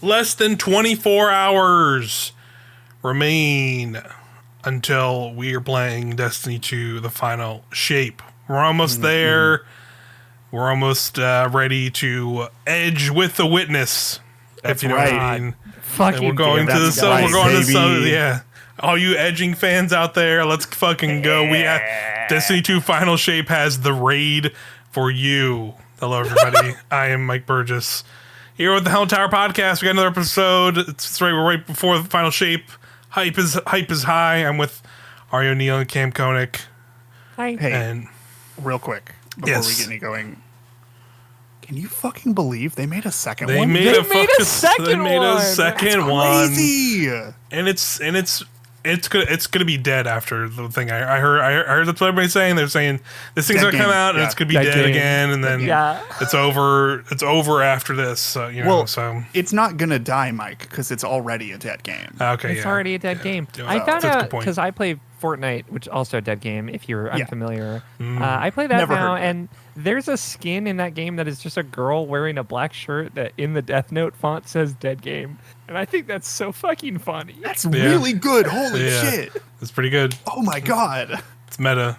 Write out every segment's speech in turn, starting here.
Less than 24 hours remain until we are playing Destiny 2, the final shape. We're almost there. We're almost ready to edge with the witness. That's if you know right. what I mean. Fucking And we're going to the sun. right, We're going to the sun. baby. Yeah. All you edging fans out there, let's fucking go. We have Destiny 2 Final Shape has the raid for you. Hello, everybody. I am Mike Burgess. Here with the Helm Tower Podcast. We got another episode. It's right. We're right before the Final Shape. Hype is high. I'm with Ario Neal and Cam Koenig. Hi. Hey, And real quick before Yes. we get any going, can you fucking believe they made a second they one? made They a made a second They made a one. second That's one. crazy. And it's gonna be dead after the thing. I heard that's what everybody's saying. They're saying this thing's Dead gonna come game. out and Yeah. it's gonna be Dead dead game. again, and then Yeah. it's over. It's over after this. So It's not gonna die, Mike, because it's already a dead game. okay, It's yeah. already a dead game. Yeah, I found that's a good out point. because I play Fortnite, which is also a dead game. If you're Yeah. unfamiliar, I play that Never now, heard of it. and there's a skin in that game that is just a girl wearing a black shirt that in the Death Note font says "dead game," and I think that's so fucking funny. That's really good. Holy Yeah. shit. It's pretty good. Oh my god. It's meta.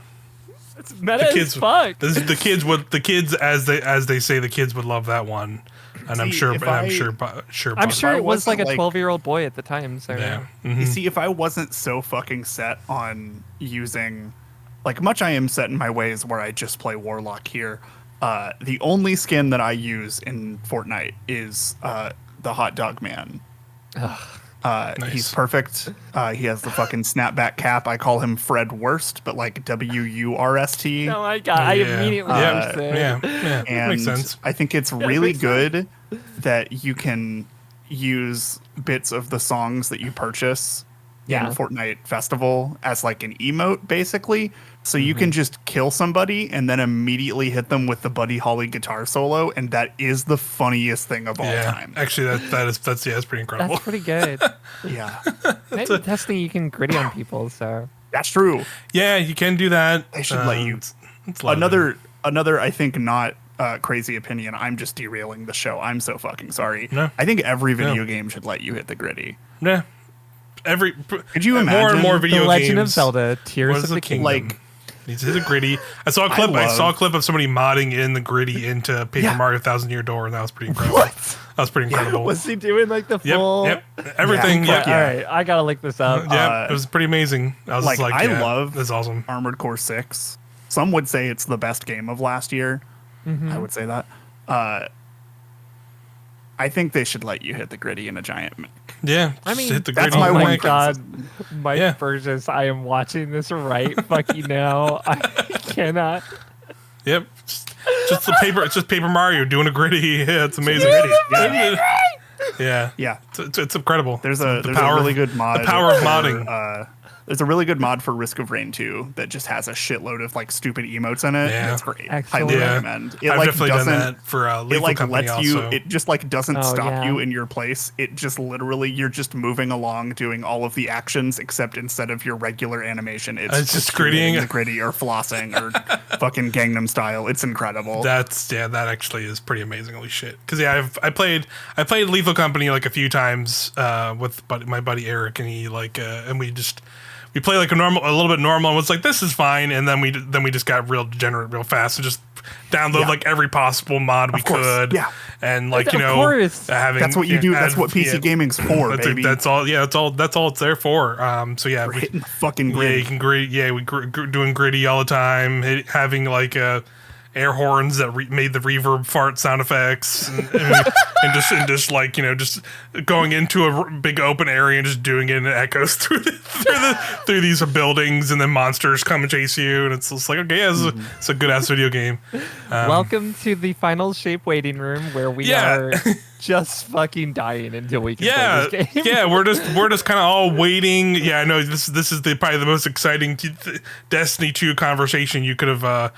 It's meta as fuck. The kids as they say the kids would love that one, and I'm See, sure. if I'm I- sure. I'm sure I it was like wasn't, a like- 12-year-old boy at the time. So Yeah. You see, if I wasn't so fucking set on using, like, much I am set in my ways where I just play Warlock here, the only skin that I use in Fortnite is the Hot Dog Man. Nice. He's perfect. He has the fucking snapback cap. I call him Fred Worst, but like WURST. Oh my god! I Yeah. immediately Yeah. understood. Yeah. And Makes sense. I think it's Yeah, it really makes sense. good that you can use bits of the songs that you purchase Yeah. in Fortnite Festival as like an emote, basically. So you Mm-hmm. can just kill somebody and then immediately hit them with the Buddy Holly guitar solo, and that is the funniest thing of all Yeah. time. Actually, that's pretty incredible. That's pretty good. Yeah, Maybe Destiny, you can gritty on people, so that's true. Yeah, you can do that. They should let you. It's lovely. Another, I think, not crazy opinion. I'm just derailing the show. I'm so fucking sorry. No. I think every video game should let you hit the gritty. Yeah. Could you more and imagine more The video Legend games. of Zelda: Tears What of is the the Kingdom. kingdom? Like, It's a gritty. I saw a clip of somebody modding in the gritty into Paper Yeah. Mario Thousand Year Door, and that was pretty incredible. What? That was pretty incredible. Was he doing like the Yep, full? yep. Everything. Yeah, Yeah, fuck All right, I gotta look this up. yeah. It was pretty amazing. I was like, just like, I yeah, love that's awesome. Armored Core 6. Some would say it's the best game of last year. I would say that. I think they should let you hit the gritty in a giant mech. Yeah, I just mean, hit the that's gritty. my oh one my criticism. god, Mike Yeah. Burgess, I am watching this right fucking now. I cannot. Yep, just the paper. It's just Paper Mario doing a gritty. Yeah, it's amazing. Yeah, Yeah. it's incredible. There's a power really of- good mod. The power of for, modding. There's a really good mod for Risk of Rain 2 that just has a shitload of like stupid emotes in it. Yeah. It's great. Excellent. Highly Yeah. recommend. It I've like definitely done doesn't. that for It Lethal like Company lets you. also. It just like doesn't Oh, stop yeah. you in your place. It just literally you're just moving along doing all of the actions except instead of your regular animation, it's just you hitting grittying. the gritty or flossing or fucking Gangnam Style. It's incredible. That actually is pretty amazing. Holy shit! Because yeah, I played Lethal Company like a few times with my buddy Eric, and he and we play like a little bit normal, and was like, this is fine, and then we just got real degenerate real fast and just download like every possible mod we course, could, yeah. and like Of course. having That's what you do. That's what PC gaming's for, baby. That's all. Yeah, that's all it's there for. So yeah, We're hitting the fucking yeah, grid. you can gritty. Yeah, we doing gritty all the time. Having like air horns that made the reverb fart sound effects, and just like just going into a big open area and just doing it, and it echoes through through these buildings, and then monsters come and chase you, and it's just like, okay, yeah, it's a good ass video game. Welcome to the final shape waiting room where we Yeah. are just fucking dying until we can Yeah, play this game. yeah, we're just kind of all waiting. Yeah, I know this is probably the most exciting Destiny 2 conversation you could have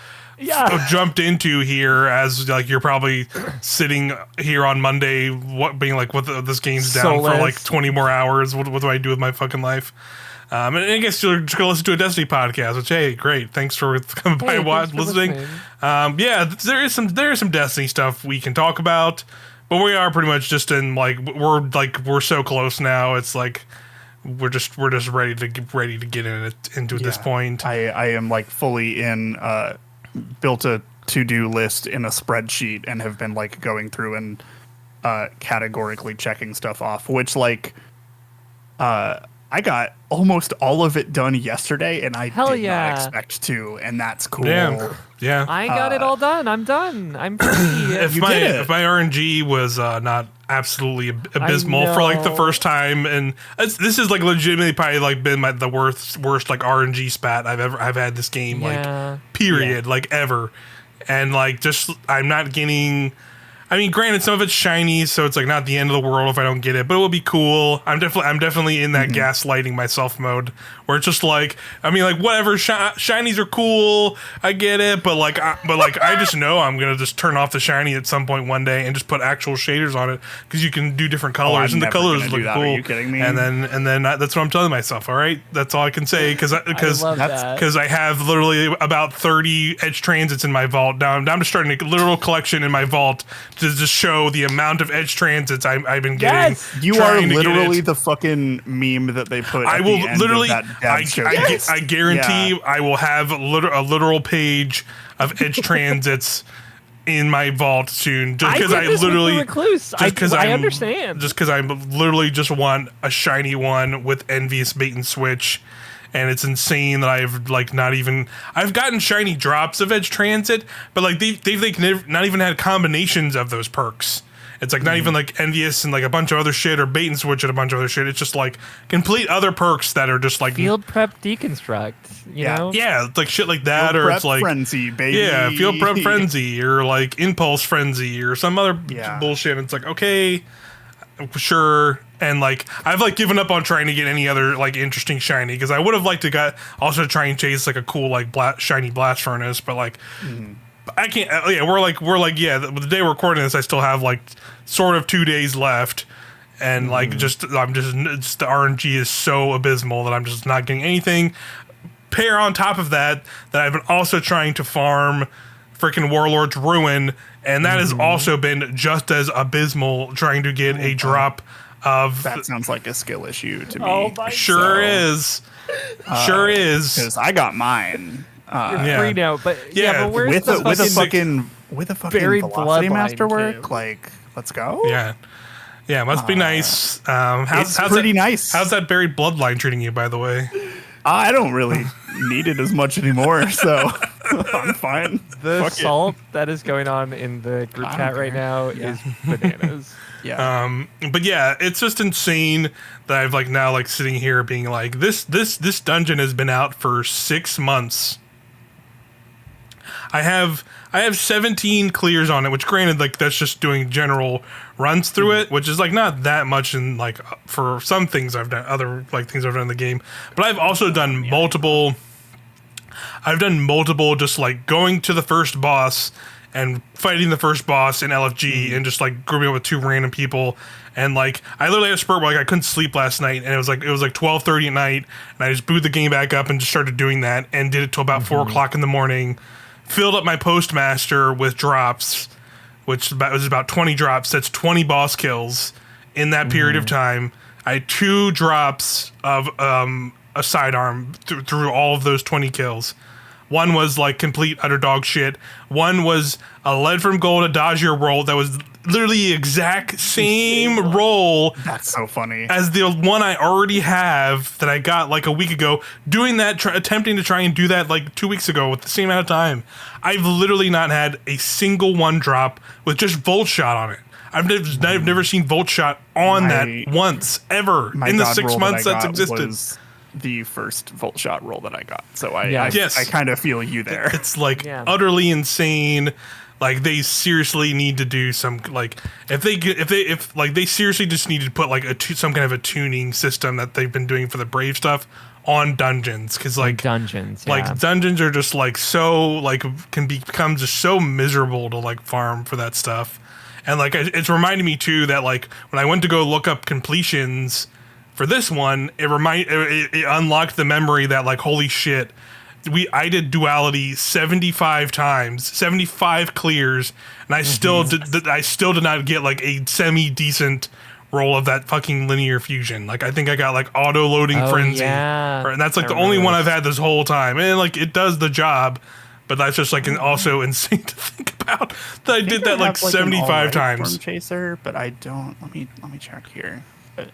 jumped into here, as like you're probably sitting here on Monday, being like, what this game's down for Soulless. like 20 more hours. What do I do with my fucking life? And I guess you're just gonna listen to a Destiny podcast, which, hey, great, thanks for coming by and thanks for listening. listening. Yeah, there is some Destiny stuff we can talk about. But we are pretty much just in we're so close now. It's like we're just ready to get into this point. I am like fully in built a to-do list in a spreadsheet and have been like going through and categorically checking stuff off, which like I got almost all of it done yesterday, and I did not expect to, and that's cool. Yeah. I got it all done. I'm done. I'm free. If my RNG was not absolutely abysmal for like the first time, and this is like legitimately probably like been the worst like RNG spat I've had this game like period like ever, and like just I'm not getting. I mean, granted, some of it's shiny, so it's like not the end of the world if I don't get it, but it will be cool. I'm definitely in that gaslighting myself mode where it's just like, I mean, like whatever, shinies are cool, I get it, but I just know I'm gonna just turn off the shiny at some point one day and just put actual shaders on it because you can do different colors and the colors look cool. Are you kidding me? And then that's what I'm telling myself. All right, that's all I can say because I have literally about 30 edge transits in my vault. Now I'm just starting a literal collection in my vault to just show the amount of edge transits I've been getting. Yes, you are literally the fucking meme that they put. I will literally. I guarantee I will have a literal page of edge transits in my vault soon. Just because I literally. I understand. Just because I literally just want a shiny one with envious bait and switch. And it's insane that I've like I've gotten shiny drops of edge transit, but like they've like not even had combinations of those perks. It's like not even like envious and like a bunch of other shit or bait and switch and a bunch of other shit. It's just like complete other perks that are just like field prep deconstruct. You know? Yeah, it's like shit like that, field or prep it's like frenzy, baby. Yeah, field prep frenzy or like impulse frenzy or some other bullshit. It's like okay, sure. And like I've like given up on trying to get any other like interesting shiny because I would have liked to also try and chase like a cool like shiny blast furnace, but like I can't. We're like the day we're recording this, I still have like sort of 2 days left, and like the RNG is so abysmal that I'm just not getting anything. Pair on top of that I've been also trying to farm freaking Warlord's Ruin, and that has also been just as abysmal trying to get a drop. That sounds like a skill issue to me. Sure is. Because I got mine. You're free now, but but where's with a fucking buried velocity bloodline masterwork? too. Like, let's go. Yeah, must be nice. How's pretty nice. How's that buried bloodline treating you, by the way? I don't really need it as much anymore, so I'm fine. The salt that is going on in the group chat right now is bananas. Yeah. But yeah, it's just insane that I've like now like sitting here being like this dungeon has been out for 6 months. I have 17 clears on it, which granted like that's just doing general runs through it, which is like not that much in like for some things I've done, other like things I've done in the game. But I've also done multiple just like going to the first boss and fighting the first boss in LFG and just like grouping up with 2 random people. And like I literally had a spurt where like I couldn't sleep last night, and it was like 12:30 at night, and I just booted the game back up and just started doing that and did it till about 4 o'clock in the morning. Filled up my postmaster with drops, which was about 20 drops. That's 20 boss kills in that period of time. I had 2 drops of a sidearm through all of those 20 kills. One was like complete utter dog shit. One was a lead from gold Adagio roll that was literally the exact same roll. That's so funny. As the one I already have that I got like a week ago. Doing that, attempting to try and do that like 2 weeks ago with the same amount of time. I've literally not had a single one drop with just Volt Shot on it. I've never seen Volt Shot on that once ever in the 6 months that's existed. Was the first Volt Shot roll that I got, so I kind of feel you there. It's like utterly insane. Like they seriously need to do some like if they seriously just need to put like some kind of a tuning system that they've been doing for the Brave stuff on dungeons, because like dungeons are just like so like can become just so miserable to like farm for that stuff. And like it's reminding me too that like when I went to go look up completions for this one, it unlocked the memory that like holy shit, I did duality 75 times, 75 clears, and I still did not get like a semi decent roll of that fucking linear fusion. Like I think I got like auto loading frenzy, yeah. and that's like I the only remember one this. I've had this whole time, and like it does the job. But that's just like also insane to think about that I did that like 75 times. Storm Chaser, but I don't. Let me check here. But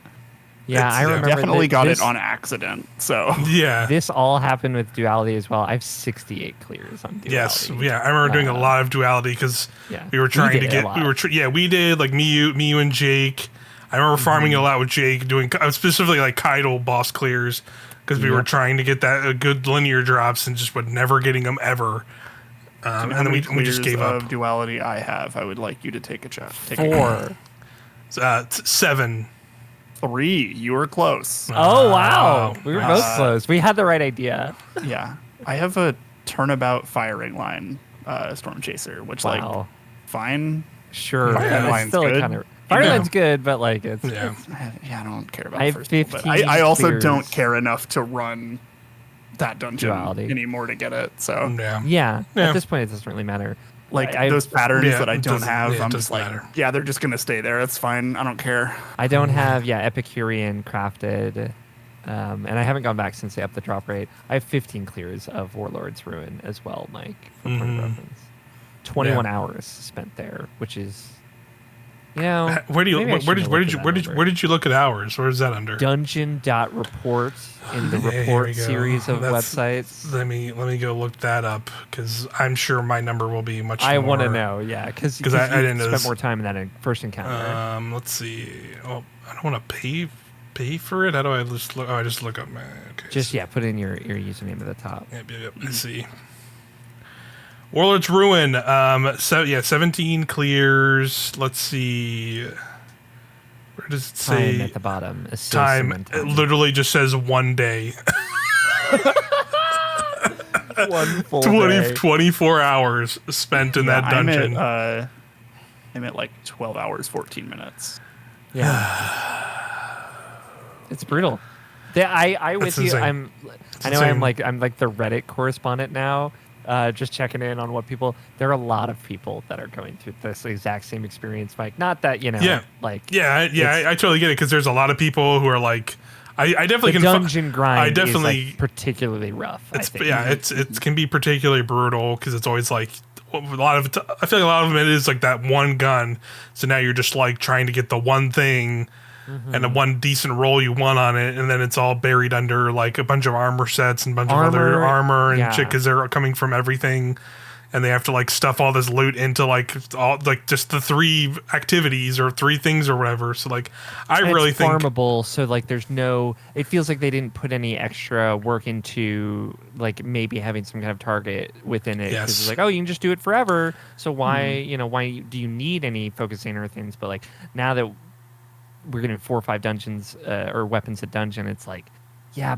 Yeah, I remember definitely that got this, it on accident. So Yeah. This all happened with duality as well. I have 68 clears on duality. Yes. Yeah. I remember doing a lot of duality because yeah, we were trying we to did get. a lot. We were. We did like me, you, and Jake. I remember farming a lot with Jake, doing specifically like Kydal boss clears because we were trying to get that good linear drops and just would never getting them ever. And then we just gave up. Of duality I have. I would like you to take a check. 4. 7. 3. You were close. Oh wow, we were nice. both close. We had the right idea. Yeah, I have a turnabout firing line Storm Chaser, which like fine. Sure, Firing it's line's still good. kind of Fireline's good, but like it's Yeah. Yeah, I don't care about I the have first one, but 15 I also clears. don't care enough to run that dungeon Duality. anymore to get it. So Yeah. At this point it doesn't really matter. like I- those patterns Yeah, that I it don't doesn't- have, yeah, it I'm just doesn't like, matter. yeah, they're just gonna stay there. It's fine. I don't care. I don't have Epicurean crafted, and I haven't gone back since they upped the drop rate. I have 15 clears of Warlord's Ruin as well, Mike, for point of reference. 21 hours spent there, which is, Where do you? maybe I shouldn't have looked at that number. Where did you look at hours? Where is that under? Dungeon.report in the Yeah, here report we go. series of That's- websites. Let me go look that up because I'm sure my number will be much. I want to more. know, because I didn't know spent this. more time in that first encounter. Let's see. Oh, I don't want to pay for it. How do I just look? Oh, I just look up my. Okay. Just put in your username at the top. Yep. I see. Warlord's Ruin. 17 clears. Let's see. Where does it say? Time at the bottom. Time. It literally just says 1 day. One full 24 hours spent in that dungeon. I'm at like 12 hours, 14 minutes. Yeah. It's brutal. I with That's you. insane. I know I'm insane. like the Reddit correspondent now. Just checking in on what people. There are a lot of people that are going through this exact same experience, Mike. Not that I totally get it because there's a lot of people who are like, I definitely the can. dungeon grind. I definitely is like particularly rough. I think. it can be particularly brutal because it's always like a lot of it. I feel like a lot of it is like that one gun. So now you're just like trying to get the one thing. And the one decent roll you want on it, and then it's all buried under like a bunch of armor sets and a bunch of other armor and shit because they're coming from everything, and they have to like stuff all this loot into like all like just the 3 activities or 3 things or whatever. So like, I really think farmable. So like, there's no. It feels like they didn't put any extra work into like maybe having some kind of target within it. Because it's like, oh, you can just do it forever. So why why do you need any focusing or things? But like now that we're getting 4 or 5 dungeons or weapons a dungeon, it's like,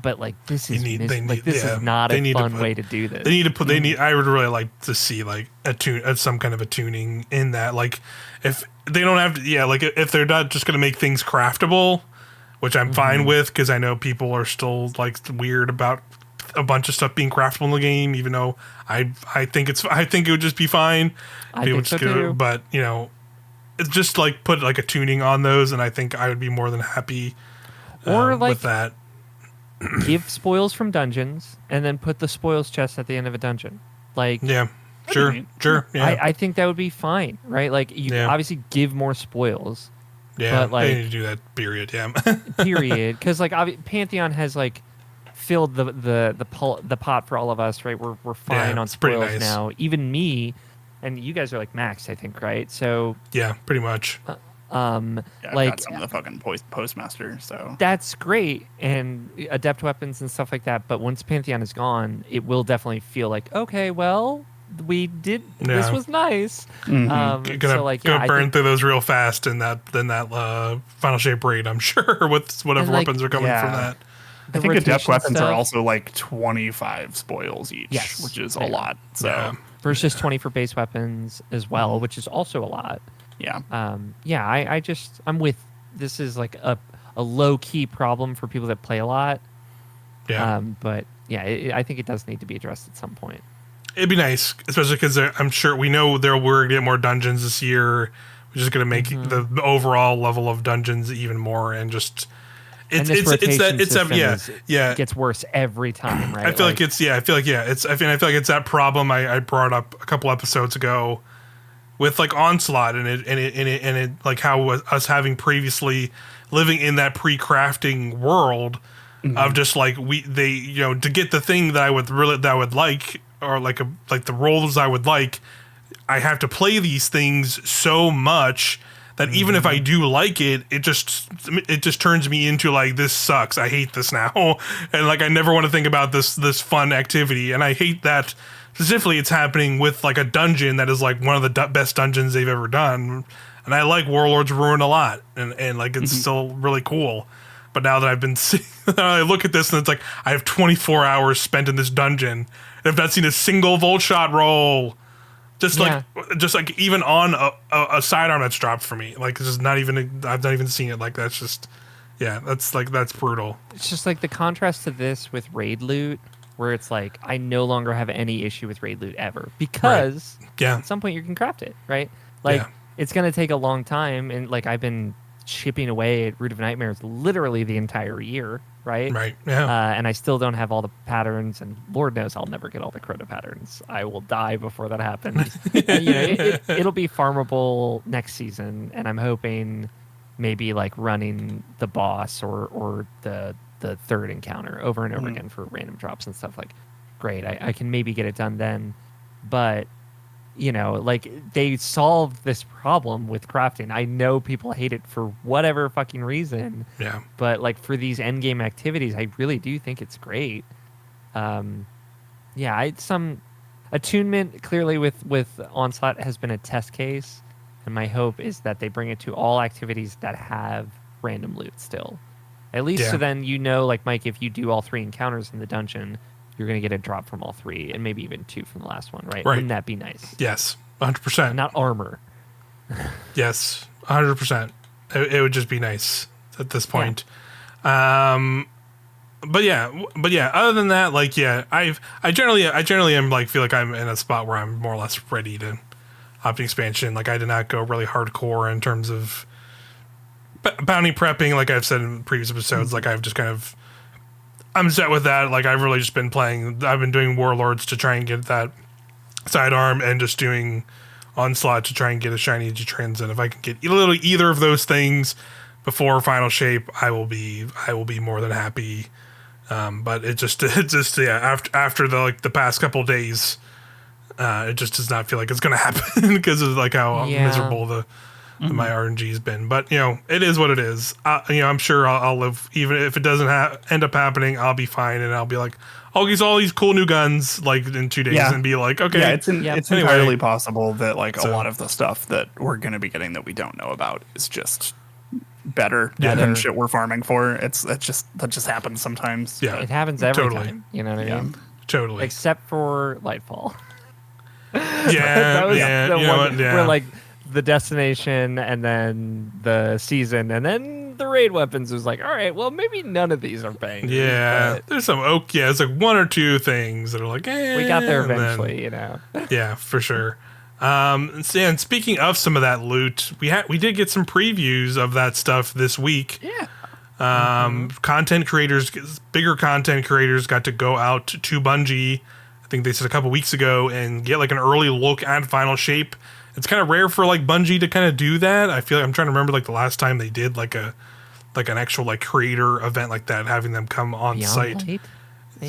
but like this is this is not a fun way to do this. They need. I would really like to see like some kind of a tuning in that. Like if they don't have to, like if they're not just going to make things craftable, which I'm fine with because I know people are still like weird about a bunch of stuff being craftable in the game, even though I think it would just be fine. I think so too. But it's just like put like a tuning on those, and I think I would be more than happy or like with that. Give spoils from dungeons and then put the spoils chest at the end of a dungeon. Like sure. Yeah. I think that would be fine, right? Like you obviously give more spoils. Yeah, but like, they need to do that. Period. Yeah. Period. Because like Pantheon has like filled the pot for all of us, right? We're fine on spoils now. Even me. And you guys are like maxed, I think, right? So yeah, pretty much. I've got some of the fucking postmaster, so that's great, and adept weapons and stuff like that. But once Pantheon is gone, it will definitely feel like, okay, well, we did. This was nice. Gonna burn through those real fast in that final shape raid, I'm sure, with whatever weapons are coming from that. I think adept weapons are also like 25 spoils each, which is a lot. So versus 20 for base weapons as well, which is also a lot. Yeah. I'm with. This is like a low key problem for people that play a lot. Yeah. But I think it does need to be addressed at some point. It'd be nice, especially because I'm sure we know we're gonna get more dungeons this year, which is gonna make the overall level of dungeons even more, and just It gets worse every time, right? I feel like it's that problem I brought up a couple episodes ago with like Onslaught and it like how us having previously living in that pre-crafting world of just like to get the thing that I would like, or like the roles I would like, I have to play these things so much that even if I do like it, it just turns me into like, this sucks. I hate this now, and like I never want to think about this fun activity. And I hate that specifically it's happening with like a dungeon that is like one of the best dungeons they've ever done. And I like Warlord's Ruin a lot, and like it's still really cool. But now that I've been seeing, I look at this and it's like I have 24 hours spent in this dungeon, and I've not seen a single volt shot roll. Just like even on a sidearm that's dropped for me. Like, it's just I've not even seen it. Like, that's just, that's brutal. It's just like the contrast to this with raid loot, where it's like, I no longer have any issue with raid loot ever. Because at some point you can craft it, right? Like, it's going to take a long time. And like, I've been chipping away at Root of Nightmares literally the entire year, right? Right, yeah. And I still don't have all the patterns, and Lord knows I'll never get all the Crota patterns. I will die before that happens. It'll be farmable next season, and I'm hoping maybe like running the boss or the third encounter over and over again for random drops and stuff. Like, great, I can maybe get it done then. But like, they solved this problem with crafting. I know people hate it for whatever fucking reason. Yeah. But like, for these end game activities, I really do think it's great. Some attunement clearly with Onslaught has been a test case, and my hope is that they bring it to all activities that have random loot still. At least so then like, Mike, if you do all 3 encounters in the dungeon, you're going to get a drop from all 3, and maybe even 2 from the last one, right? Wouldn't that be nice? Yes, 100%. Not armor. Yes, 100%. It would just be nice at this point. Yeah. But yeah, other than that, like, I generally am like, feel like I'm in a spot where I'm more or less ready to opt expansion. Like, I did not go really hardcore in terms of bounty prepping, like I've said in previous episodes. Like, I've just kind of, I'm set with that. Like, I've really just been doing Warlords to try and get that sidearm, and just doing Onslaught to try and get a shiny G-Trans. And if I can get literally either of those things before Final Shape, I will be more than happy. But it just after the past couple days, it just does not feel like it's going to happen because of like how miserable my RNG has been. But it is what it is. I'm sure I'll live, even if it doesn't end up happening. I'll be fine, and I'll be like, I'll use all these cool new guns like in 2 days, and be like, okay. Yeah, it's entirely possible that like a lot of the stuff that we're going to be getting that we don't know about is just better than shit we're farming for. That just happens sometimes. Yeah, it happens every time. You know what I mean? Totally. Except for Lightfall. Yeah, that was the one where like, the destination and then the season and then the raid weapons was like, all right, well, maybe none of these are bangers. Yeah, there's some it's like 1 or 2 things that are like, we got there eventually, Yeah, for sure. And speaking of some of that loot, we did get some previews of that stuff this week. Yeah. Content creators, bigger content creators, got to go out to Bungie, I think they said a couple weeks ago, and get like an early look at Final Shape. It's kind of rare for like Bungie to kind of do that. I feel like I'm trying to remember like the last time they did like an actual like creator event like that, having them come on Beyond site. Light?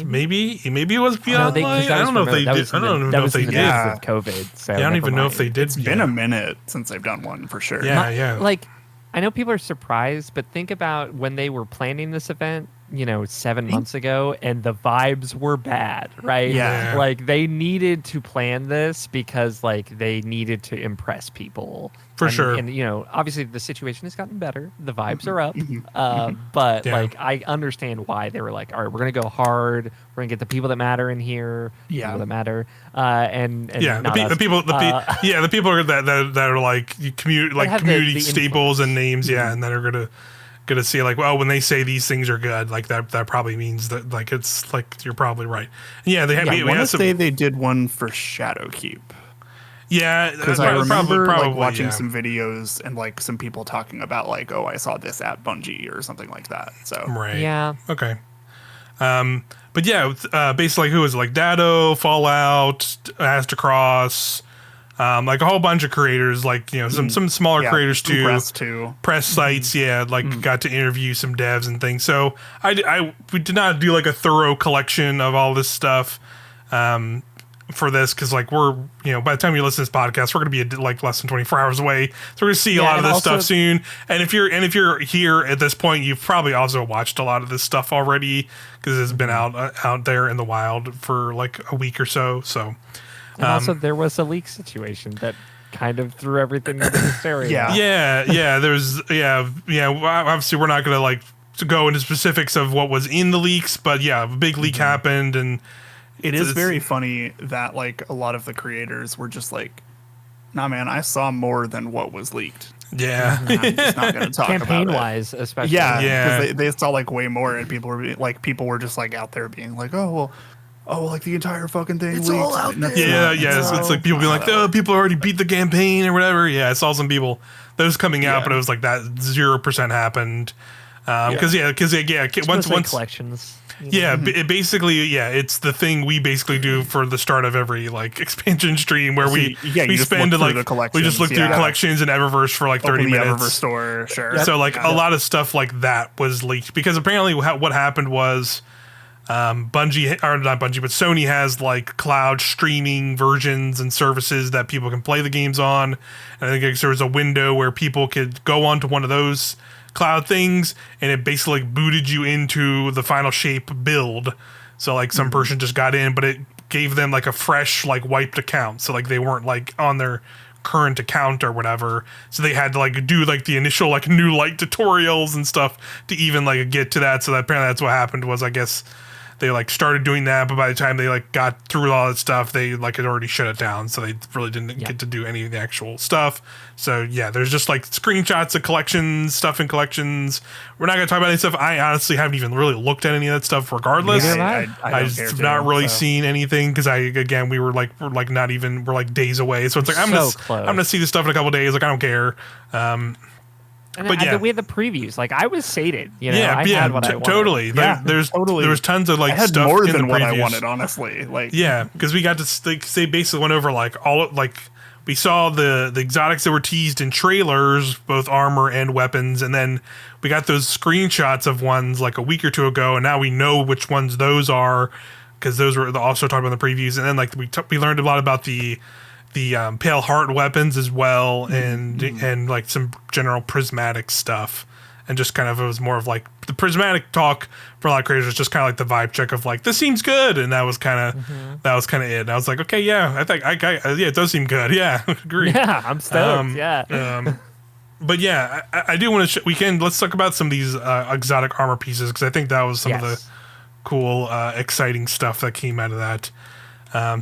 Maybe it was Beyond Light. I don't know if they did. I don't know if they did. With COVID, so I don't even know if they did. It's been a minute since they've done one for sure. Yeah. Like, I know people are surprised, but think about when they were planning this event, 7 months ago, and the vibes were bad, right? Yeah. Like, they needed to plan this because, like, they needed to impress people. For sure. And, obviously the situation has gotten better. The vibes are up. But, like, I understand why they were like, all right, we're going to go hard. We're going to get the people that matter in here. People that matter. The people that are like community staples and names. And that are going to, gonna see like, well, when they say these things are good, like that probably means that like it's like you're probably right. And yeah, they had. I want to say they did one for Shadowkeep. Yeah, because I remember probably, like watching some videos and like some people talking about like, oh, I saw this at Bungie or something like that. So right, yeah, okay. But yeah, basically, who was it? Like Dado, Fallout, Astacross, like a whole bunch of creators, like some smaller creators too. Press sites, got to interview some devs and things. So we did not do like a thorough collection of all this stuff. For this, because like we're by the time you listen to this podcast, we're going to be like less than 24 hours away, so we're going to see a lot of this stuff soon. And if you're here at this point, you've probably also watched a lot of this stuff already because it's been out there in the wild for like a week or so. So and also there was a leak situation that kind of threw everything into hysteria. Obviously we're not going to like to go into specifics of what was in the leaks, but yeah, a big leak happened. And it is very funny that like a lot of the creators were just like, nah, man, I saw more than what was leaked. Yeah. I'm just not going to talk campaign about wise, especially. Yeah. Because they saw like way more, and people were just like out there being like, like the entire fucking thing. It's all out there. It's like people being like, oh, people already beat the campaign or whatever. Yeah, I saw some people those coming out, but it was like that 0% happened. Once collections. Yeah, it's the thing we basically do for the start of every like expansion stream where we spend like we just look through collections in Eververse for like 30 minutes. Eververse store, sure. So like a lot of stuff like that was leaked because apparently what happened was Bungie, or not Bungie, but Sony has like cloud streaming versions and services that people can play the games on. And I think there was a window where people could go onto one of those cloud things, and it basically like booted you into the Final Shape build. So like some person just got in, but it gave them like a fresh like wiped account. So like they weren't like on their current account or whatever. So they had to like do like the initial like new light tutorials and stuff to even like get to that. So that apparently that's what happened was I guess they like started doing that, but by the time they like got through all that stuff, they like had already shut it down. So they really didn't get to do any of the actual stuff. So yeah, there's just like screenshots of collections, stuff in collections. We're not going to talk about any stuff. I honestly haven't even really looked at any of that stuff regardless. I just not really seen anything because we're like days away. So it's like, I'm going to see this stuff in a couple days. Like I don't care. And we had the previews. Like I was sated, I had what I wanted. Totally. There was tons of like I had stuff more in than the what previews. I wanted, honestly. Like because we got to they basically went over like all like we saw the exotics that were teased in trailers, both armor and weapons, and then we got those screenshots of ones like a week or two ago, and now we know which ones those are because those were also talked about in the previews, and then like we learned a lot about the Pale Heart weapons as well, and like some general prismatic stuff, and just kind of it was more of like the prismatic talk for a lot of creators was just kind of like the vibe check of like this seems good, and that was kind of it. And I was like, okay, yeah, I think it does seem good, yeah, agree. Yeah, I'm stoked. But yeah, I do want to. Let's talk about some of these exotic armor pieces because I think that was some of the cool, exciting stuff that came out of that.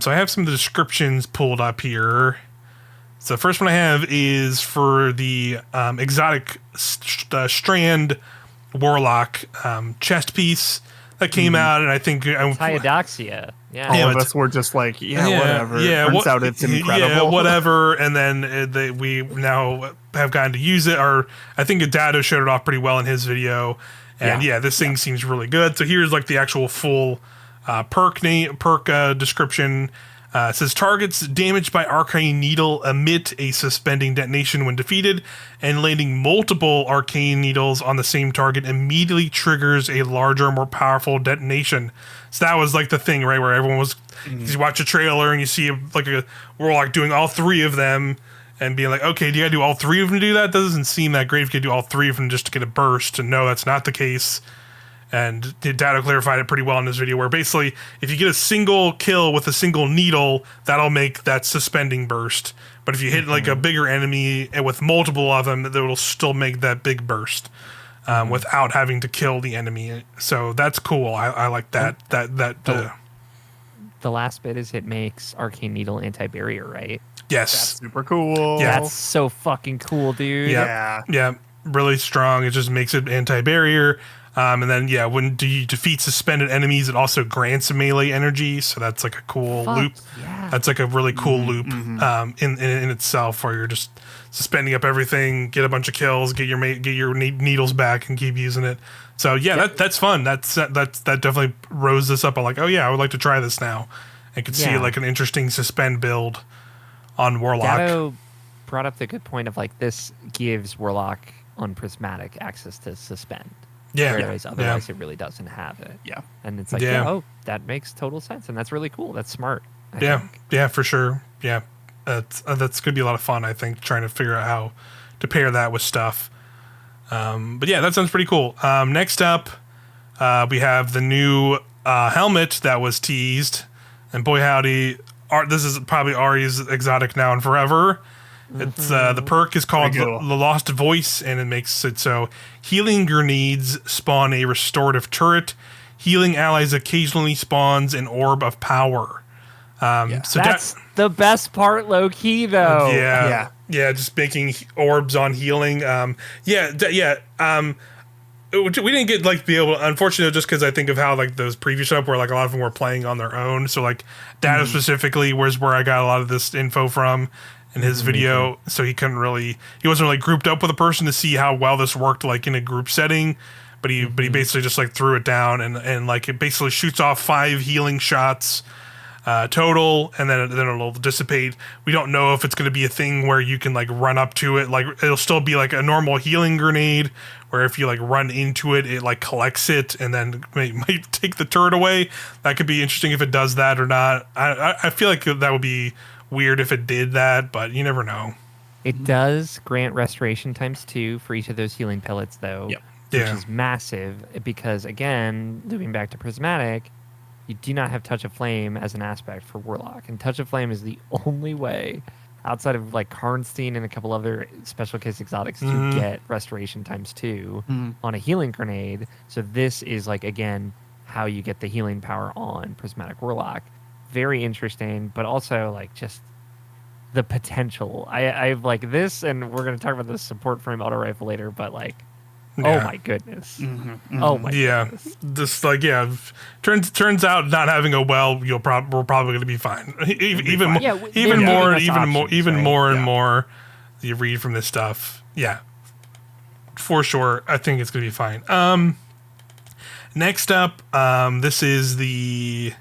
So I have some of the descriptions pulled up here. So the first one I have is for the exotic Strand Warlock chest piece that came out, and I think Hyodoxia. Yeah, all of us were just like, whatever. Yeah, turns out it's incredible. Yeah, whatever. And then we now have gotten to use it. Or I think Dado showed it off pretty well in his video. And this thing seems really good. So here's like the actual full perk description. It says targets damaged by arcane needle emit a suspending detonation when defeated, and landing multiple arcane needles on the same target immediately triggers a larger, more powerful detonation. So that was like the thing, right, where everyone was you watch a trailer and you see like a warlock doing all three of them and being like, okay, do you gotta do all three of them to do that? Doesn't seem that great if you do all three of them just to get a burst. And no, that's not the case. And Dado clarified it pretty well in this video, where basically, if you get a single kill with a single needle, that'll make that suspending burst. But if you hit like a bigger enemy and with multiple of them, it'll still make that big burst without having to kill the enemy. So that's cool. I like that. The last bit is it makes Arcane Needle anti-barrier, right? Yes. That's super cool. Yeah. That's so fucking cool, dude. Yeah. really strong. It just makes it anti-barrier. And then, when you defeat suspended enemies, it also grants melee energy. So that's like a cool loop. Yeah. That's like a really cool loop in itself, where you're just suspending up everything, get a bunch of kills, get your needles back, and keep using it. So that's fun. That definitely rose this up. I'm like, oh yeah, I would like to try this now. I could see like an interesting suspend build on Warlock. Gatto brought up the good point of like this gives Warlock on Prismatic access to suspend. Yeah. Otherwise it really doesn't have it. Yeah. And it's like, that makes total sense. And that's really cool. That's smart. I think. Yeah, for sure. Yeah. That's going to be a lot of fun, I think, trying to figure out how to pair that with stuff. But yeah, that sounds pretty cool. Next up, we have the new helmet that was teased. And boy, howdy, this is probably Ari's exotic now and forever. It's the perk is called the Lost Voice, and it makes it so healing grenades spawn a restorative turret. Healing allies occasionally spawns an orb of power. So that's the best part, low key though. Yeah, just making orbs on healing. We didn't get like be able. Unfortunately, just because I think of how like those previous stuff where like a lot of them were playing on their own. So like Data specifically was where I got a lot of this info from. In his video, so he wasn't really grouped up with a person to see how well this worked like in a group setting, but he basically just like threw it down and like it basically shoots off 5 healing shots total, and then it'll dissipate. We don't know if it's going to be a thing where you can like run up to it, like it'll still be like a normal healing grenade, where if you like run into it, it like collects it and then might take the turret away. That could be interesting if it does that or not. I feel like that would be weird if it did that, but you never know. It does grant restoration ×2 for each of those healing pellets, though, which is massive because, again, looping back to Prismatic, you do not have Touch of Flame as an aspect for Warlock, and Touch of Flame is the only way, outside of like Karnstein and a couple other special case exotics, to get restoration ×2 on a healing grenade. So this is like, again, how you get the healing power on Prismatic Warlock. Very interesting, but also like just the potential. I like this, and we're going to talk about the support frame auto rifle later, but like, oh my goodness. Oh my goodness. Just like, turns out not having a well, we're probably going to be fine. Even more and more you read from this stuff. Yeah, for sure. I think it's going to be fine. Next up, this is the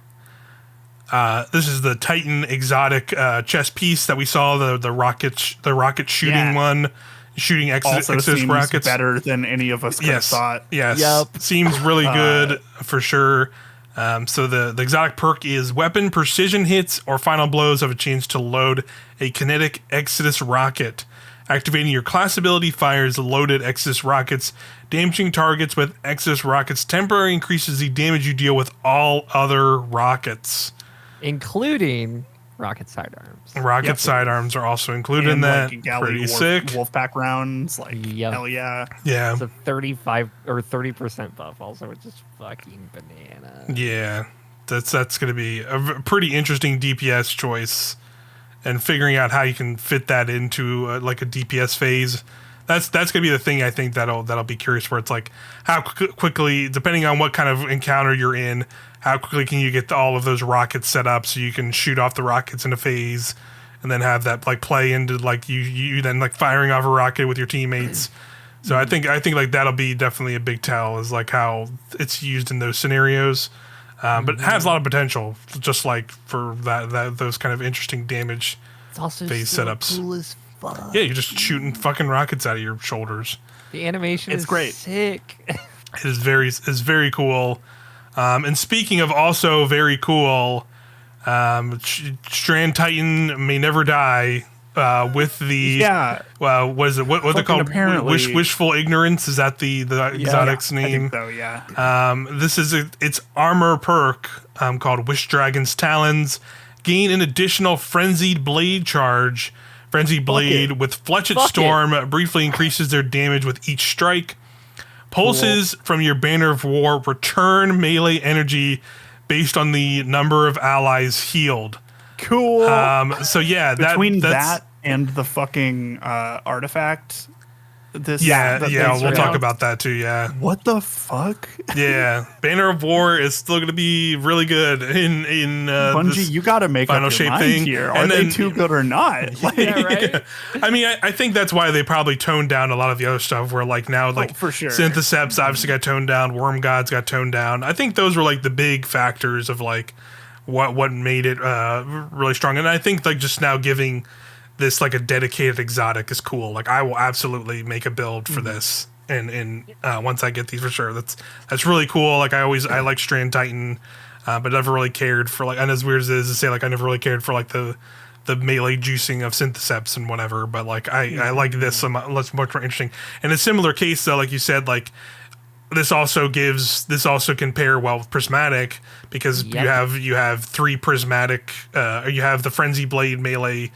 Titan exotic chess piece that we saw, the rocket shooting one, shooting Exodus rockets. Better than any of us could have thought. Yes, seems really good for sure. So the exotic perk is weapon precision hits or final blows have a chance to load a kinetic Exodus rocket. Activating your class ability fires loaded Exodus rockets. Damaging targets with Exodus rockets temporarily increases the damage you deal with all other rockets, including rocket sidearms. Rocket sidearms are also included in that. Like pretty sick. Wolfpack rounds, like hell yeah. Yeah. It's a 35 or 30% buff also, which is fucking banana. Yeah. That's going to be a pretty interesting DPS choice, and figuring out how you can fit that into like a DPS phase. That's going to be the thing I think that'll be curious, where it's like how quickly, depending on what kind of encounter you're in, how quickly can you get all of those rockets set up so you can shoot off the rockets in a phase, and then have that like play into like you then like firing off a rocket with your teammates. So I think like that'll be definitely a big tell, is like how it's used in those scenarios. But it has a lot of potential, just like for those kind of interesting damage it's also phase so setups. Cool as fuck. Yeah, you're just shooting fucking rockets out of your shoulders. The animation is great. Sick. It is very cool. And speaking of also very cool, Strand Titan may never die. With the what is it? What they call wishful ignorance? Is that the exotic's name? I think so, yeah. This is its armor perk called Wish Dragon's Talons. Gain an additional frenzied blade charge. Frenzied blade with Fletched Storm briefly increases their damage with each strike. Pulses from your Banner of War return melee energy based on the number of allies healed. Cool. So yeah, between that and the fucking artifact, This we'll talk about that too. Yeah. What the fuck? Yeah, Banner of War is still going to be really good in Bungie. this You got to make final up your shape mind thing. here. Are they too good or not? Like, Yeah, right. I mean, I think that's why they probably toned down a lot of the other stuff. Where like now, like for sure, Syntheseps obviously got toned down. Worm Gods got toned down. I think those were like the big factors of like what made it really strong. And I think like just now giving this like a dedicated exotic is cool. Like I will absolutely make a build for this, and once I get these for sure. That's really cool. Like I like Strand Titan, but never really cared for like. And as weird as it is to say, like I never really cared for like the melee juicing of Syntheseps and whatever. But like I like this so much more interesting. In a similar case though, like you said, like this also can pair well with Prismatic because you have 3 Prismatic. You have the Frenzy Blade melee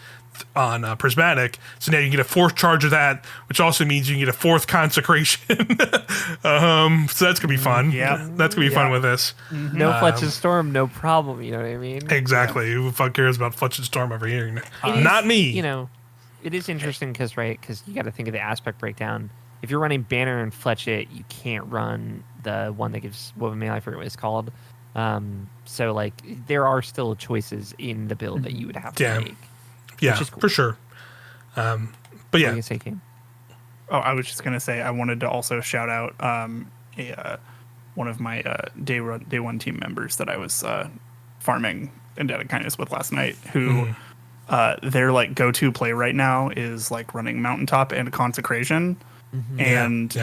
on Prismatic, so now you get a 4th charge of that, which also means you can get a 4th consecration. So that's gonna be fun. That's gonna be fun with this. No Fletch's Storm, no problem. You know what I mean? Exactly. Who the fuck cares about Fletch's Storm over here? Not me. You know, it is interesting because you got to think of the aspect breakdown. If you're running Banner and Fletch it, you can't run the one that gives Woven Mail. I forget what it's called. So like there are still choices in the build that you would have to make. Yeah, cool. For sure. But yeah. What you say, King? Oh, I was just gonna say I wanted to also shout out one of my day one team members that I was farming Indebted Kindness with last night, who their like go-to play right now is like running Mountaintop and Consecration, and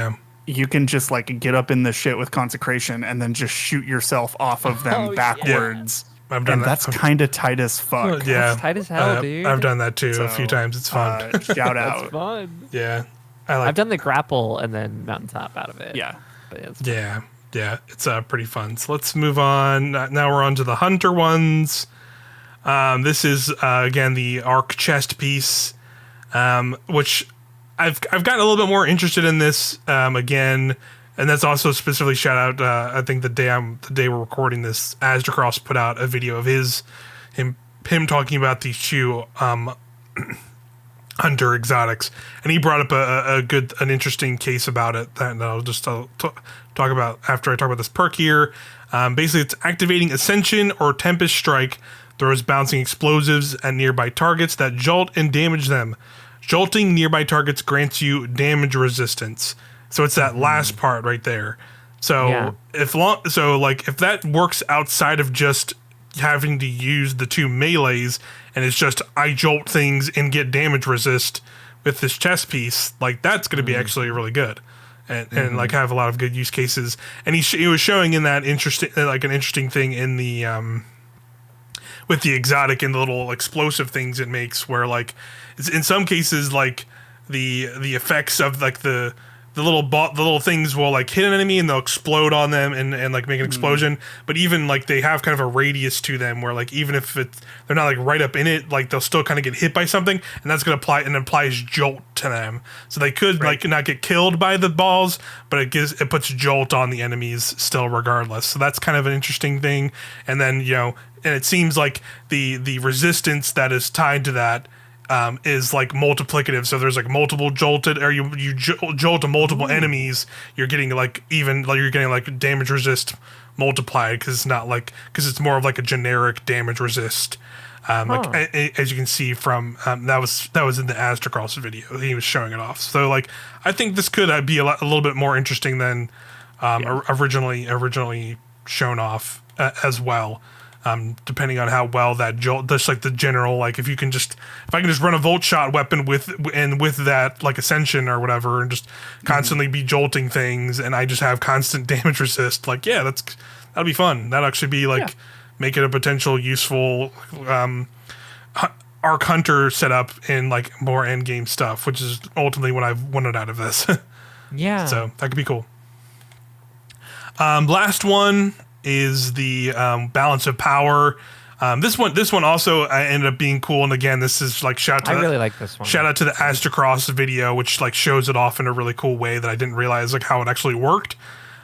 you can just like get up in the shit with Consecration and then just shoot yourself off of them backwards. Yeah. I've done that. That's kind of tight as fuck. That's tight as hell, dude. I've done that too a few times. It's fun. Shout out. It's fun. Yeah. I've done the grapple and then Mountaintop out of it. Yeah. But yeah. It's pretty fun. So let's move on. Now we're on to the Hunter ones. This is, again, the Arc chest piece, which I've gotten a little bit more interested in this again. And that's also specifically shout out. I think the day we're recording this, Azdacross put out a video of him talking about these 2 Hunter exotics, and he brought up an interesting case about it that I'll just talk about after I talk about this perk here. Basically, it's activating Ascension or Tempest Strike throws bouncing explosives at nearby targets that jolt and damage them. Jolting nearby targets grants you damage resistance. So it's that last part right there. So if that works outside of just having to use the 2 melees, and it's just I jolt things and get damage resist with this chest piece, like that's going to be actually really good, and like have a lot of good use cases. And he was showing in that an interesting thing in the with the exotic and the little explosive things it makes, where like it's, in some cases like the effects of like the little things will like hit an enemy and they'll explode on them and like make an explosion. But even like they have kind of a radius to them where like even if they're not like right up in it, like they'll still kind of get hit by something, and that's going to applies jolt to them. So they could like not get killed by the balls, but it puts jolt on the enemies still regardless. So that's kind of an interesting thing. And then and it seems like the resistance that is tied to that is like multiplicative. So there's like multiple jolted, or you jolt to multiple enemies, you're getting like damage resist multiplied, because it's more of like a generic damage resist. As you can see from that was in the Azdacross video, he was showing it off. So like I think this could be a little bit more interesting than originally shown off as well. Depending on how well that jolt, just like the general, like if I can just run a volt shot weapon with that like Ascension or whatever, and just constantly be jolting things, and I just have constant damage resist, like that'll be fun. That'll actually be like make it a potential useful Arc Hunter setup in like more end game stuff, which is ultimately what I've wanted out of this. Yeah. So that could be cool. Last one is the Balance of Power. This one also ended up being cool, and again, this is like I really like this one. Shout out to the Azdacross video, which like shows it off in a really cool way that I didn't realize like how it actually worked.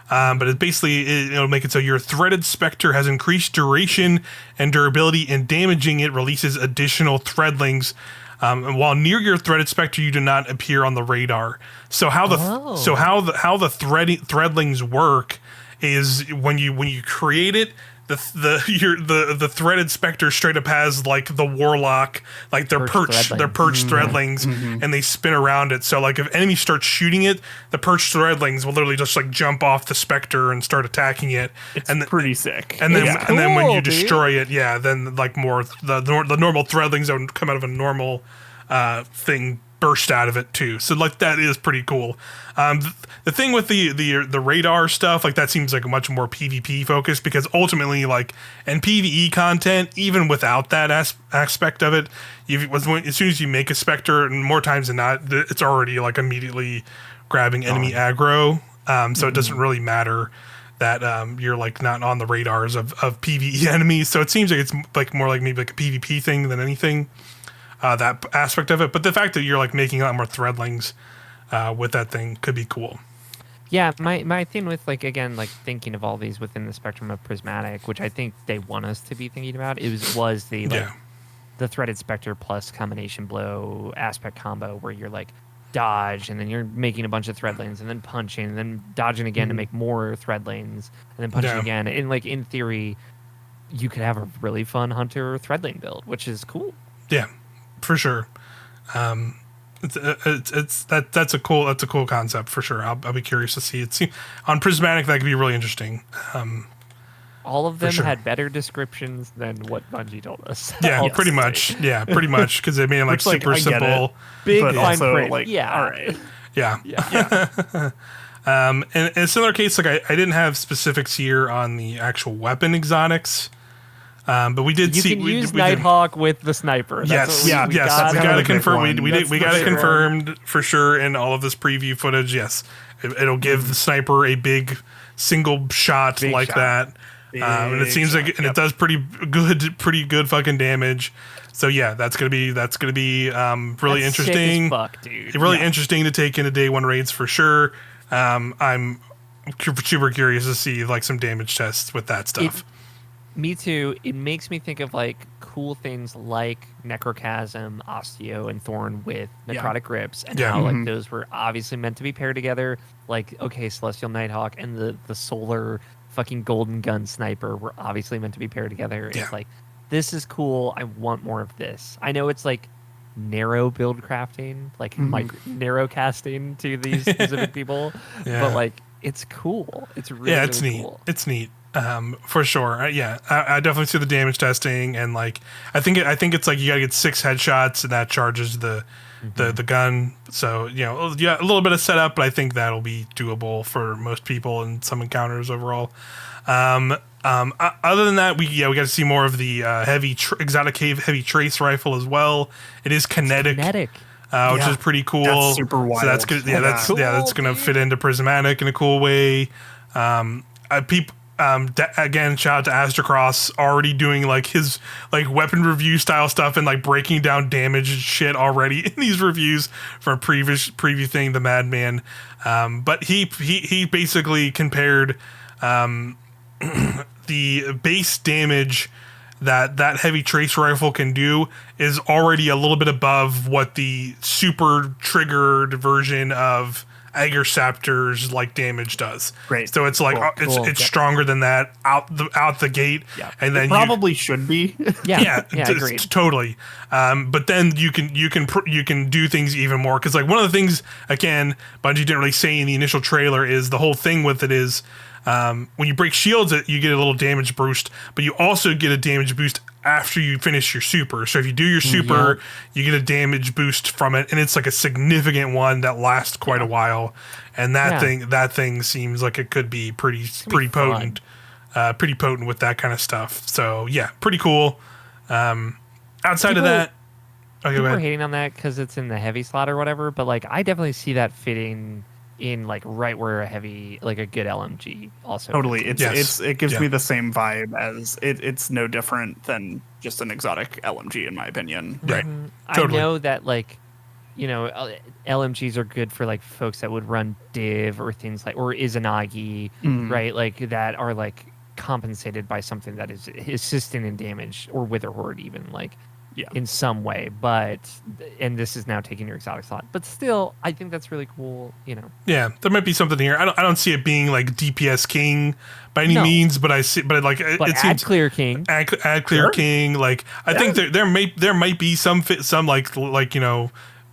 But it basically it'll make it so your threaded specter has increased duration and durability, and damaging it releases additional threadlings And while near your threaded specter, you do not appear on the radar. So how the threadlings work is when you create it, the threaded specter straight up has like the warlock, like they're perched threadlings, and they spin around it. So like if enemies start shooting it, the perched threadlings will literally just like jump off the specter and start attacking it. It's pretty sick. And then when you destroy it, then like more the normal threadlings that would come out of a normal thing burst out of it too. So like that is pretty cool. The thing with the radar stuff, like that seems like much more PvP focused, because ultimately like in PvE content, even without that aspect of it, as soon as you make a specter, and more times than not, it's already like immediately grabbing enemy aggro. So it doesn't really matter that you're like not on the radars of PvE enemies. So it seems like it's like more like maybe like a PvP thing than anything. That aspect of it, but the fact that you're like making a lot more threadlings with that thing could be cool. Yeah, my thing with like, again, like thinking of all these within the spectrum of prismatic, which I think they want us to be thinking about, was the like the threaded specter plus combination blow aspect combo, where you're like dodge and then you're making a bunch of threadlings and then punching and then dodging again to make more threadlings and then punching again. And like in theory, you could have a really fun hunter threadling build, which is cool. Yeah. For sure, that's a cool concept for sure. I'll be curious to see it. On Prismatic, that could be really interesting. All of them had better descriptions than what Bungie told us. Yeah, pretty much. Yeah, pretty much, because they made it like super simple, big fine also print. like all right. Yeah. And in a similar case, like I didn't have specifics here on the actual weapon exotics. But we did see. You can use Nighthawk with the sniper. Yes, we got it confirmed. We got it confirmed for sure in all of this preview footage. Yes, it'll give the sniper a big single shot that, and it seems like it does pretty good fucking damage. So yeah, that's gonna be really interesting. Sick as fuck, dude. Really interesting to take into day one raids for sure. I'm super curious to see like some damage tests with that stuff. Me too. It makes me think of like cool things like Necrochasm, Osteo, and Thorn with Necrotic Grips, and how like those were obviously meant to be paired together. Like, okay, Celestial Nighthawk and the Solar fucking Golden Gun Sniper were obviously meant to be paired together. It's like, this is cool. I want more of this. I know it's like narrow build crafting, like narrow casting to these specific people, but like it's cool. It's really it's really neat. Cool. It's neat. For sure. I definitely see the damage testing, and like I think it's like you gotta get 6 headshots, and that charges the gun. So a little bit of setup, but I think that'll be doable for most people in some encounters overall. Other than that, we got to see more of the exotic heavy trace rifle as well. It is kinetic. Which is pretty cool. That's super wild. So that's good. That's gonna fit into Prismatic in a cool way. Again, shout out to Astrocross, already doing like his like weapon review style stuff and like breaking down damage and shit already in these reviews from a preview thing, the Madman. But he basically compared the base damage that heavy trace rifle can do is already a little bit above what the super triggered version of Agerceptor's like damage does. Great. So it's like it's stronger than that out the gate. Yeah. And then probably should be. Agreed. Totally. But then you can do things even more, because like one of the things, again, Bungie didn't really say in the initial trailer, is the whole thing with it is when you break shields, you get a little damage boost, but you also get a damage boost after you finish your super. So if you do your super, you get a damage boost from it, and it's like a significant one that lasts quite a while. And that thing seems like it could be pretty potent, pretty potent with that kind of stuff. So yeah, pretty cool. Outside of that, people are hating on that because it's in the heavy slot or whatever, but like I definitely see that fitting in like right where a heavy, like a good LMG also totally it gives me the same vibe as it's no different than just an exotic LMG in my opinion. Right. Totally. I know that like LMGs are good for like folks that would run div or things like, or Izanagi, right, like that are like compensated by something that is assisting in damage, or Wither Horde even. Like Yeah. in some way, and this is now taking your exotic slot. But still, I think that's really cool, Yeah, there might be something here. I don't see it being like DPS king by any No. means, but like But it add seems Clear King. add clear Sure. king. Like I think there might be some like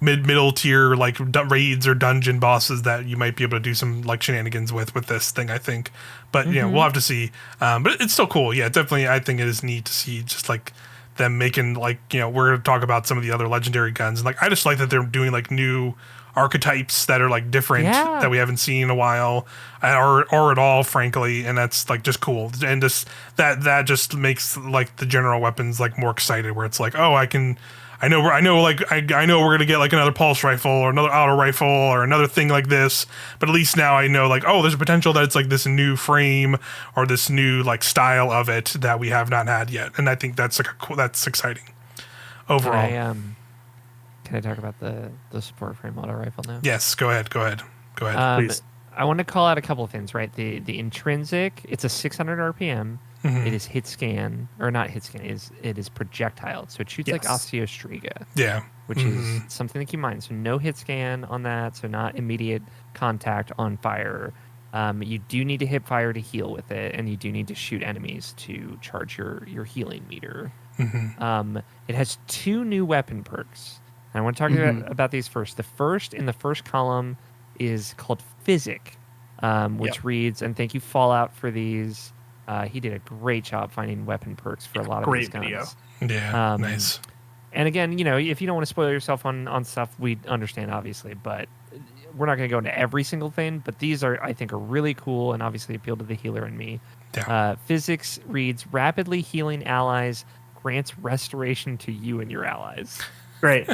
middle tier like raids or dungeon bosses that you might be able to do some like shenanigans with this thing. I think, but we'll have to see. But it's still cool. Yeah, definitely. I think it is neat to see just like them making like we're gonna talk about some of the other legendary guns, and like I just like that they're doing like new archetypes that are like different that we haven't seen in a while or at all, frankly, and that's like just cool, and just that just makes like the general weapons like more excited, where it's like, oh, I know we're gonna get like another pulse rifle or another auto rifle or another thing like this, but at least now I know like, oh, there's a potential that it's like this new frame or this new like style of it that we have not had yet, and I think that's like that's exciting overall. Can I talk about the support frame auto rifle now? Yes, go ahead. Please. I want to call out a couple of things, right? The intrinsic, it's a 600 RPM. Mm-hmm. It is hit scan, or not hit scan. It is projectile, so it shoots like Yes. Osteostriga. Yeah, Which is something to keep in mind. So no hit scan on that. So not immediate contact on fire. You do need to hit fire to heal with it, and you do need to shoot enemies to charge your healing meter. It has 2 new weapon perks. And I want to talk about these first. The first in the first column is called Physic, which reads, and thank you Fallout for these. He did a great job finding weapon perks for a lot of these guns. Video. yeah, nice. And again, if you don't want to spoil yourself on stuff, we understand, obviously, but we're not going to go into every single thing. But these I think are really cool and obviously appeal to the healer in me. Yeah. Physics reads, rapidly healing allies grants restoration to you and your allies. Great.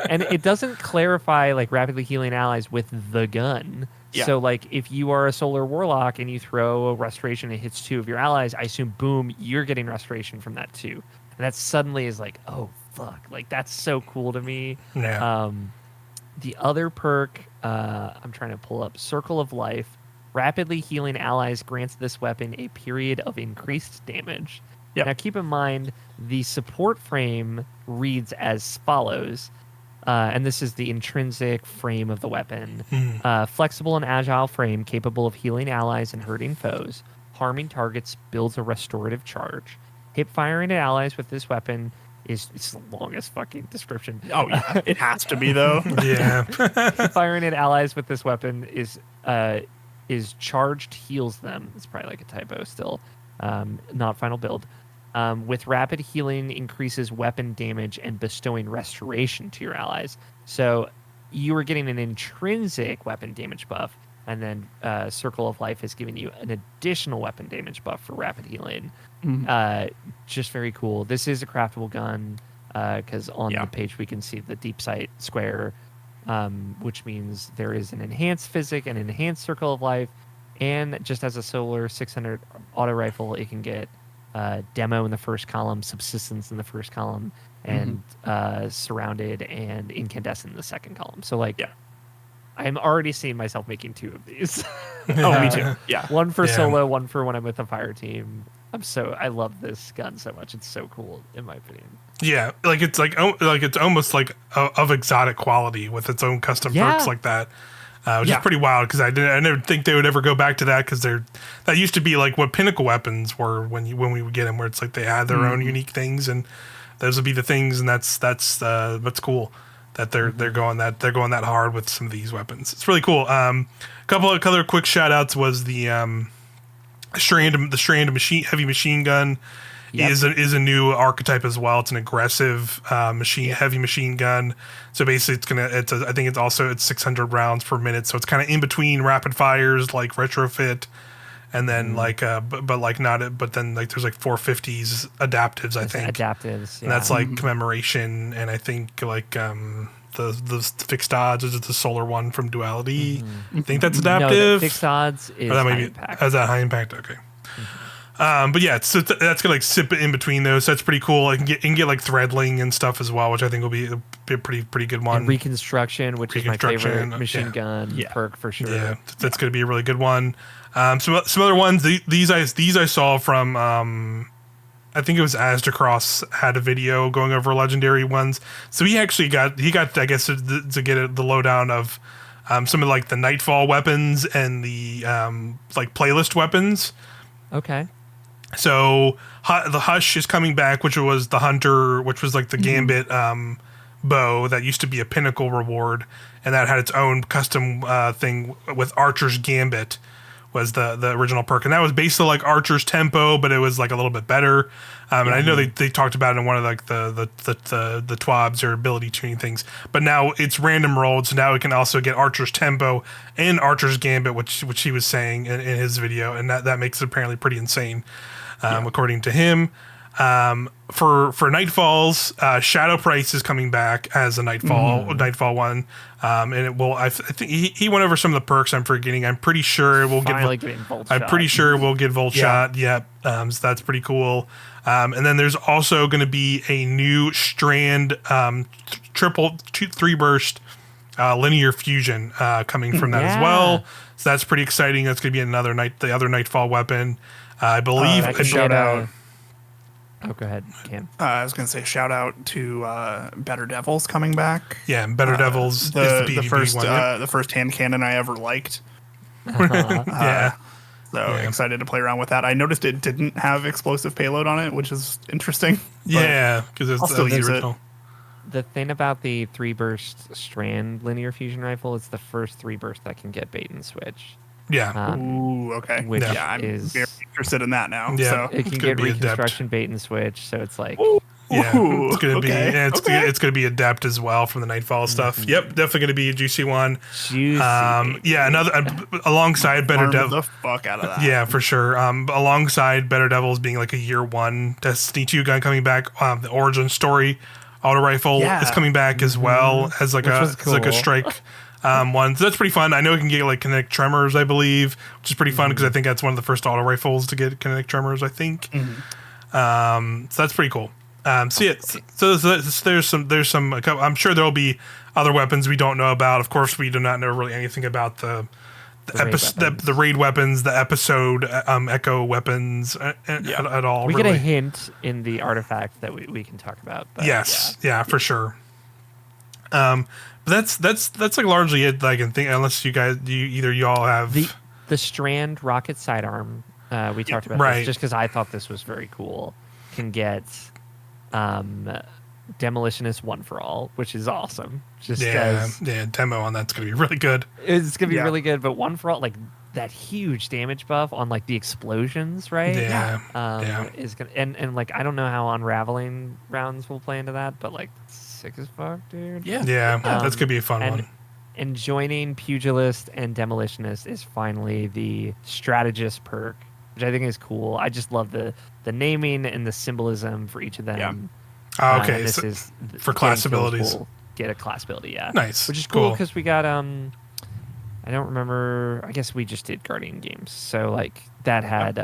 And it doesn't clarify like rapidly healing allies with the gun. Yeah. So like if you are a solar warlock and you throw a restoration and it hits 2 of your allies, I assume boom, you're getting restoration from that too. And that suddenly is like, oh fuck, like that's so cool to me. Yeah. The other perk, I'm trying to pull up, Circle of Life. Rapidly healing allies grants this weapon a period of increased damage. Yep. Now keep in mind, the support frame reads as follows, and this is the intrinsic frame of the weapon. Flexible and agile frame capable of healing allies and hurting foes. Harming targets builds a restorative charge. Hip firing at allies with this weapon it's the longest fucking description. Oh, yeah. It has to be, though. Yeah. Hip firing at allies with this weapon is charged heals them. It's probably like a typo still. Not final build. With rapid healing increases weapon damage and bestowing restoration to your allies. So you are getting an intrinsic weapon damage buff, and then Circle of Life is giving you an additional weapon damage buff for rapid healing. Just very cool. This is a craftable gun because on the page we can see the deep sight square, which means there is an enhanced physic and enhanced Circle of Life, and just as a solar 600 auto rifle, it can get demo in the first column, subsistence in the first column, and surrounded and incandescent in the second column. So like, I'm already seeing myself making 2 of these. Oh, me too. Yeah. One for solo, one for when I'm with the fire team. I love this gun so much. It's so cool, in my opinion. Yeah, it's almost like of exotic quality with its own custom perks like that. Which is pretty wild because I never think they would ever go back to that because that used to be like what pinnacle weapons were when we would get them, where it's like they had their own unique things, and those would be the things, and that's cool that they're going that hard with some of these weapons. It's really cool. Couple of other quick shout outs was the strand of heavy machine gun. Is a new archetype as well. It's an aggressive heavy machine gun. So basically, I think it's 600 rounds per minute. So it's kind of in between rapid fires like retrofit, and then but then there's like 450s adaptives. I think adaptives, and that's like commemoration, and I think like the fixed odds is the solar one from Duality. I think that's adaptive. No, the fixed odds is high impact. Is that high impact? Okay. But yeah, so that's gonna like sit in between those. So that's pretty cool. I can get like threadling and stuff as well, which I think will be a pretty good one. And reconstruction, which is my favorite machine gun perk for sure. Yeah, that's gonna be a really good one. Some other ones. These I saw from I think it was Azdacross had a video going over legendary ones. So he actually got I guess to get the lowdown of some of like the Nightfall weapons and the like playlist weapons. Okay. So the Hush is coming back, which was the Hunter, which was like the Gambit bow that used to be a pinnacle reward, and that had its own custom thing with Archer's Gambit was the original perk, and that was basically like Archer's Tempo, but it was like a little bit better. And I know they talked about it in one of like the TWABs or ability tuning things, but now it's random rolled, so now we can also get Archer's Tempo and Archer's Gambit, which he was saying in his video, and that makes it apparently pretty insane, according to him. For Nightfalls, Shadow Price is coming back as a Nightfall one, and it will. I think he went over some of the perks. I'm forgetting. I'm pretty sure it will pretty sure we'll get Volt Shot. Yep. So that's pretty cool. And then there's also going to be a new Strand three burst linear fusion coming from that as well. So that's pretty exciting. That's going to be the other Nightfall weapon. I believe. Shout out. Oh, go ahead, Cam. I was going to say shout out to Better Devils coming back. Yeah, Better Devils is the PvP one. The first hand cannon I ever liked. Yeah. So excited to play around with that. I noticed it didn't have explosive payload on it, which is interesting. Yeah, because it's the original. The thing about the 3-burst Strand linear fusion rifle, it's the first 3-burst that can get bait and switch. Yeah. Ooh, okay. Which I'm very interested in that now. Yeah. So. It can get reconstruction bait and switch, so it's like... Yeah, it's gonna be it's gonna be adept as well from the Nightfall stuff. Yep, definitely gonna be a juicy one. Another alongside Better Devils. The fuck out of that. Yeah, for sure. Alongside Better Devils being like a year one Destiny 2 gun coming back. The origin story auto rifle is coming back as well as like a strike. One, so that's pretty fun. I know it can get like kinetic tremors, I believe, which is pretty fun because I think that's one of the first auto rifles to get kinetic tremors. I think. So that's pretty cool. So there's some. I'm sure there'll be other weapons we don't know about. Of course, we do not know really anything about the raid weapons, the episode echo weapons at all. We get a hint in the artifact that we can talk about. But for sure. That's like largely it. I can think, unless you all have the Strand rocket sidearm. We talked about this just because I thought this was very cool. Can get Demolitionist 1 for All, which is awesome. Demo on that's gonna be really good. It's gonna be really good, but 1 for All, like that huge damage buff on like the explosions, right? Is gonna and like I don't know how unraveling rounds will play into that, but like sick as fuck, dude. That's gonna be a fun one. And joining Pugilist and Demolitionist is finally the Strategist perk, which I think is cool. I just love the naming and the symbolism for each of them. Okay, this so is for class abilities. Get a class ability, nice, which is cool because we got I don't remember. I guess we just did Guardian games, so like that had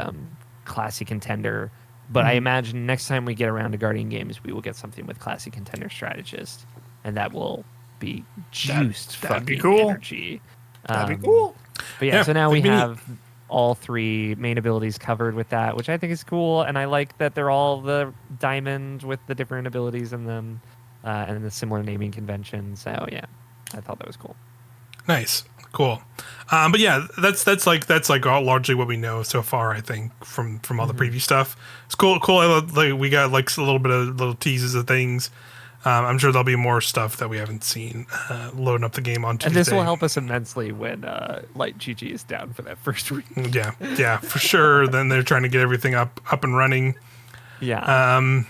classy contender. But I imagine next time we get around to Guardian games, we will get something with classy contender strategist, and that will be juiced that'd be cool. energy. That'd be cool. But so now we have all 3 main abilities covered with that, which I think is cool, and I like that they're all the diamond with the different abilities in them, and the similar naming convention. So I thought that was cool. Nice, cool. But that's like all largely what we know so far. I think from all the preview stuff. It's cool. We got like a little bit of little teases of things. I'm sure there'll be more stuff that we haven't seen loading up the game on Tuesday. And this will help us immensely when Light GG is down for that first week. Yeah, for sure. Then they're trying to get everything up and running. Yeah.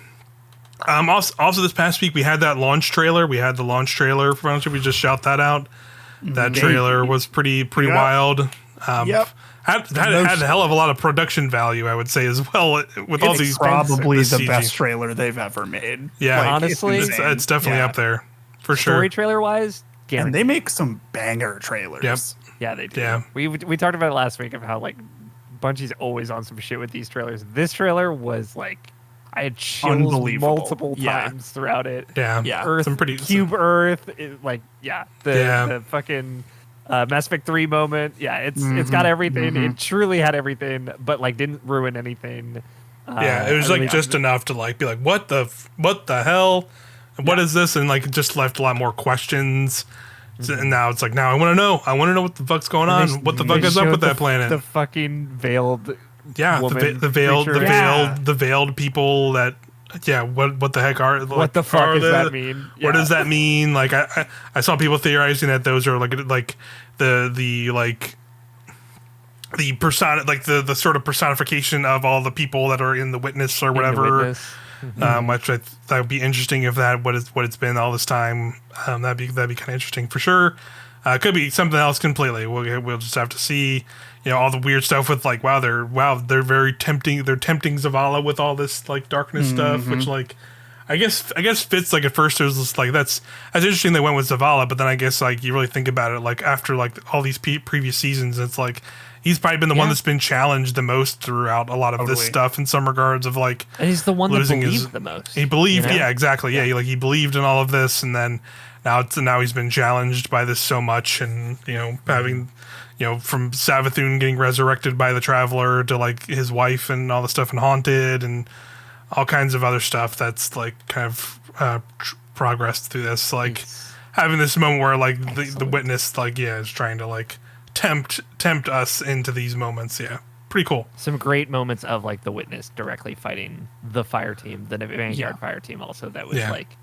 Also, this past week we had that launch trailer. We had the launch trailer for Launch. We just shout that out. That trailer was pretty wild. Had a hell of a lot of production value, I would say, as well. With all these, probably the best trailer they've ever made. Yeah, like, honestly, it's definitely up there for sure. Story trailer wise, and they make some banger trailers. Yep. Yeah, they do. Yeah. We talked about it last week of how like Bungie's always on some shit with these trailers. This trailer was like I had chills multiple times throughout it. Yeah. Earth, some pretty Cube Earth, the fucking Mass Effect 3 moment. Yeah, it's got everything. It truly had everything, but like didn't ruin anything. Yeah, it was like just enough to like be like, what the hell? What is this? And like it just left a lot more questions. And now it's like, now I want to know. I want to know what the fuck's going on. What the fuck is up with that planet? The fucking veiled the veiled people that what the heck are, like, what the fuck does that mean? What does that mean? Like I saw people theorizing that those are like the persona, like the sort of personification of all the people that are in the witness or whatever. Which that would be interesting if that what it's been all this time. That'd be kind of interesting for sure. Could be something else completely. We'll just have to see. All the weird stuff with like they're very tempting. They're tempting Zavala with all this like darkness stuff, which like I guess fits. Like at first it was just like that's interesting they went with Zavala, but then I guess like you really think about it, like after like all these previous seasons, it's like he's probably been the one that's been challenged the most throughout a lot of this stuff in some regards of like, and he's the one that believed the most. He believed, exactly, he believed in all of this, and then now he's been challenged by this so much, and having from Savathun getting resurrected by the Traveler to like his wife and all the stuff in Haunted and all kinds of other stuff that's like kind of progressed through this, like having this moment where like the witness like is trying to like tempt us into these moments. Pretty cool. Some great moments of like the witness directly fighting the fire team, the Vanguard fire team also, that was like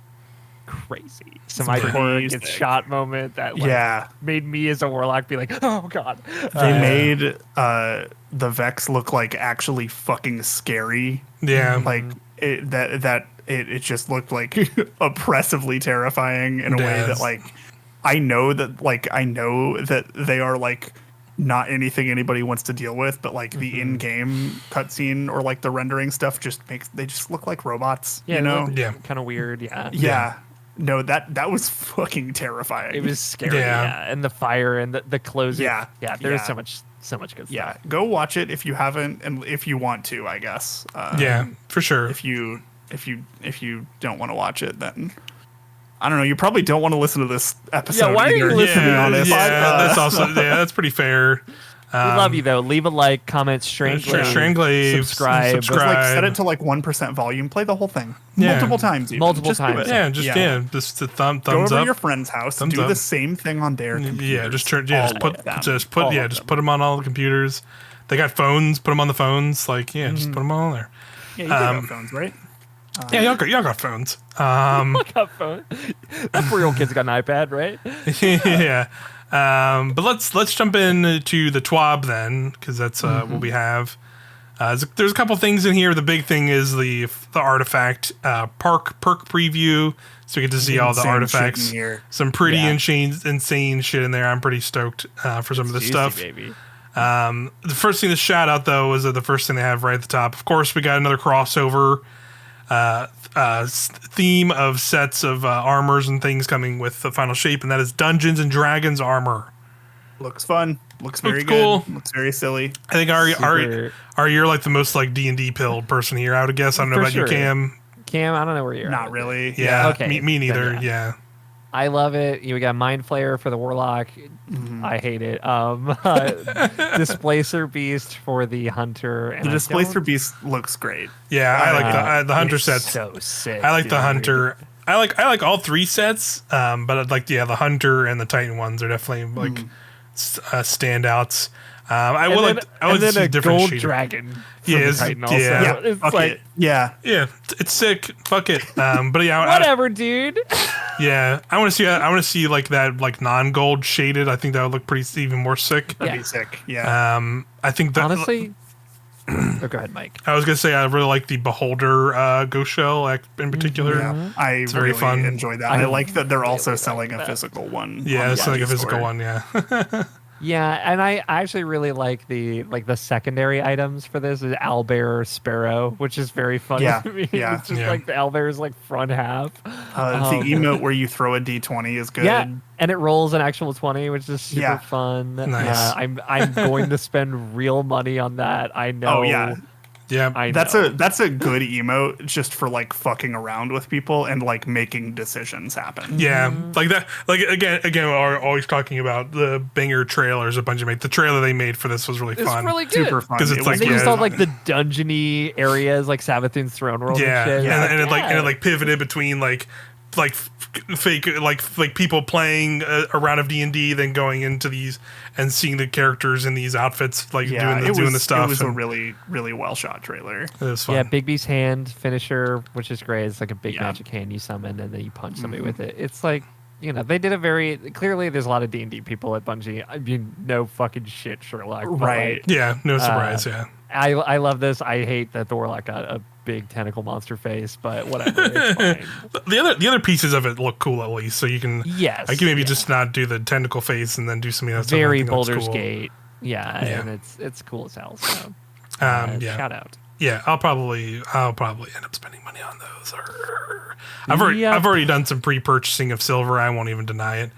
crazy. Some iconic gets shot moment that made me as a warlock be like, oh god. They made the Vex look like actually fucking scary. Like it just looked like oppressively terrifying in a way that like I know that they are like not anything anybody wants to deal with, but like the in-game cutscene or like the rendering stuff they just look like robots. Kind of weird. No, that was fucking terrifying. It was scary. And the fire and the closing. There's so much good stuff. Yeah, go watch it if you haven't, and if you want to, I guess. For sure. If you don't want to watch it, then I don't know. You probably don't want to listen to this episode. Why are you listening? To be honest, that's also that's pretty fair. We love you though. Leave a like, comment, Stranglave, subscribe. Just like set it to like 1% volume. Play the whole thing multiple times. Even. Multiple times. Just a thumbs Go over up. To your friend's house. Do the same thing on their computer. Just put them on all the computers. They got phones. Put them on the phones. Like just put them all there. Yeah, you got phones, right? Y'all got phones. I got phones. That 4-year-old kid's got an iPad, right? But let's jump into the TWAB then, because that's what we have. There's a couple things in here. The big thing is the artifact perk preview, so we get to see all the artifacts. Some pretty insane shit in there. I'm pretty stoked for some of this stuff. Baby. The first thing to shout out though is the first thing they have right at the top. Of course, we got another crossover theme of sets of armors and things coming with the final shape, and that is Dungeons and Dragons armor. Looks fun. Looks very cool. Good. Looks very silly. I think Ari, you're like the most like D&D pilled person here. I would guess. I don't know about you, Cam. I don't know where you're. Not really. Yeah. Okay. Me neither. Yeah. I love it. We got Mind Flayer for the Warlock. I hate it. Displacer Beast for the Hunter. And the Displacer Beast looks great. Yeah, I like the Hunter sets. So sick. I like the Hunter. I like all three sets. But like the Hunter and the Titan ones are definitely like standouts. I would see a different gold shader. Dragon. Titan also. It's sick. Fuck it. But whatever, dude. Yeah, I want to see like that like non-gold shaded. I think that would look pretty even more sick. That'd be sick. Yeah. I think that honestly. Go ahead, Mike. I was gonna say I really like the Beholder ghost shell in particular. Yeah, it's very fun. Enjoy that. I like that they're also selling a physical one. Yeah, selling a physical one. Yeah. Yeah, and I actually really like the secondary items for this is Owlbear Sparrow, which is very funny to me. Yeah. It's just like the Owlbear's like front half. The emote where you throw a D20 is good. Yeah, and it rolls an actual 20, which is super fun. Nice. Yeah, I'm going to spend real money on that. I know. Oh yeah. Yeah, I That's know. a good emote just for like fucking around with people and like making decisions happen. yeah, like that. Like again, we're always talking about the banger trailers. A bunch of the trailer they made for this was really It's fun. really good. Super fun. 'Cause it's It like, was They yeah, used really all like fun. the dungeony areas, like Savathun's throne world Yeah, and shit. and, Yeah. and it like pivoted between like fake like people playing a round of D&D, then going into these and seeing the characters in these outfits like doing the stuff. It was a and really, really well shot trailer. it was fun. Yeah, Bigby's hand finisher, which is great. It's like a big Yeah. magic hand you summon, and then you punch somebody with it. It's like, they did a very clearly. There's a lot of D&D people at Bungie. I mean, no fucking shit, Sherlock. but, Right. like, Yeah, no surprise. Yeah. I love this. I hate that the Warlock got a big tentacle monster face, but whatever. It's fine. The other pieces of it look cool at least, so you can Yes. I can maybe just not do the tentacle face and then do something else. Very I think looks Baldur's cool. Gate. Yeah, Yeah. and it's cool as hell. So, Yeah. shout out. Yeah, I'll probably end up spending money on those. I've already done some pre-purchasing of silver. I won't even deny it.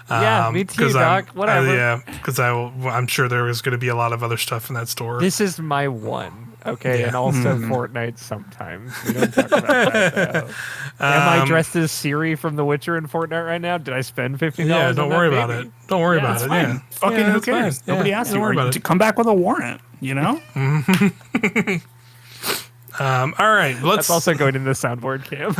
Yeah, me too, 'cause Doc. Whatever. yeah, because I'm sure there is going to be a lot of other stuff in that store. This is my one. Okay, Yeah. and also Fortnite sometimes. We don't talk about that, though. Am I dressed as Siri from The Witcher in Fortnite right now? Did I spend $15? yeah, on don't that? worry about Maybe. it. Don't worry about It's it. fine. Yeah, Fucking Yeah, who that's fine. cares? Yeah, Nobody asked don't you. worry Or about to it. come back with a warrant, you know? All right, let's. That's also going in the soundboard cam.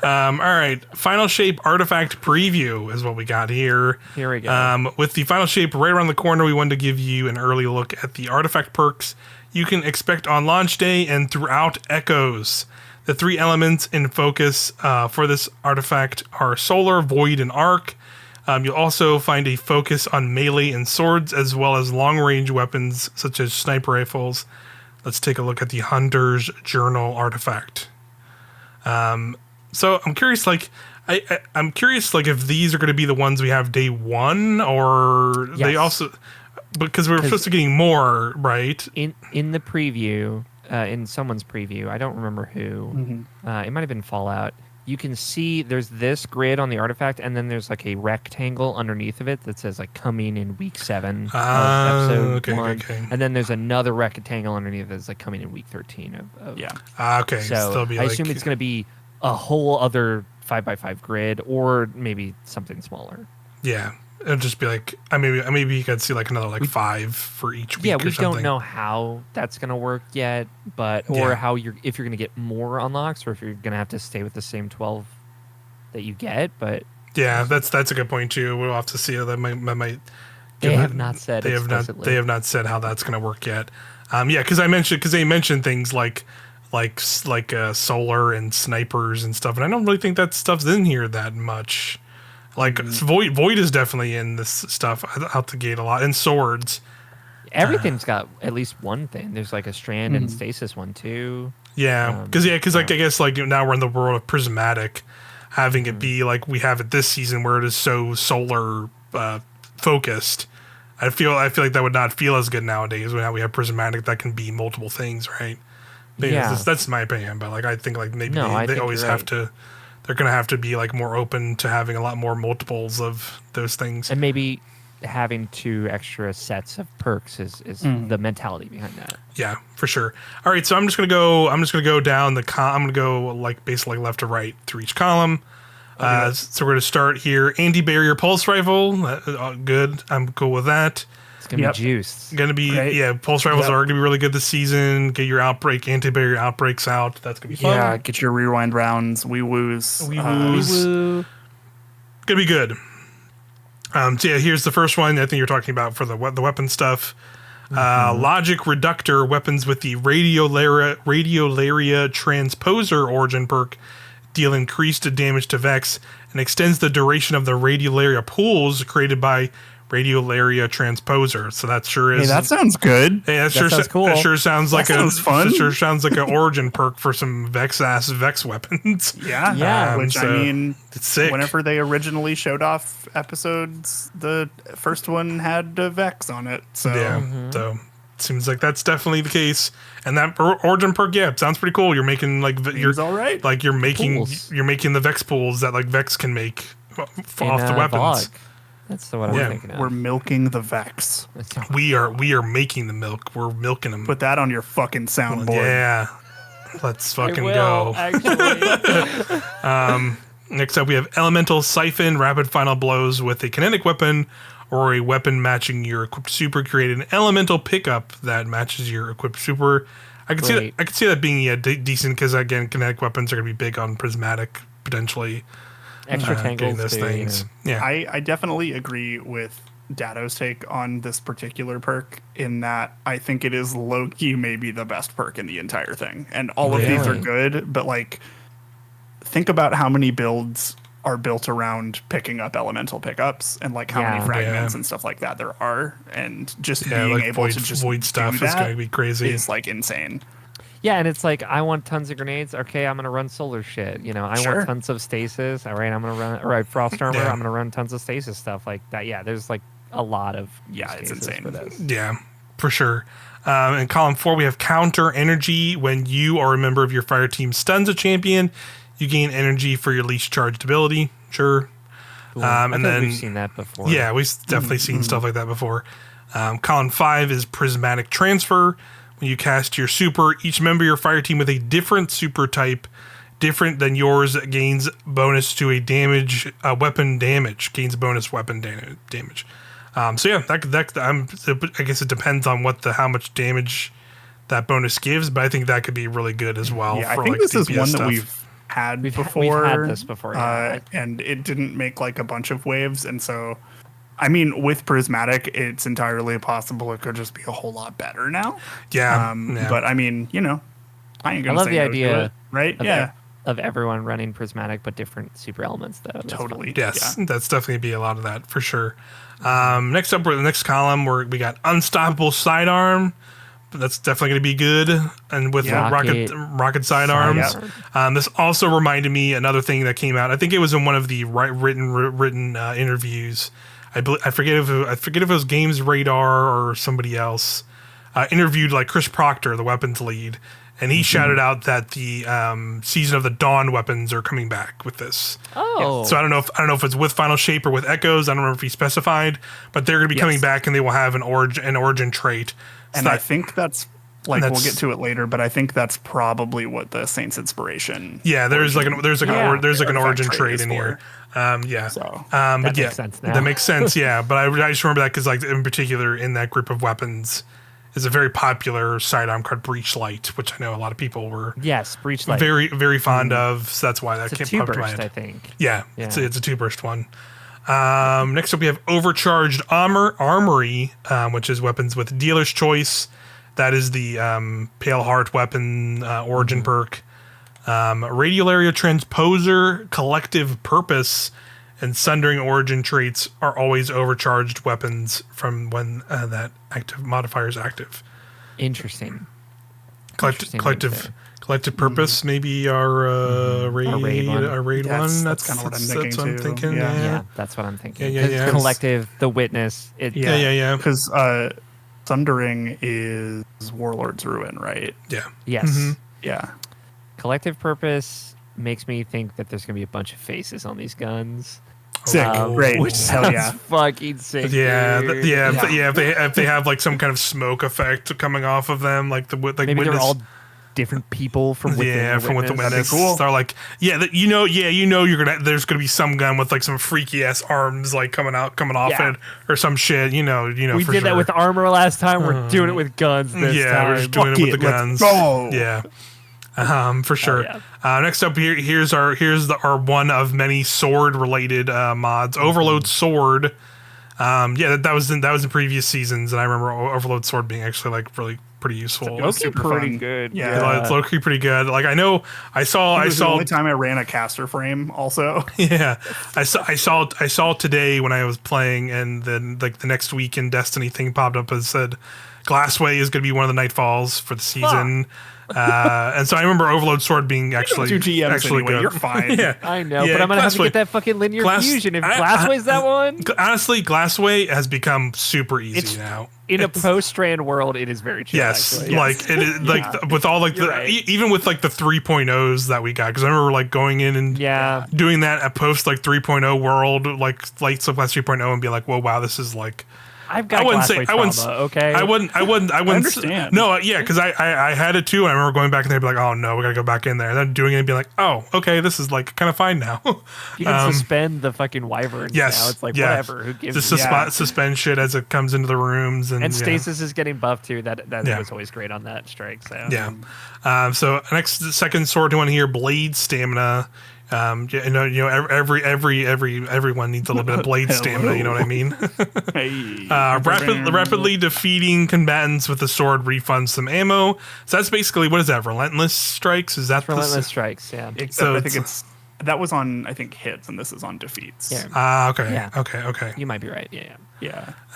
All right, Final Shape Artifact Preview is what we got here. Here we go. With the Final Shape right around the corner, we wanted to give you an early look at the artifact perks you can expect on launch day and throughout Echoes. The three elements in focus for this artifact are Solar, Void, and Arc. You'll also find a focus on melee and swords, as well as long-range weapons such as sniper rifles. Let's take a look at the Hunter's Journal artifact. So I'm curious, I'm curious, if these are going to be the ones we have day one, or they Yes. also, because we're supposed to be getting more, right? in the preview, in someone's preview, I don't remember who. It might have been Fallout. You can see there's this grid on the artifact, and then there's like a rectangle underneath of it that says like coming in week 7 of episode okay, 1, okay. and then there's another rectangle underneath that's like coming in week 13 of Yeah. Okay, So still be I assume it's going to be a whole other 5x5 grid, or maybe something smaller. yeah. It'll just be maybe you could see another 5 for each week. Yeah, or we something. don't know how that's going to work yet, but Yeah. how if you're going to get more unlocks, or if you're going to have to stay with the same 12 that you get. But Yeah, that's a good point too. We'll have to see how that might. they have not said They have explicitly. not. They have not said how that's going to work yet. Yeah, because they mentioned things like solar and snipers and stuff, and I don't really think that stuff's in here that much. Void is definitely in this stuff out the gate a lot, and swords. Everything's got at least one thing. There's like a strand and stasis one too. Yeah, because I guess now we're in the world of prismatic, having it be like we have it this season where it is so solar focused. I feel like that would not feel as good nowadays when we have prismatic that can be multiple things, right? Yeah. That's my opinion, but I think maybe No, I they think always you're have right. to. They're gonna have to be more open to having a lot more multiples of those things. And maybe having 2 extra sets of perks is the mentality behind that. Yeah, for sure. All right, so I'm just gonna go down the. I'm gonna go basically left to right through each column. So we're gonna start here. Anti-barrier pulse rifle. Good. I'm cool with that. It's going to be juiced. Gonna be Right. Pulse rifles Yep. are gonna be really good this season. Get your anti-barrier outbreaks out. That's gonna be fun. Yeah, get your rewind rounds, wee woos. Woo. Gonna be good. So yeah, here's the first one. I think you're talking about for the weapon stuff. Logic Reductor weapons with the Radiolaria Transposer origin perk deal increased damage to Vex and extends the duration of the Radiolaria pools created by Radiolaria Transposer. So that sure is. Hey, that sounds good. Hey, that sounds cool. That sure sounds like sounds fun. That sure sounds like an origin perk for some Vex weapons. Yeah. Yeah. Which So I mean, it's sick. whenever they originally showed off episodes, the first one had Vex on it. So Yeah, so seems like that's definitely the case. And that origin perk, yeah, sounds pretty cool. You're making you're seems all right. you're making Pools. you're making the Vex pools that Vex can make off the In, weapons. Vogue. That's what I'm thinking of. We're milking the Vex. We are making the milk. We're milking them. Put that on your fucking soundboard. Yeah. Let's fucking I go. will, actually. Next up, we have Elemental Siphon, rapid final blows with a kinetic weapon or a weapon matching your equipped super. Create an elemental pickup that matches your equipped super. I could see that being decent because again, kinetic weapons are going to be big on prismatic potentially. Extra tangles, those things. You know. Yeah, I definitely agree with Dado's take on this particular perk in that I think it is low-key maybe the best perk in the entire thing. And all of these are good, but like think about how many builds are built around picking up elemental pickups and like how many fragments and stuff like that there are, and just being like able to just void stuff do is that going to be crazy. is like insane. Yeah, and it's like I want tons of grenades. Okay, I'm gonna run solar shit. You know, I want tons of stasis. All right, I'm gonna run frost armor. I'm gonna run tons of stasis stuff like that. Yeah, there's like a lot of it's insane for this. Yeah, for sure. In column 4, we have counter energy. When you or a member of your fire team stuns a champion, you gain energy for your least charged ability. Sure. Cool. And then we've seen that before. Yeah, we've definitely seen stuff like that before. Column 5 is prismatic transfer. When you cast your super, each member of your fire team with a different super type, different than yours, gains bonus to a weapon damage. Gains bonus weapon damage. So yeah, I guess it depends on how much damage that bonus gives, but I think that could be really good as well. Yeah, for I think like this is DPS one stuff. that we've had before. We've had this before, yeah. And it didn't make like a bunch of waves, and so I mean, with prismatic, it's entirely possible it could just be a whole lot better now. Yeah, But I mean, you know, I ain't gonna love say the no idea to it, right? of everyone running prismatic but different super elements though. That's Totally. fun. Yes, that's definitely be a lot of that for sure. Next up, the next column we got unstoppable sidearm. That's definitely going to be good, and with rocket sidearms. This also reminded me another thing that came out. I think it was in one of the written interviews. I forget if it was Games Radar or somebody else interviewed like Chris Proctor, the weapons lead, and he shouted out that the Season of the Dawn weapons are coming back with this. Oh, so I don't know if it's with Final Shape or with Echoes. I don't remember if he specified, but they're going to be coming back, and they will have an origin trait. And I think that's we'll get to it later, but I think that's probably what the Saints Inspiration. Yeah, there's like an origin trait in here. But that makes sense now. That makes sense. Yeah, but I just remember that because like in particular in that group of weapons is a very popular sidearm called Breach Light, which I know a lot of people were Breach Light very very fond of. So that's why that came up to my head. I think. Yeah. It's a 2-burst one. Next up, we have Overcharged Armory, which is weapons with Dealer's Choice. That is the Pale Heart weapon origin perk. Radial Area Transposer, Collective Purpose, and Sundering origin traits are always overcharged weapons from when that active modifier is active. Interesting. Collective Purpose, maybe our raid one. That's kind of what I'm thinking. Yeah, that's what I'm thinking. Yeah. Collective, the Witness. Yeah. Because Sundering is Warlord's Ruin, right? Yeah. Yes. Mm-hmm. Yeah. Collective Purpose makes me think that there's gonna be a bunch of faces on these guns. Sick, great, which sounds fucking sick. If they have like some kind of smoke effect coming off of them, like maybe Witness. They're all different people from within from within the Witness. Cool. They're like, there's gonna be some gun with like some freaky ass arms like coming off it or some shit. We did that with armor last time. We're doing it with guns this time. We're just doing it with the guns. Yeah. For sure. Next up here's our one of many sword related mods. Overload Sword. That was in previous seasons, and I remember Overload Sword being actually like really pretty useful. It was super pretty fun. good. Yeah, it's low-key pretty good. Like I saw the only time I ran a caster frame also. Yeah. I saw today when I was playing, and then like the next week in Destiny thing popped up and said Glassway is going to be one of the Nightfalls for the season. And so I remember Overload Sword being actually two GMs anyway. good. You're fine. Yeah. I know, Yeah, but I'm gonna have to Glassway- get that fucking linear fusion. If Glassway's that one, Honestly, Glassway has become super easy now. in a post-strand world, it is very chill. Yes, actually. like it is like with all like You're the right. even with like the 3.0s that we got, because I remember like going in and doing that at post like 3.0 world, like Subclass 3.0, and be like, whoa, wow, this is like. I've got Glassway trauma, okay? I wouldn't understand. No, yeah, because I had it too. And I remember going back in there and be like, oh no, we gotta go back in there, and then doing it and be like, oh, okay, this is like kind of fine now. You can suspend the fucking wyverns now. It's like whatever. Who gives suspend shit as it comes into the rooms, and Stasis is getting buffed too. That was always great on that strike. So so second sword one here, Blade Stamina. Everyone needs a little bit of blade stamina. You know what I mean? Rapidly defeating combatants with the sword refunds some ammo. So that's basically, what is that? Relentless strikes? Is that relentless strikes? Yeah. Except I think that was on hits, and this is on defeats. Yeah. Okay. Yeah. Okay. You might be right. Yeah.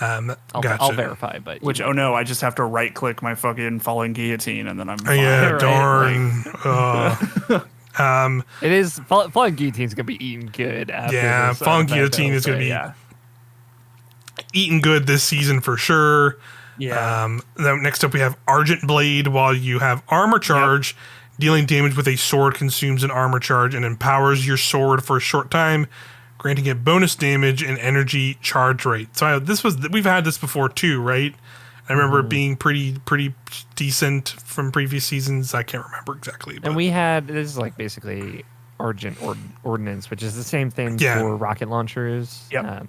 Gotcha. I'll verify, but Which oh no, I just have to right click my fucking falling guillotine, and then I'm fine. Yeah. Right, Darn. It is falling guillotine's gonna be eating good. After this, falling guillotine is gonna be eating good this season for sure. Yeah. Then next up we have Argent Blade. While you have armor charge, dealing damage with a sword consumes an armor charge and empowers your sword for a short time, granting it bonus damage and energy charge rate. So we've had this before too, right? I remember it being pretty decent from previous seasons. I can't remember exactly. But. And we had, this is like basically Argent Ordnance, which is the same thing for rocket launchers. Yep.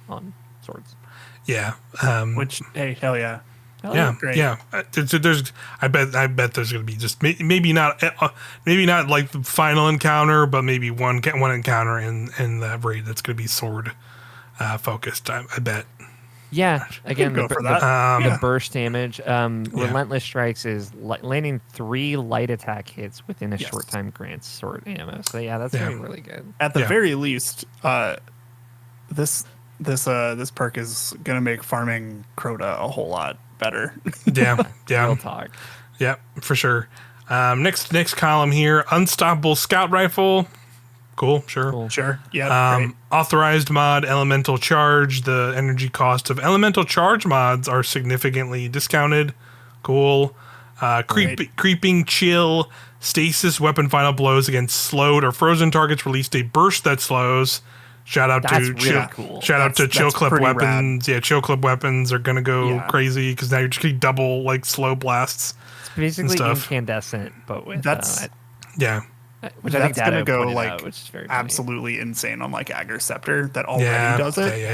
On swords. Yeah. Which, hey, hell yeah. Great. Yeah. There's, I bet there's gonna be just maybe not like the final encounter, but maybe one encounter in the raid that's gonna be sword focused. I bet. Yeah, again, the burst damage. Relentless Strikes is landing 3 light attack hits within a short time grants sword ammo. So that's really good. At the very least, this perk is gonna make farming Crota a whole lot better. Yeah. Real talk. Yeah, for sure. Next column here, Unstoppable Scout Rifle. Cool, sure. Yeah. Authorized mod, Elemental Charge. The energy cost of Elemental Charge mods are significantly discounted. Cool. Creeping Chill. Stasis weapon final blows against slowed or frozen targets released a burst that slows. Shout out to Chill Clip weapons. Rad. Yeah, Chill Clip weapons are gonna go crazy because now you're just getting double like slow blasts. It's basically incandescent, but with which I think that's gonna go out, which is very absolutely insane on like Agar Scepter that already does it.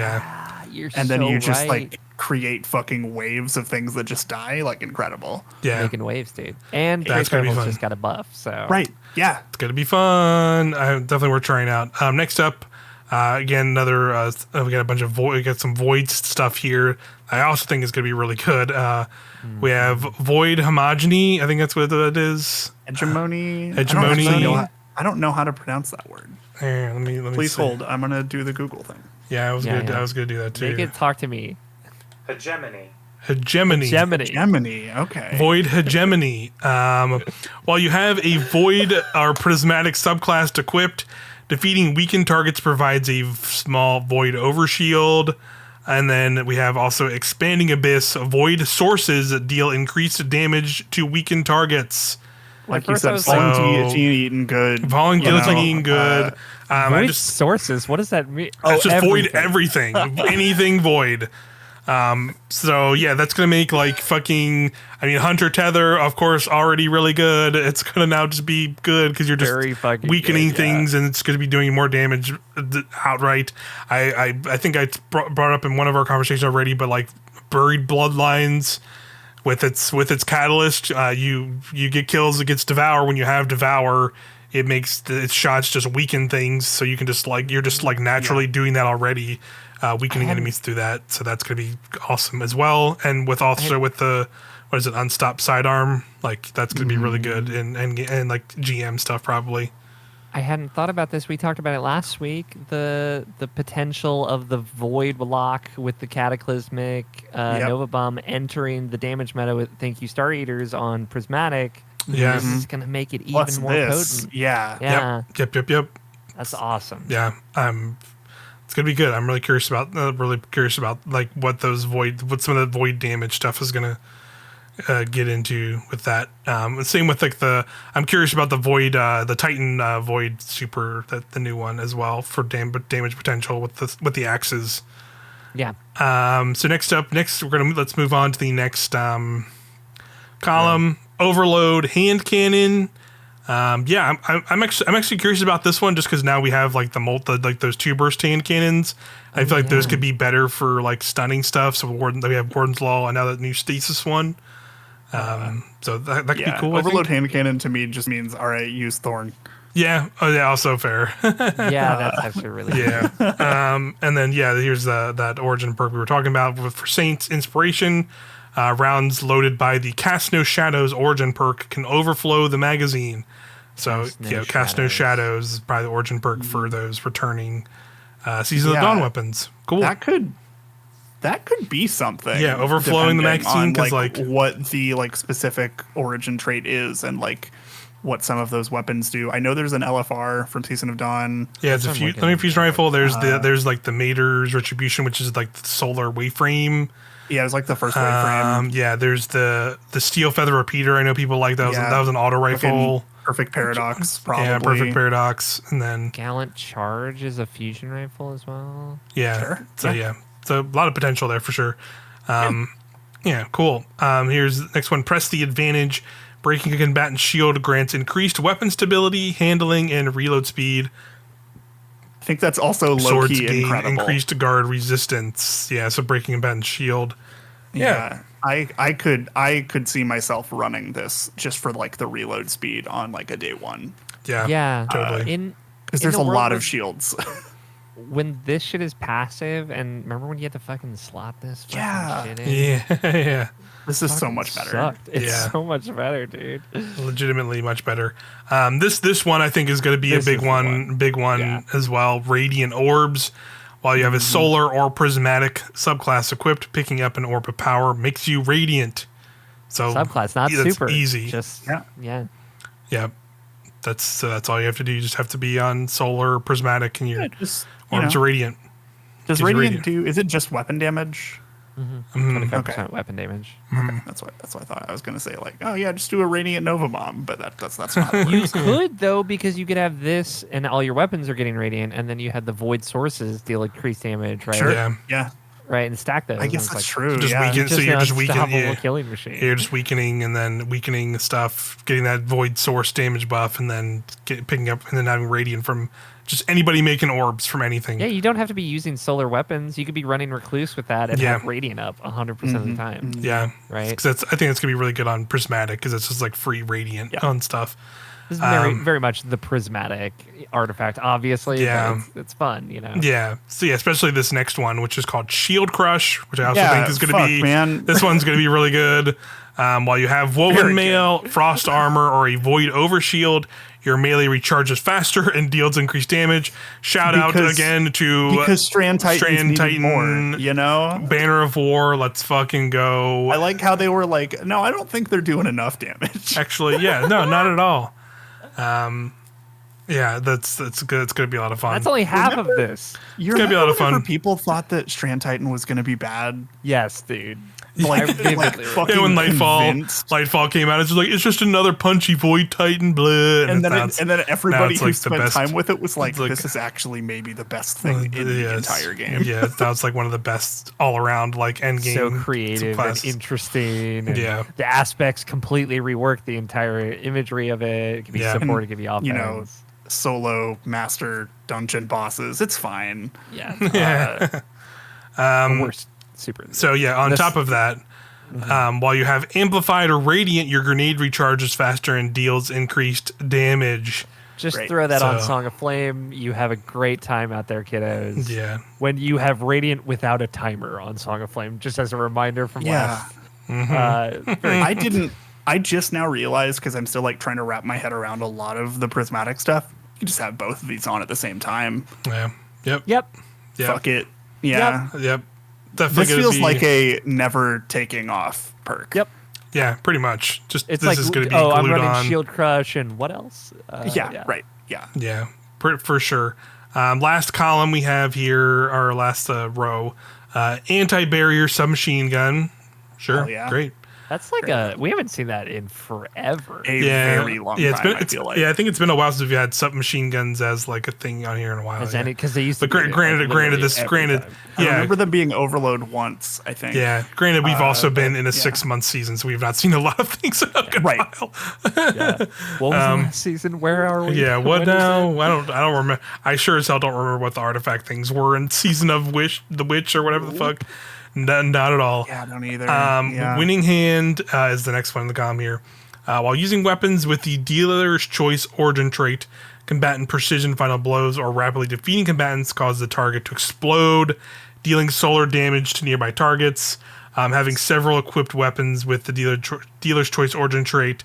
And then you just like create fucking waves of things that just die, like incredible. Yeah, making waves, dude. And that's gonna be fun. Just got a buff, so yeah, it's gonna be fun. Definitely worth trying out. Next up, again another we got a bunch of void. We got some void stuff here. I also think is gonna be really good. We have Void Homogeny. I think that's what it is. Hegemony. I don't know how to pronounce that word. Here, let me Please see. hold. I'm gonna do the Google thing. Yeah, I was gonna do that too. Make it talk to me. Hegemony. Okay. Void Hegemony. While you have a Void or Prismatic subclass equipped, defeating weakened targets provides a small Void overshield. And then we have also Expanding Abyss. Void sources deal increased damage to weakened targets. Like you said, falling guillotine eating good. Falling guillotine eating good. Void sources. What does that mean? It's just void everything. Anything void. So yeah, that's gonna make like fucking. I mean, Hunter Tether, of course, already really good. It's gonna now just be good because you're just weakening things, and it's gonna be doing more damage outright. I think I brought up in one of our conversations already, but like Buried Bloodlines. With its catalyst, you get kills against Devour. When you have Devour, it makes its shots just weaken things. So you can just you're naturally doing that already, weakening enemies through that. So that's gonna be awesome as well. And with the Unstopped Sidearm, like that's gonna be really good and like GM stuff probably. I hadn't thought about this. We talked about it last week. The potential of the Void lock with the Cataclysmic Nova Bomb entering the damage meta with Thank You Star Eaters on Prismatic. Yeah. This is going to make it Plus even more potent. Yeah. Yeah. Yep. That's awesome. Yeah. It's gonna be good. I'm really curious about like what some of the Void damage stuff is gonna get into with that. Same with like I'm curious about the Void, the Titan Void Super, the new one as well for damage potential with the axes. Yeah. So next let's move on to the next column. Overload hand cannon. I'm actually curious about this one just because now we have like like those 2 burst hand cannons. I feel like those could be better for like stunning stuff. So we have Warden's Law and now that new stasis one. So that could be cool. Overload hand cannon to me just means all right, use Thorn. Yeah. Oh yeah. Also fair. Yeah, that's actually really good. And then here's that origin perk we were talking about for Saints Inspiration. Rounds loaded by the Cast No Shadows origin perk can overflow the magazine. So Cast No Shadows is probably the origin perk for those returning Season of Dawn weapons. Cool. That could be something. Yeah, overflowing the magazine because like what the like specific origin trait is and like what some of those weapons do. I know there's an LFR from Season of Dawn. Yeah, it's fusion rifle. There's like the Mater's Retribution, which is like the solar waveframe. Yeah, it was like the first waveframe. Yeah, there's the Steel Feather Repeater. I know people like that. That was an auto rifle. Perfect Paradox, probably. Yeah, Perfect Paradox, and then Gallant Charge is a fusion rifle as well. Yeah. Sure. So a lot of potential there for sure. Yeah, cool. Here's the next one. Press the Advantage. Breaking a combatant shield grants increased weapon stability, handling, and reload speed. I think that's also low-key incredible. Increased guard resistance. Yeah, so breaking a combatant shield. Yeah. I could see myself running this just for like the reload speed on like a day one. Yeah, totally. Because there's a lot of shields. When this shit is passive, and remember when you had to fucking slot this shit in? Yeah. This is so much better. Sucked. It's so much better, dude. Legitimately much better. This one I think is going to be a big one as well. Radiant Orbs. While you have a solar or prismatic subclass equipped, picking up an orb of power makes you radiant. So subclass, not super. Easy. Just yeah. That's all you have to do. You just have to be on solar or prismatic, and your orbs are radiant. Does radiant do? Is it just weapon damage? 25% weapon damage. Okay, that's what I thought. I was gonna say like, oh yeah, just do a radiant Nova Bomb, but that's not. You could though, because you could have this, and all your weapons are getting radiant, and then you had the void sources deal increased damage, right? Sure. Yeah. Right, and stack those. I guess that's true. Just weaken, so you're just weakening. Killing machine. You're just weakening and then weakening the stuff, getting that void source damage buff, and then picking up and then having radiant from just anybody making orbs from anything. Yeah, you don't have to be using solar weapons. You could be running Recluse with that and have radiant up 100% of the time. Yeah, right. Because I think it's gonna be really good on prismatic because it's just like free radiant on stuff. This is very much the prismatic artifact, obviously. Yeah, it's fun, you know. Yeah, so especially this next one, which is called Shield Crush, which I also think is going to be. Man. This one's going to be really good. While you have Woven Mail, Frost Armor, or a Void Overshield, your melee recharges faster and deals increased damage. Shout out again to because Strand Titan more, you know. Banner of War, let's fucking go. I like how they were like, no, I don't think they're doing enough damage. Actually, no, not at all. That's good. It's gonna be a lot of fun. That's only half of this. It's gonna be a lot of fun. People thought that Strand Titan was gonna be bad. Yes, dude. Like when Lightfall came out, it's just like it's just another punchy Void Titan, blah. And then everybody who spent time with it was like, this is actually maybe the best thing in the entire game. Yeah, that's like one of the best all around like end game. So creative and interesting. And the aspects completely rework the entire imagery of it. It can be support, it can be offense. You know, solo master dungeon bosses. It's fine. Yeah. Worst. Super. So on top of that, while you have Amplified or Radiant, your grenade recharges faster and deals increased damage. Just throw that on Song of Flame. You have a great time out there, kiddos. Yeah. When you have Radiant without a timer on Song of Flame, just as a reminder from last. I just now realized, because I'm still like trying to wrap my head around a lot of the prismatic stuff. You just have both of these on at the same time. Yeah. Yep. Yep. Yep. Fuck it. Yeah. Yep. Definitely This feels like a never taking off perk. Yep. Yeah, pretty much. Just It's this like, is going to be oh, I'm glued running on. Shield Crush and what else? Right. Yeah. Yeah, for sure. Last column we have here, our last row, anti-barrier submachine gun. Sure, Hell yeah. great. That's like we haven't seen that in forever. A very long time, I feel like. Yeah, I think it's been a while since we've had submachine guns as like a thing on here in a while. Has any, because they used to. But do it, granted, every time. I yeah, remember them being overload once, I think. yeah. Granted, we've also been in a yeah. 6-month season, so we've not seen a lot of things in a good Right. while. Yeah. What was the last season? Where are we? Yeah, what When is now? it? I don't remember. I sure as hell don't remember what the artifact things were in season of the Witch or whatever the fuck. Not at all. Yeah, I don't either. Winning hand is the next one in the column here. While using weapons with the dealer's choice origin trait, combatant precision final blows or rapidly defeating combatants cause the target to explode, dealing solar damage to nearby targets. Having several equipped weapons with the dealer's choice origin trait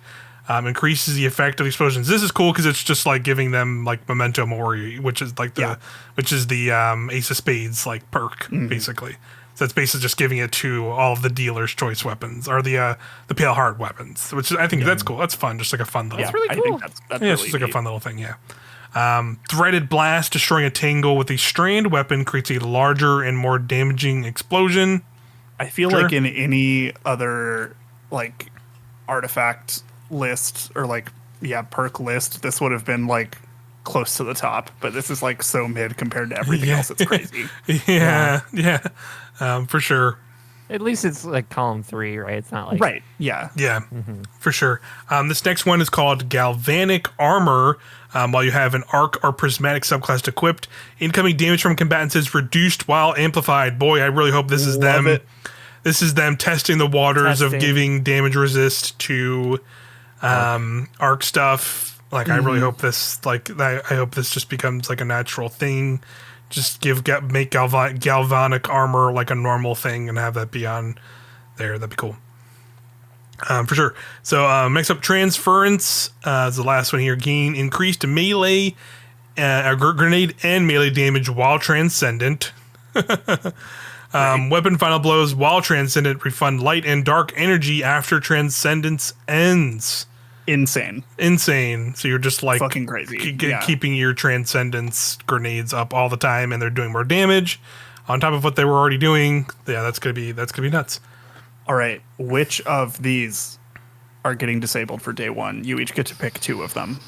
increases the effect of explosions. This is cool because it's just like giving them like memento mori, which is like the Ace of Spades like perk basically. So it's basically just giving it to all of the dealer's choice weapons or the Pale Heart weapons, which I think that's cool. That's fun, just like a fun little. That's really cool. I think that's really It's just like a neat. fun little thing. Yeah. Threaded blast, destroying a tangle with a strand weapon creates a larger and more damaging explosion. I feel Sure. like in any other like artifact list or like perk list, this would have been like close to the top, but this is like so mid compared to everything Yeah. else. It's crazy. Yeah. For sure. At least it's like column 3, right? It's not like Right. Yeah. Yeah, for sure. This next one is called Galvanic Armor. While you have an arc or prismatic subclass equipped, incoming damage from combatants is reduced while amplified. Boy, I really hope this is Love them. it. This is them testing the waters of Testing. giving damage resist to arc stuff. Like, I really hope this. I hope this just becomes like a natural thing. Just make galvanic armor like a normal thing and have that be on there. That'd be cool. For sure. So next up, Transference is the last one here. Gain increased melee, grenade and melee damage while transcendent. Weapon final blows while transcendent refund light and dark energy after transcendence ends. Insane. So you're just like Fucking crazy. keeping your transcendence grenades up all the time, and they're doing more damage on top of what they were already doing. Yeah, that's gonna be nuts. All right. Which of these are getting disabled for day 1? You each get to pick 2 of them.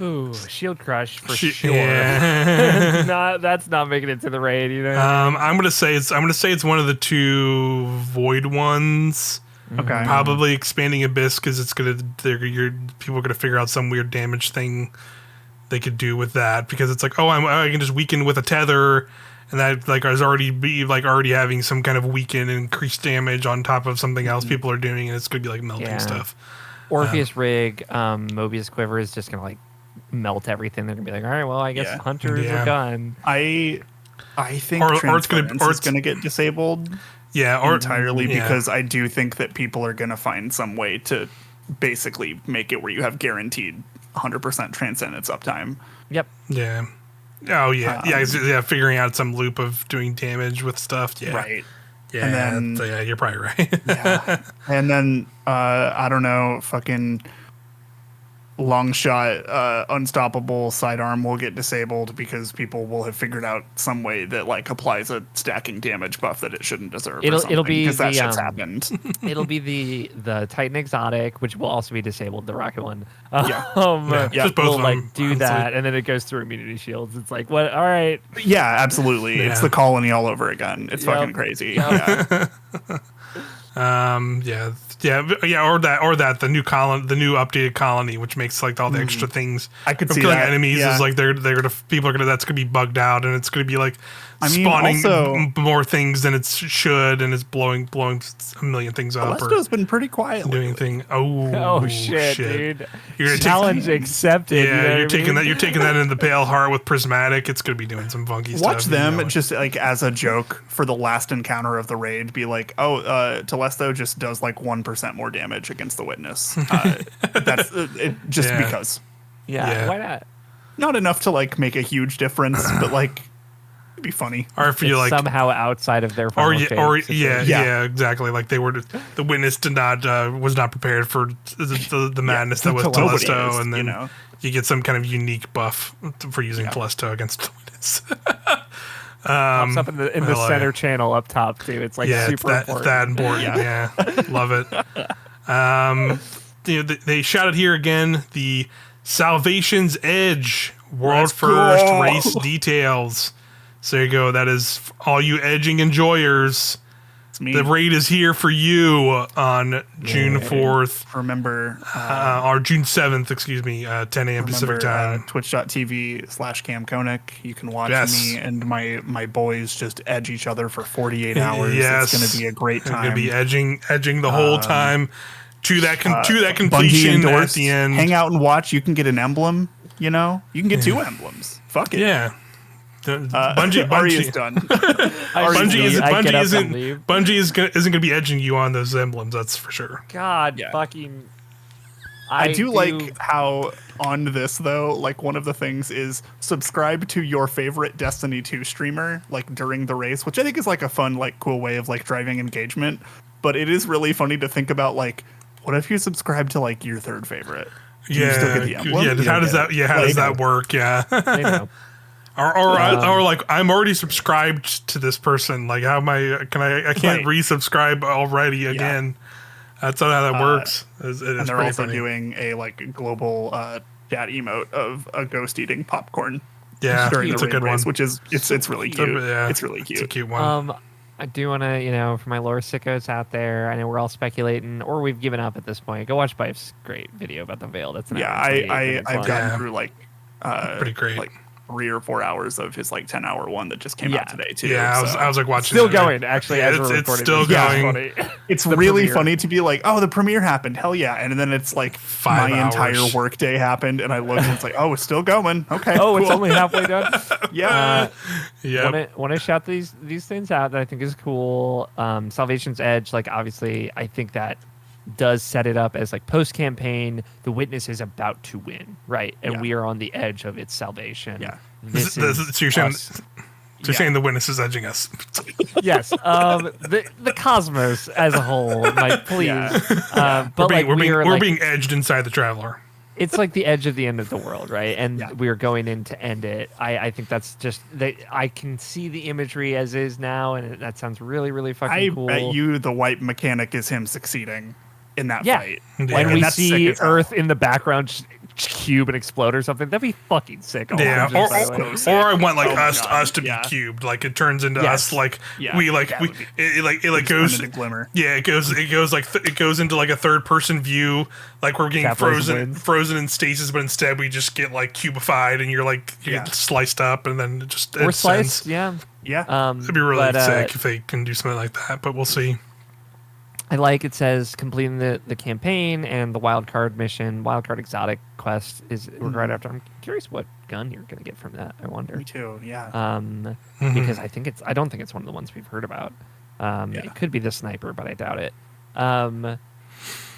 Ooh, Shield Crush for Shi- sure. yeah. That's not making it to the raid, you know. I'm gonna say it's one of the 2 void ones. Okay. Probably Expanding Abyss because people are gonna figure out some weird damage thing they could do with that because it's like I can just weaken with a tether, and that like is already having some kind of weaken and increased damage on top of something else people are doing, and it's gonna be like melting stuff. Orpheus Rig, Mobius Quiver is just gonna like melt everything. They're gonna be like, all right, well, I guess hunters Yeah. are done. I think Or it's Transference gonna- is going to get disabled Yeah, or entirely yeah. because I do think that people are going to find some way to basically make it where you have guaranteed 100% transcendence uptime. Yep. Yeah. Oh yeah. Figuring out some loop of doing damage with stuff. Yeah. Right. Yeah. And then- yeah, you're probably right. Yeah. And then I don't know, fucking long shot unstoppable sidearm will get disabled because people will have figured out some way that like applies a stacking damage buff that it shouldn't deserve. It'll be because that the, shit's happened. It'll be the Titan Exotic, which will also be disabled, the rocket one. Yeah, just both will of like them, do honestly. that, and then it goes through immunity shields. It's like, what? All right. Yeah, absolutely. It's Yeah. the colony all over again. It's Yep. fucking crazy. Yep. Yeah. or that the new updated colony, which makes like all the extra things I could from see killing that. enemies Yeah. is like people are gonna that's gonna be bugged out, and it's gonna be like I mean, spawning also- more things than it should, and it's blowing a million things up or Alesto's been pretty quiet doing lately. thing. Oh, Oh shit, dude! You're gonna Challenge accepted. you know Yeah, what you're I taking mean? that. You're taking that in the Pale Heart with Prismatic. It's gonna be doing some funky stuff. Watch you them know it. just like as a joke for the last encounter of the raid be like, Telesto just does like 1% more damage against the witness. That's it just Yeah. because. Yeah, Yeah. why not? not enough to like make a huge difference, but like it'd be funny. Or if you It's like somehow outside of their final yeah, exactly. Like they were, the witness was not prepared for the madness that was Nobody Telesto, is, and then you know? you get some kind of unique buff for using Telesto against the witness. Pops up in the center channel up top too. It's like super important. It's that important. Yeah, love it. They shouted here again the Salvation's Edge world first race details. So there you go. That is all you edging enjoyers. It's me. The raid is here for you on June 4th. Remember, or June 7th, excuse me, 10 a.m. Pacific time. Twitch.tv/CamConic. You can watch me and my boys just edge each other for 48 hours. Yes. It's going to be a great time. It's going to be edging the whole time to that Bungie completion endorsed, at the end. Hang out and watch. You can get an emblem. You know, you can get 2 emblems. Fuck it. Yeah. Bungie is done. Bungie isn't going to be edging you on those emblems. That's for sure. God, fucking. I do like how on this though, like one of the things is subscribe to your favorite Destiny 2 streamer like during the race, which I think is like a fun, like cool way of like driving engagement. But it is really funny to think about like, what if you subscribe to like your third favorite? Do you still get the emblem? Yeah. How does that? Yeah. How does that work? Yeah. Or like I'm already subscribed to this person. Like how am I? I can't resubscribe already again. That's not how that works. And they're also doing a like global chat emote of a ghost eating popcorn. Yeah, during it's the a good race, one. which is it's really cute. Yeah, it's really cute. It's a cute one. I do want to, for my lore sickos out there, I know we're all speculating, or we've given up at this point. Go watch Bife's great video about the Veil. That's an I've gotten through like pretty great. Like 3 or 4 hours of his like 10-hour one that just came out today too. Yeah, I was like watching. Still going actually. As we're it's recording. still going. It's really funny to be like, oh, the premiere happened, hell yeah, and then it's like 5 my hours. entire workday happened, and I looked and it's like, oh, it's still going. Okay, cool. It's only halfway done. Yeah. Want to shout these things out that I think is cool. Salvation's Edge, like obviously, I think that does set it up as like post campaign. The witness is about to win, right, and we are on the edge of its salvation. Yeah. This is you're saying the witness is edging us. Yes, the cosmos as a whole, like please. But we're being edged inside the Traveler. It's like the edge of the end of the world, right? And we are going in to end it. I think that's just I can see the imagery as is now, and that sounds really, really fucking cool. I bet you the white mechanic is him succeeding in that fight. When we see Earth in the background cube and explode or something, that'd be fucking sick. Or I want like us to be cubed, like it turns into us, like it goes into glimmer. Yeah, it goes into like a third person view, like we're getting frozen in stasis, but instead we just get like cubified, and you get sliced up, and then it just sliced. Yeah. It'd be really sick if they can do something like that, but we'll see. I like it says completing the campaign and the wildcard exotic quest is right after. I'm curious what gun you're gonna get from that. I wonder. Me too. Yeah. Because I don't think it's one of the ones we've heard about. It could be the sniper, but I doubt it. And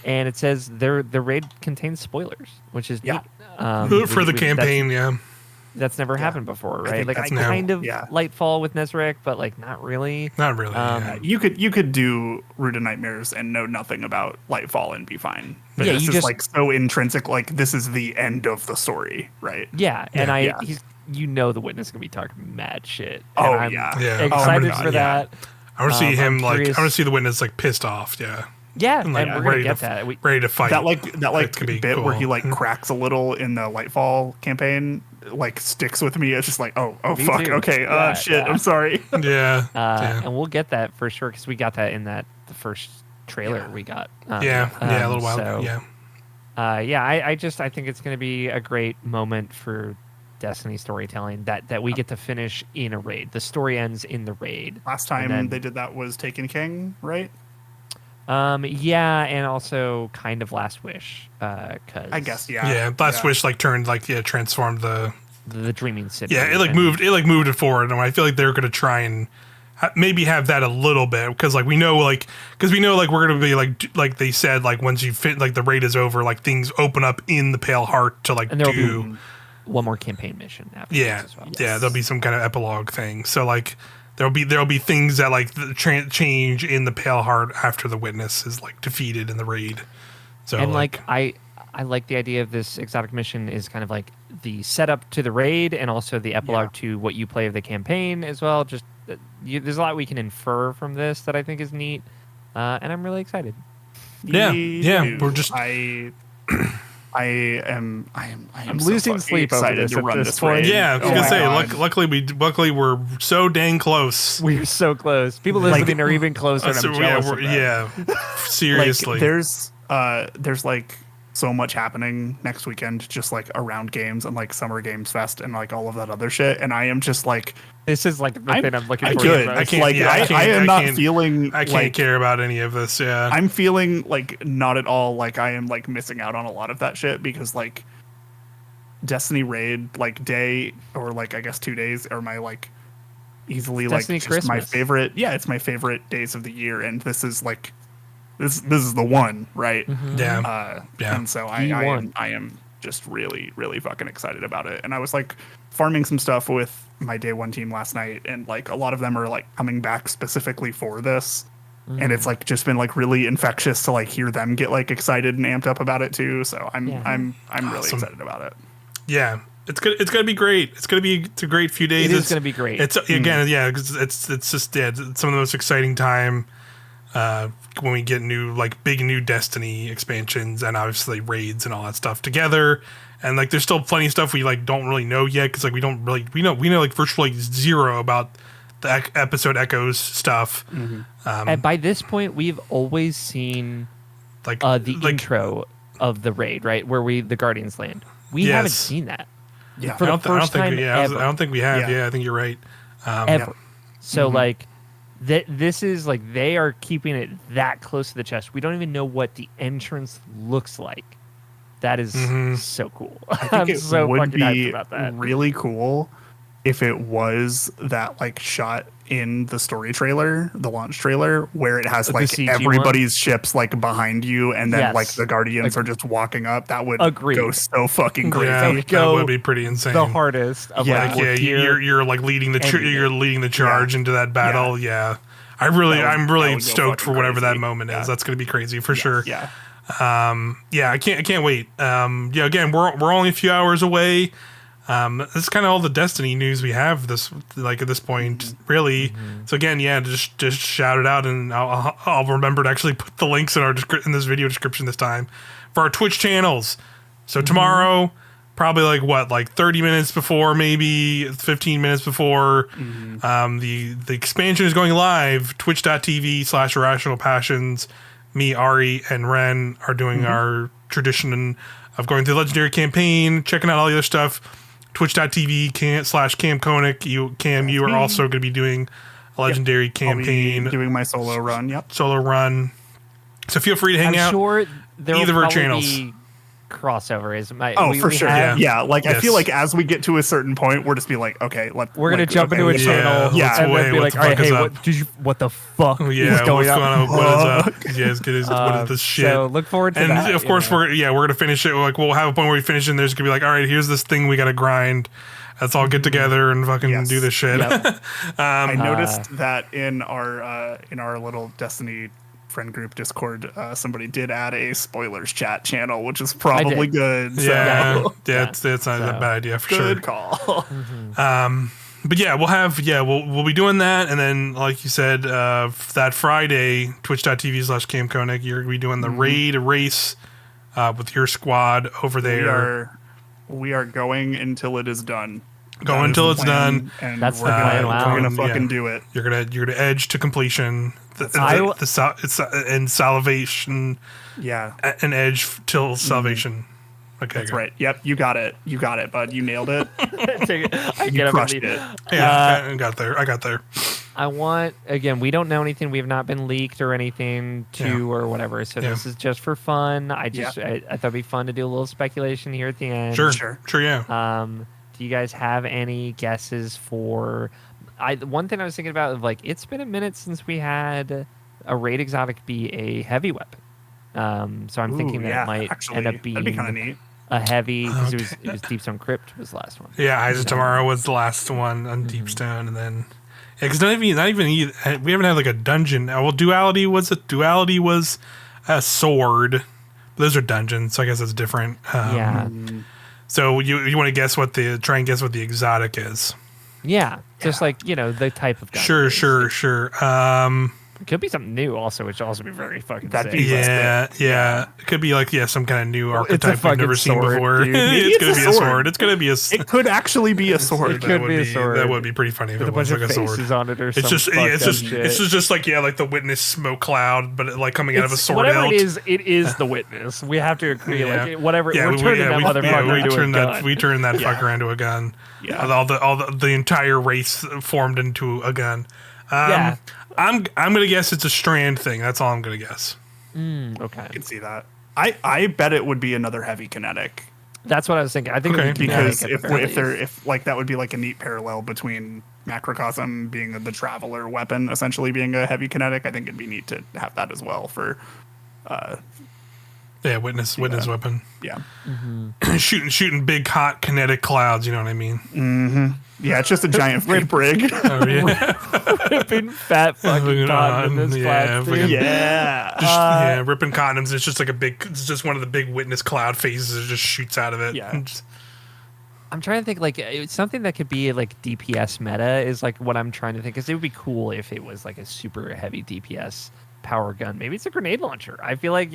it says the raid contains spoilers, which is neat. For the campaign. That's never happened before, right? Like that's kind of Lightfall with Nezarec, but like not really. Not really. You could do Root of Nightmares and know nothing about Lightfall and be fine. But yeah, this is like so intrinsic. Like this is the end of the story, right? Yeah, and he's the witness gonna be talking mad shit. And I'm excited for that. I want to see him I want to see the witness like pissed off. Yeah. Yeah, and we're gonna get that. Ready to fight. That bit cool. Where he like cracks a little in the Lightfall campaign, like sticks with me. It's just like, oh fuck, too. Okay, shit, I'm sorry. And we'll get that for sure because we got that in the first trailer we got. A little while ago. I think it's gonna be a great moment for Destiny storytelling that we get to finish in a raid. The story ends in the raid. Last time they did that was Taken King, right? And also kind of Last Wish, cause I guess Last Wish transformed the Dreaming City. Yeah, it moved it forward, and I feel like they're gonna try and maybe have that a little bit because we know we're gonna be like they said once you fit the raid is over things open up in the Pale Heart to one more campaign mission after Yeah, as well. yeah, there'll be some kind of epilogue thing. So like there'll be things that like change in the Pale Heart after the Witness is like defeated in the raid. So And like I like the idea of this exotic mission is kind of like the setup to the raid and also the epilogue to what you play of the campaign as well. Just there's a lot we can infer from this that I think is neat, and I'm really excited. Yeah, we're just. I am losing so sleep over excited this to at run this this point. raid. Yeah, I was Oh gonna my say. God. Luckily, we're so dang close. We're so close. People listening are even closer. And I'm jealous of that. Seriously. Like, there's like so much happening next weekend, just like around games and like Summer Games Fest and like all of that other shit. And I am just like, this is like the thing I'm looking for. good. I can't. Like, Yeah, I am not feeling. I can't like, care about any of this. Yeah, I'm feeling like not at all like I am like missing out on a lot of that shit because like Destiny raid like day or like I guess 2 days are my like easily Destiny like just my Christmas. favorite. Yeah, it's my favorite days of the year, and this is like this is the one, right? yeah. And so I am just really fucking excited about it. And I was like farming some stuff with my day one team last night, and like a lot of them are like coming back specifically for this. And it's like just been like really infectious to like hear them get like excited and amped up about it too. So I'm really excited about it. Yeah, it's good. It's gonna be great. It's a great few days. It is gonna be great. It's again, yeah, because it's just it's some of the most exciting time when we get big new Destiny expansions and obviously raids and all that stuff together. And like, there's still plenty of stuff we like don't really know yet because like we know like virtually zero about the episode echoes stuff. And by this point, we've always seen the intro of the raid, right, where the Guardians land. We haven't seen that. Yeah, for the first time ever. I don't think we have. Yeah, I think you're right. Ever. So like, this is like they are keeping it that close to the chest. We don't even know what the entrance looks like. That is so cool. I think I'm it so would fucking hyped be about that. really cool if it was that like shot in the story trailer, the launch trailer, where it has like CG everybody's ships like behind you, and then Yes. like the Guardians are just walking up. That would Agreed. go so fucking crazy. Yeah, would that go would be pretty insane. The hardest of Yeah. like, we're here. you're like leading the and you're leading the charge into that battle. Yeah, I'm really that would go stoked for fucking whatever that crazy. moment Yeah. is. That's gonna be crazy for sure. Yeah. I can't wait. Again, we're only a few hours away. This is kind of all the Destiny news we have at this point, really. So again, just shout it out, and I'll remember to actually put the links in this video description this time for our Twitch channels. So tomorrow, probably like 30 minutes before, maybe 15 minutes before, the expansion is going live. Twitch.tv/Irrational Passions. Me, Ari, and Ren are doing our tradition of going through the Legendary campaign, checking out all the other stuff. Twitch.tv/Cam Koenig. You are also going to be doing a Legendary campaign. I'll be doing my solo run. Yep. Solo run. So feel free to hang out. I'm sure there will either of our probably channels. be crossover. For sure. have- Yeah. Like I Yes. feel like as we get to a certain point, we're just be like, okay, We're gonna jump into a Yeah, channel, let's and wait, then be what like, the "All right, fuck is hey, up?" what the fuck Yeah, is going on?" What is up? What is this shit? So look forward to and that. of course, we're gonna finish it. Like we'll have a point where we finish, and there's gonna be like, all right, here's this thing we gotta grind. Let's all get together and fucking do this shit. Yep. I noticed that in our little Destiny friend group Discord, somebody did add a spoilers chat channel, which is probably good. So. It's not a bad idea for Good sure. call. But yeah, we'll be doing that, and then like you said, that Friday, Twitch.tv/Cam Koenig, you're gonna be doing the raid race with your squad over there. We are going until it is done. Go until it's done. And That's the we're plan. gonna, Wow. we're gonna fucking do it. You're gonna edge to completion. And salvation. Yeah. An edge till salvation. Okay, That's good. right. Yep, you got it, bud. You nailed it. I You crushed it. Yeah, I got there. I want, again, we don't know anything. We have not been leaked or anything or whatever. So this is just for fun. I thought it'd be fun to do a little speculation here at the end. Sure, yeah. Do you guys have any guesses for? One thing I was thinking about, like, it's been a minute since we had a raid exotic be a heavy weapon. So I'm thinking that it might end up being that'd be kind of neat. a heavy, because it was Deep Stone Crypt was the last one. Yeah, Eyes of Tomorrow was the last one on Deep Stone, and then because not even we haven't had like a dungeon. Well, Duality was a sword. Those are dungeons, so I guess that's different. So you want to try and guess what the exotic is? Yeah, just like the type of gun. Sure. It could be something new also, which would also be very fucking That'd sick. be Yeah. It could be like some kind of new It's a archetype we've fucking never seen sword, before. dude. It's gonna be a sword. sword. It's gonna be a. It could actually be a sword. It could be a sword. That would be pretty funny if With it a bunch was of like a sword. faces on it or It's something. just just like like the witness smoke cloud, but like coming out of a sword whatever hilt. it is the witness. We have to agree. Yeah. Like whatever. Yeah, we're turning that motherfucker into a gun. We turned that fucker into a gun. Yeah. All the entire race formed into a gun. Yeah. I'm gonna guess it's a strand thing. That's all I'm gonna guess. Okay. I can see that. I bet it would be another heavy kinetic. That's what I was thinking. I think it would be Because kinetic at the very least. if like that would be like a neat parallel between Macrocosm being the traveler weapon, essentially being a heavy kinetic. I think it'd be neat to have that as well for Witness weapon. yeah. shooting big hot kinetic clouds. You know what I mean? Yeah, it's just a giant freight brig. Oh, yeah. ripping fat fucking cotton in this Yeah, class, fucking- dude. Yeah. Ripping condoms. It's just like it's just one of the big witness cloud phases that just shoots out of it. Yeah. And just- I'm trying to think like it's something that could be like DPS meta is like what I'm trying to think, because it would be cool if it was like a super heavy DPS power gun. Maybe it's a grenade launcher. I feel like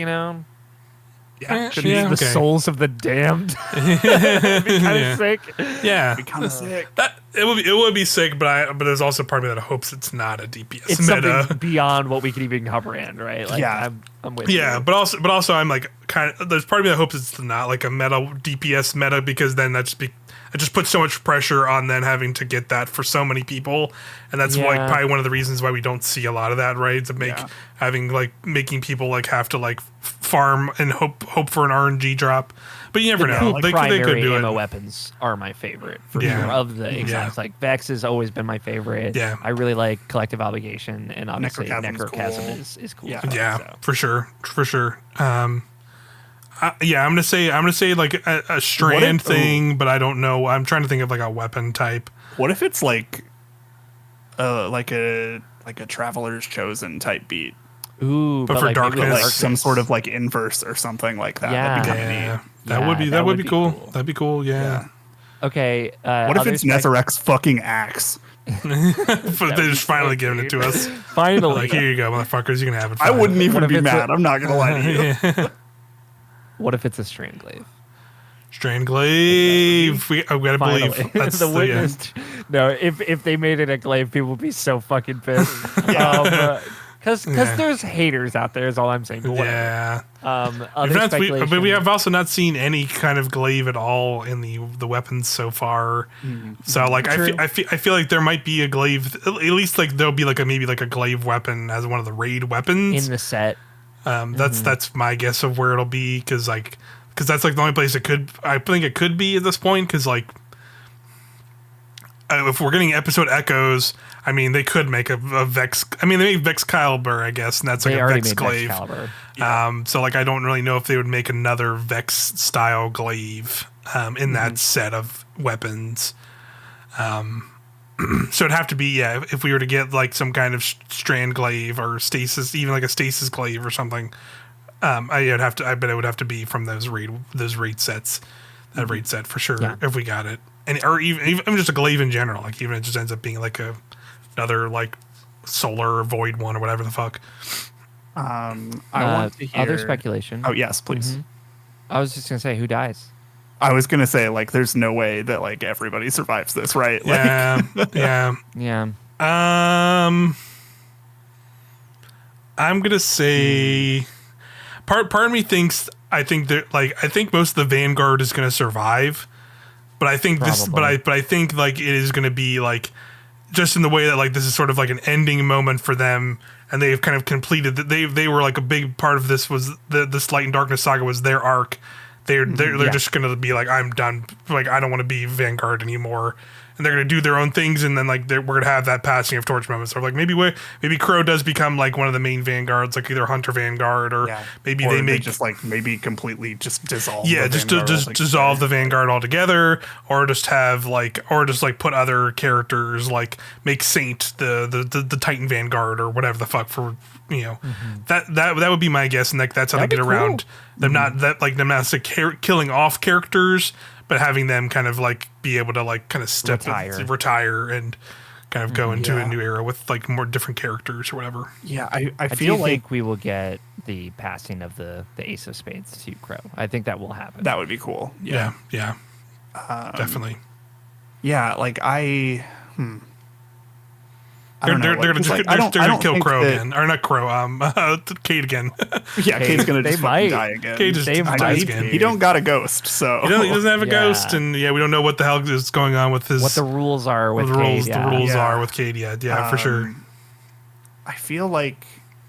yeah, the okay. souls of the damned. It'd be kind of sick. Yeah, Be kind of sick. that it would be sick, but there's also part of me that hopes it's not a DPS It's meta. something beyond what we could even comprehend, right? Like, Yeah. I'm with Yeah, you. but also I'm like kind of there's part of me that hopes it's not like a meta DPS meta, because then it just puts so much pressure on then having to get that for so many people, and that's like Yeah. probably one of the reasons why we don't see a lot of that, right? To make making people like have to like farm and hope for an RNG drop, but you never know. Cool They primary could do ammo it. weapons are my favorite for Yeah. sure of the exams. Yeah. Like Vex has always been my favorite. Yeah. I really like Collective Obligation, and obviously Necrochasm's Necrochasm cool. is cool. Yeah. too, Yeah, so. for sure. I'm gonna say like a strand thing, but I don't know. I'm trying to think of like a weapon type. What if it's like a Traveler's Chosen type beat? Ooh, But for like maybe darkness. Like some sort of like inverse or something like that. Yeah. That'd be kind of Yeah, neat. that would be cool. That'd be cool. Yeah. Okay. What if other it's spec- Netherrex fucking axe? But they're just finally giving it to us. Finally. Like, here you go, motherfuckers. You can have it. I fine. wouldn't even if be it's mad. I'm not gonna lie to you. What if it's a strand glaive? Strand glaive. We gotta Finally. believe that's the the witness. No, if they made it a glaive, people would be so fucking pissed. Because there's haters out there is all I'm saying. But whatever. Yeah. Other But we speculation. have also not seen any kind of glaive at all in the weapons so far. So like True. I feel like there might be a glaive, at least like there'll be like maybe a glaive weapon as one of the raid weapons in the set. That's my guess of where it'll be, because that's like the only place I think it could be at this point, because like if we're getting episode echoes, I mean they could make a Vex. I mean they make Vex Caliber, I guess, and that's like They a already Vex made glaive. Vex Caliber. So like I don't really know if they would make another Vex style glaive in that set of weapons. So it'd have to be if we were to get like some kind of strand glaive or stasis, even like a stasis glaive or something. I bet it would have to be from those raid sets, that raid set for sure. Yeah. If we got it, or even just a glaive in general, like even it just ends up being like another like solar or void one or whatever the fuck. I want to hear Other speculation. Oh yes, please. I was just gonna say, who dies? I was gonna say like there's no way that like everybody survives this, right? Like, Yeah. Yeah. I'm gonna say part of me thinks I think most of the Vanguard is gonna survive, but I think Probably. I think like it is gonna be like just in the way that like this is sort of like an ending moment for them, and they've kind of completed that. They were like a big part of this was this Light and Darkness saga was their arc. They're just gonna be like, I'm done. Like I don't want to be Vanguard anymore, and they're gonna do their own things, and then like we're gonna have that passing of torch moment. So like maybe Crow does become like one of the main vanguards, like either Hunter Vanguard or maybe they make just like maybe completely just dissolve. Yeah, just dissolve the Vanguard altogether, or just have like put other characters like make Saint the Titan Vanguard or whatever the fuck for that would be my guess, and like that's how they get around them not killing off characters, but having them kind of like be able to like kind of retire and kind of go into a new era with like more different characters or whatever. Yeah, I feel like think we will get the passing of the Ace of Spades to Crow. I think that will happen. That would be cool. Yeah, definitely. Yeah, like They're gonna kill Crow again, or not Crow. Cade again. Yeah, Cade's gonna just fucking die again. Cade just dies again. He don't got a ghost, so he doesn't have a ghost, and we don't know what the hell is going on with his. What the rules are with Cade. The rules are with Cade. Yeah, for sure. I feel like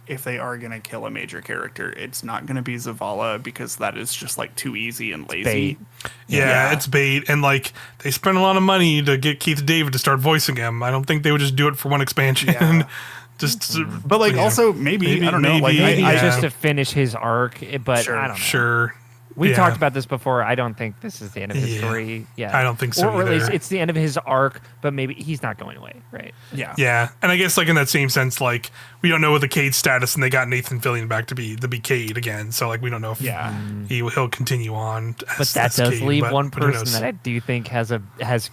if they are gonna kill a major character, it's not gonna be Zavala because that is just like too easy and lazy. Yeah, it's bait, and like they spent a lot of money to get Keith David to start voicing him. I don't think they would just do it for one expansion. Yeah. But like also maybe I don't know, like just to finish his arc, but I don't know. Sure. We talked about this before. I don't think this is the end of his story. Yeah, I don't think so. Or at least it's the end of his arc, but maybe he's not going away, right? Yeah, and I guess like in that same sense, like we don't know what the Cade status, and they got Nathan Fillion back to be Cade again. So like we don't know if he'll continue on. But that does leave one person that I do think has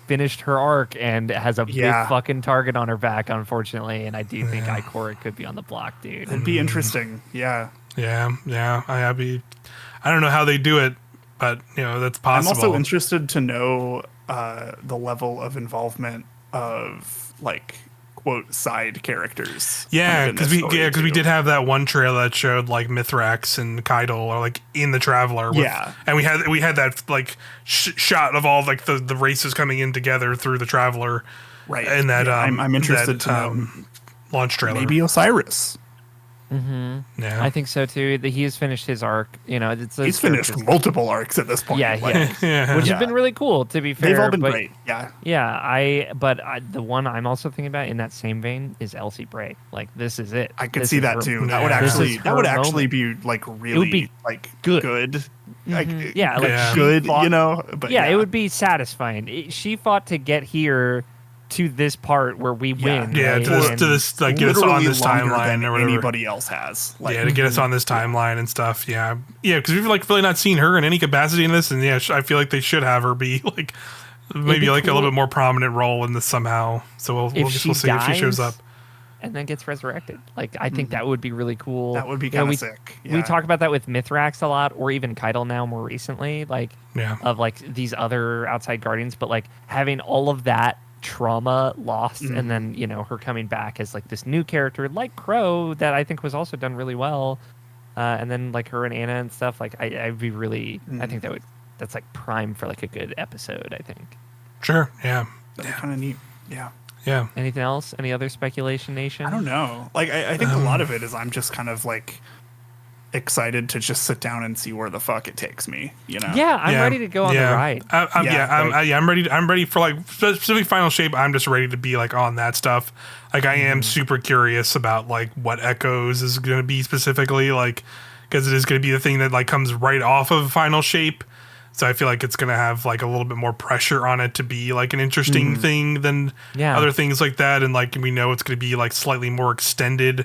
finished her arc and has a big fucking target on her back, unfortunately. And I do think Ikora could be on the block, dude. It'd be interesting. Yeah. I don't know how they do it, but that's possible. I'm also interested to know the level of involvement of like quote side characters. Yeah, because we did have that one trailer that showed like Mithrax and Keitel or like in the Traveler. And we had that like shot of all like the races coming in together through the Traveler. Right. And that I'm interested to know launch trailer. Maybe Osiris. Mm-hmm. Yeah, I think so too. He has finished his arc. He's finished multiple arcs at this point. Which has been really cool. To be fair, they've all been great. But the one I'm also thinking about in that same vein is Elsie Bray. Like this is it. I could see that too. That would actually be like really. It would be like good. Like, good. But it would be satisfying. She fought to get here. To this part where we win, right? to this like get us on this timeline or whatever anybody else has, to get us on this timeline and stuff, because we've like really not seen her in any capacity in this, and I feel like they should have her be like maybe like a little bit more prominent role in this somehow. So we'll see if she shows up and then gets resurrected. Like I think that would be really cool. That would be kind of sick. We talk about that with Mithrax a lot, or even Keitel now more recently, of like these other outside guardians, but like having all of that trauma lost and then her coming back as like this new character like Crow that I think was also done really well, and then like her and Anna and stuff, like I'd be really I think that's like prime for like a good episode, I think. Sure. That'd be kind of neat. Anything else? Any other speculation, Nation? I don't know, like I think a lot of it is I'm just kind of like excited to just sit down and see where the fuck it takes me. I'm ready to go on the ride. I'm ready for like specifically Final Shape. I'm just ready to be like on that stuff. Like I am super curious about like what Echoes is going to be specifically, like because it is going to be the thing that like comes right off of Final Shape. So I feel like it's going to have like a little bit more pressure on it to be like an interesting thing than other things like that. And like we know it's going to be like slightly more extended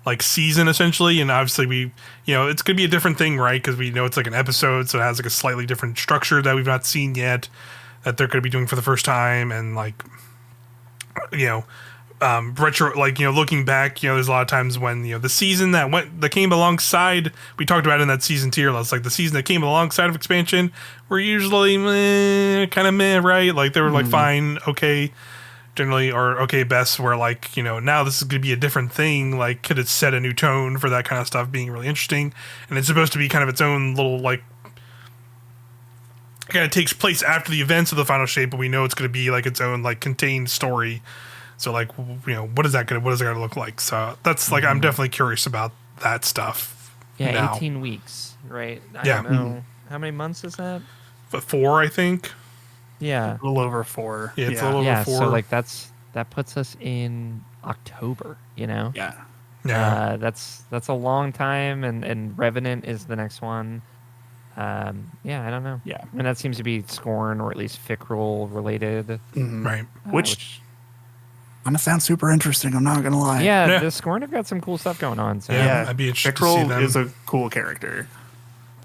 like season essentially, and obviously we it's gonna be a different thing, right? Because we know it's like an episode, so it has like a slightly different structure that we've not seen yet, that they're gonna be doing for the first time, and like retro, like looking back, there's a lot of times when the season that came alongside, we talked about it in that season tier list, like the season that came alongside of expansion were usually kind of meh, right? Like they were like fine, okay. Generally, or okay best, where like now this is going to be a different thing, like could it set a new tone for that kind of stuff being really interesting, and it's supposed to be kind of its own little like kind of takes place after the events of the Final Shape, but we know it's going to be like its own like contained story. So like what is that gonna look like? So that's like I'm definitely curious about that stuff. 18 weeks, right? I don't know how many months is that. 4, I think. Yeah. A little over 4. Yeah, it's a little Yeah. over 4. So like that puts us in October. You know. Yeah. Yeah. That's a long time, and Revenant is the next one. Yeah, I don't know. Yeah. And that seems to be Scorn or at least Fickrel related. Right. Which gonna sound super interesting. I'm not gonna lie. Yeah, the Scorn have got some cool stuff going on. So. Yeah. I'd be interested to see Fickrel them. is a cool character.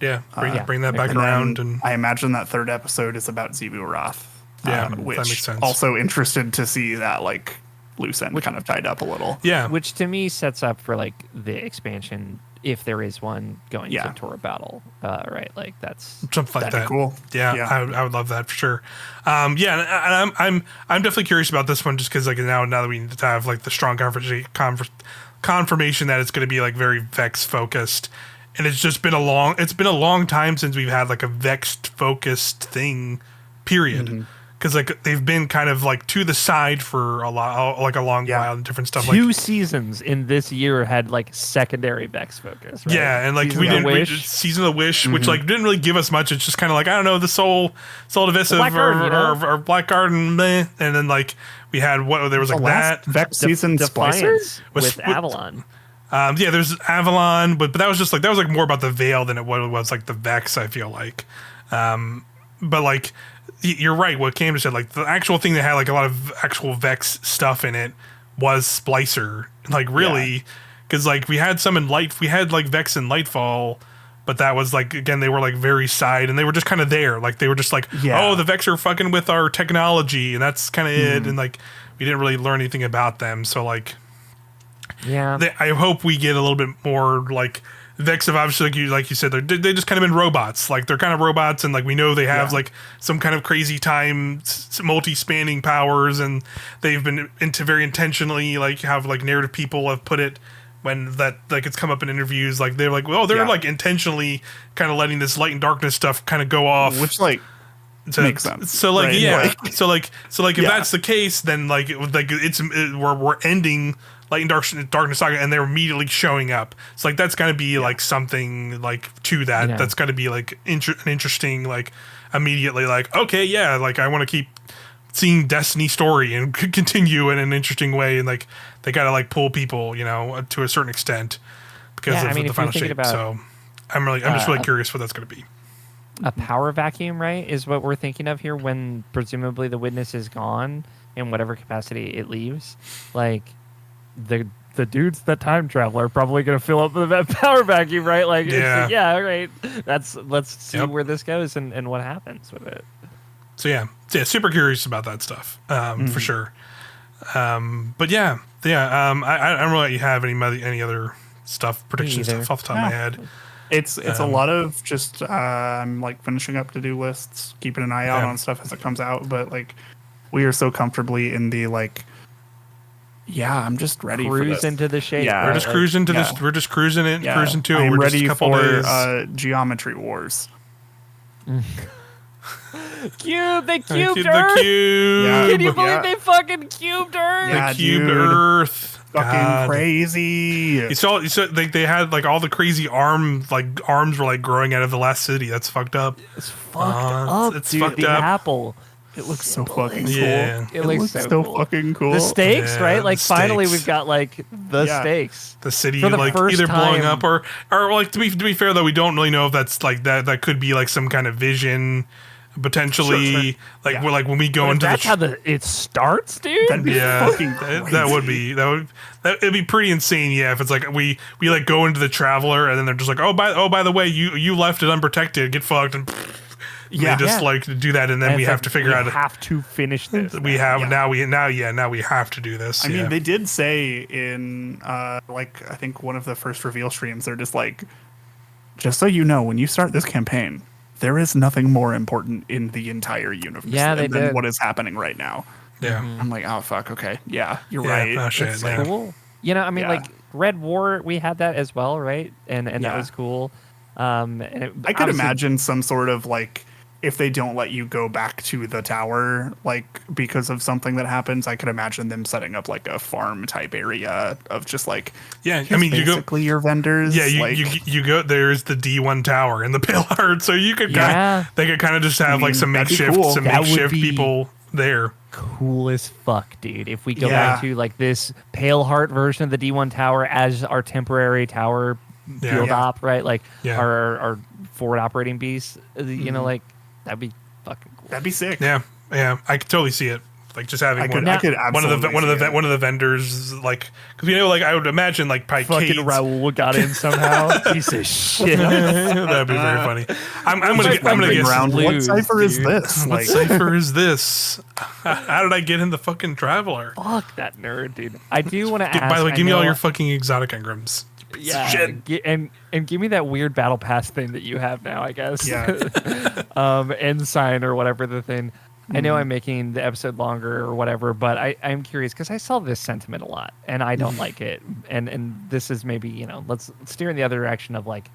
Yeah, bring that back And around. then And I imagine that third episode is about Zebu Roth. Yeah, that which makes sense. Also interested to see that like loose end kind of tied up a little. yeah. Which to me sets up for like the expansion, if there is one going Yeah. to Torah Battle, right? Like that's Something like That'd be that. cool. Yeah, Yeah. I would love that for sure. Yeah, and I'm definitely curious about this one just because like now that we need to have like the strong confirmation that it's going to be like very Vex focused, and it's been a long time since we've had like a Vex focused thing, period. Because like they've been kind of like to the side for a long while and different stuff. two like seasons in this year had like secondary Vex focus. Right? Yeah, and like Season we of didn't the we Wish. did Season of the Wish, which like didn't really give us much. It's just kind of like I don't know the Soul Divisive Black Garden, you know? or Black Garden, meh. And then like we had there was like The that. last Vex season Splicer? Defiance Was- with Avalon. Yeah, there's Avalon, but that was just like more about the Veil than it was like the Vex. I feel like, but like you're right. What Cam just said, like the actual thing that had like a lot of actual Vex stuff in it was Splicer. Like really, because like we had like Vex in Lightfall. But that was like again, they were like very side, and they were just kind of there. Like they were just like, oh, the Vex are fucking with our technology, and that's kind of it. And like we didn't really learn anything about them. So like, Yeah. I hope we get a little bit more like Vex have obviously like you said they just kind of been robots. Like they're kind of robots, and like we know they have like some kind of crazy time multi-spanning powers, and they've been very intentionally like have like narrative people have put it. When that like it's come up in interviews, like they're like, well, they're like intentionally kind of letting this light and darkness stuff kind of go off, Which like makes sense. So like right? so like if that's the case, then like we're ending light and darkness saga, and they're immediately showing up. So like that's gonna be like something like to that. Yeah. That's gonna be like an interesting like immediately like okay like I want to keep seeing Destiny story and continue in an interesting way, and like they gotta like pull people, to a certain extent because of the final shape. So I'm just really curious what that's gonna be. A power vacuum, right, is what we're thinking of here when presumably the witness is gone in whatever capacity it leaves. Like the dudes that time travel are probably going to fill up that power vacuum, right? Like, right. Let's see where this goes and what happens with it. So yeah, super curious about that stuff for sure. But I don't really have any other stuff, prediction stuff off the top of my head. It's a lot of just I'm like finishing up to-do lists, keeping an eye out on stuff as it comes out. But like we are so comfortably in the like, I'm just ready for this. Into the shape. Yeah, we're just cruising to this. We're just cruising it, cruising to it. I'm we're ready just a couple for days. Geometry Wars. Cube, they cubed The Earth. cube. Yeah. Can you believe they fucking cubed Earth? Yeah, The cube dude. Earth. Fucking God. crazy. You saw they had like all the crazy arms were like growing out of the last city. That's fucked up. It's fucked up, it's dude. fucked the up. apple. It looks so fucking cool. Yeah. It looks so cool. fucking cool. The stakes, Yeah, right? Like the finally stakes. we've got like the stakes. The city For the like first either blowing time- up or like to be fair though, we don't really know if that's like that could be like some kind of vision potentially. Sure. Like we're like when we go into That's how it starts, dude. That'd be fucking that would be it'd be pretty insane. Yeah, if it's like we like go into the Traveler and then they're just like by the way you left it unprotected, get fucked, and they just like do that, and then we have to figure out. We have to finish this. We have now we have to do this. I mean, they did say in like I think one of the first reveal streams, they're just like, just so you know, when you start this campaign, there is nothing more important in the entire universe than what is happening right now. Yeah. I'm like, oh fuck, okay, yeah, you're Yeah, right. oh, shit, It's yeah. like, Cool. I mean, like Red War, we had that as well, right? And that was cool. And I could imagine some sort of like if they don't let you go back to the tower, like because of something that happens, I could imagine them setting up like a farm type area of just like, yeah, I mean, you go basically your vendors. Yeah, like, you go. There's the D1 tower and the Pale Heart, so you could they could kind of just have like some that'd be makeshift cool. some That would makeshift be people there. Cool as fuck, dude. If we go Yeah. back to like this Pale Heart version of the D1 tower as our temporary tower field Yeah. op, right? Like Yeah. our forward operating beast, you know, like that'd be fucking cool. that'd be sick. Yeah, I could totally see it. Like just having I could one of absolutely see it. the vendors, like, because like I would imagine like probably Fucking Kate's- Raul got in somehow. Piece of shit. That'd be very funny. I'm gonna Wandering guess. around, what lose, cipher is dude. this? What Like, cipher is this? How did I get in the fucking Traveler? Fuck that nerd, dude. I do want to ask. By the way, I give me all know- your fucking exotic engrams. yeah, shit. and give me that weird battle pass thing that you have now. I guess. Yeah. Ensign or whatever the thing. I know I'm making the episode longer or whatever, but I'm curious because I saw this sentiment a lot and I don't like it. And this is maybe, you know, let's steer in the other direction of like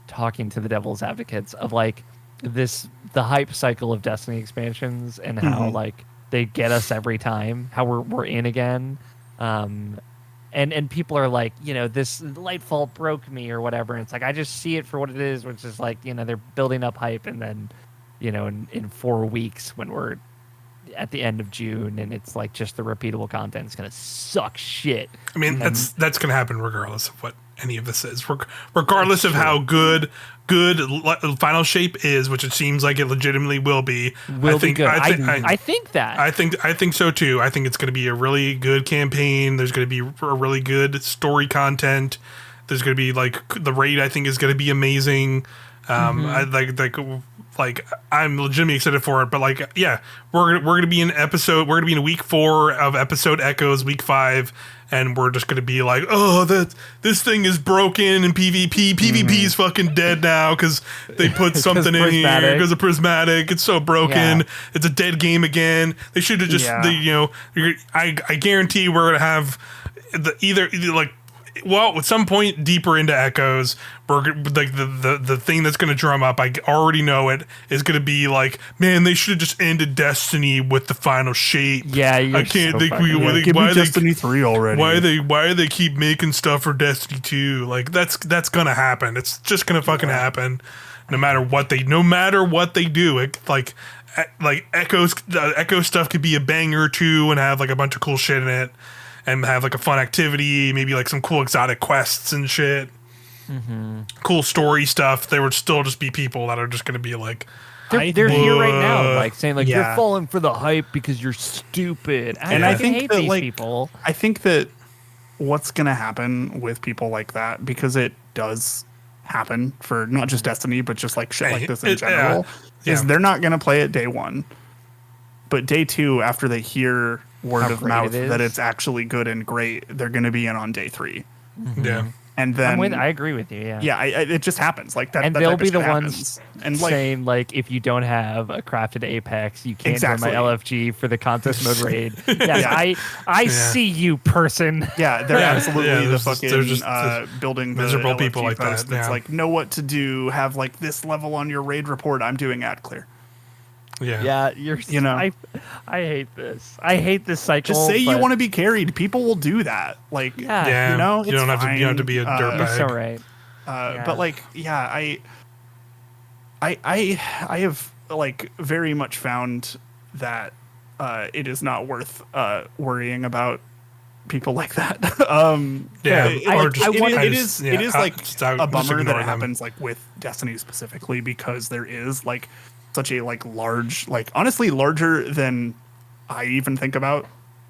talking to the devil's advocates of like the hype cycle of Destiny expansions and how like they get us every time, how we're in again. And people are like, you know, this Lightfall broke me or whatever. And it's like, I just see it for what it is, which is like, you know, they're building up hype and then, you know, in 4 weeks when we're at the end of June and it's like just the repeatable content is going to suck shit. I mean, that's going to happen regardless of what any of this is. Regardless of how good Final Shape is, which it seems like it legitimately will be. I think that. I think so too. I think it's going to be a really good campaign. There's going to be a really good story content. There's going to be like the raid. I think is going to be amazing. I like I'm legitimately excited for it, but like, yeah, we're gonna be in week 4 of episode Echoes, week 5, and we're just gonna be like, oh, this thing is broken in PvP. PvP is fucking dead now because they put something in here because of Prismatic. It's so broken. Yeah. It's a dead game again. They should have just, I guarantee we're gonna have either like. Well, at some point deeper into Echoes, we're like the thing that's going to drum up. I already know it is going to be like, man, they should have just ended Destiny with the Final Shape. Yeah, I can't so think give me Destiny 3 already. Why do they keep making stuff for Destiny 2? Like that's gonna happen. It's just gonna fucking happen, no matter what they do. Like Echo stuff could be a banger too, and have like a bunch of cool shit in it. And have like a fun activity, maybe like some cool exotic quests and shit. Cool story stuff. There would still just be people that are just going to be like, they're here right now, like saying like you're falling for the hype because you're stupid. I think hate that, these like, people. I think that what's going to happen with people like that, because it does happen for not just Destiny, but just like shit like this in general, is they're not going to play it day 1. But day 2, after they hear word of mouth that it's actually good and great, they're going to be in on day 3. Yeah. And then I agree with you. Yeah. Yeah, it just happens like that. And that they'll type of be the shit ones happens. And like, saying like, if you don't have a crafted Apex, you can't Exactly. join my LFG for the contest mode raid. I see you, person. yeah, they're absolutely the there's fucking building the miserable LFG people like post that, that's yeah. like, know what to do, have like this level on your raid report. I'm doing ad clear. Yeah. I hate this. I hate this cycle. Just say you but- want to be carried. People will do that. Like, Yeah. you know, you don't it's have to. You don't have to fine. be a dirtbag. It's all right. But like, yeah, I have like very much found that it is not worth worrying about people like that. It is like a bummer that it happens like with Destiny specifically, because there is like such a like large, like honestly larger than I even think about,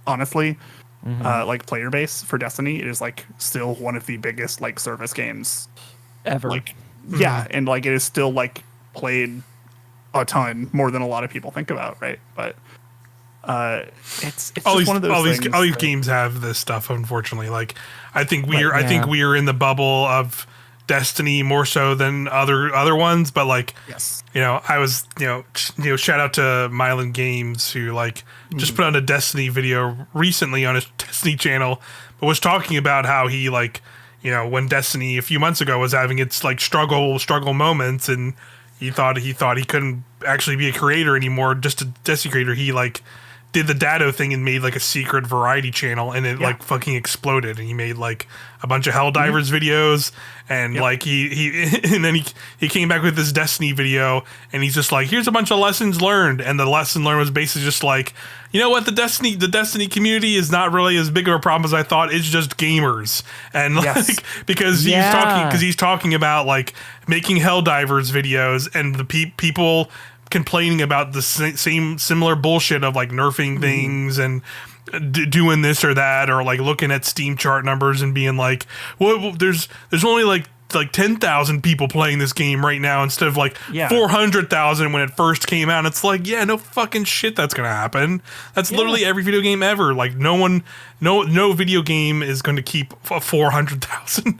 honestly. Like player base for Destiny, it is like still one of the biggest like service games Ever. like yeah, and like it is still like played a ton more than a lot of people think about, right? But it's just one of those things. All these games have this stuff, unfortunately. Like I think we are in the bubble of Destiny more so than other ones, but like Yes. I was shout out to Mylan Games, who like just put out a Destiny video recently on his Destiny channel, but was talking about how he like when Destiny a few months ago was having its like struggle moments, and he thought he couldn't actually be a creator anymore, just a Destiny creator. He like did the Dado thing and made like a secret variety channel, and it like fucking exploded. And he made like a bunch of Helldivers videos, and like he and then he came back with this Destiny video, and he's just like, here's a bunch of lessons learned. And the lesson learned was basically just like, you know what, the Destiny community is not really as big of a problem as I thought. It's just gamers. And like because he's talking about like making Helldivers videos, and the people complaining about the similar bullshit of like nerfing things and doing this or that, or like looking at Steam chart numbers and being like, well, there's only like 10,000 people playing this game right now instead of like 400,000 when it first came out. It's like, yeah, no fucking shit that's gonna happen. That's literally every video game ever. Like no video game is going to keep 400,000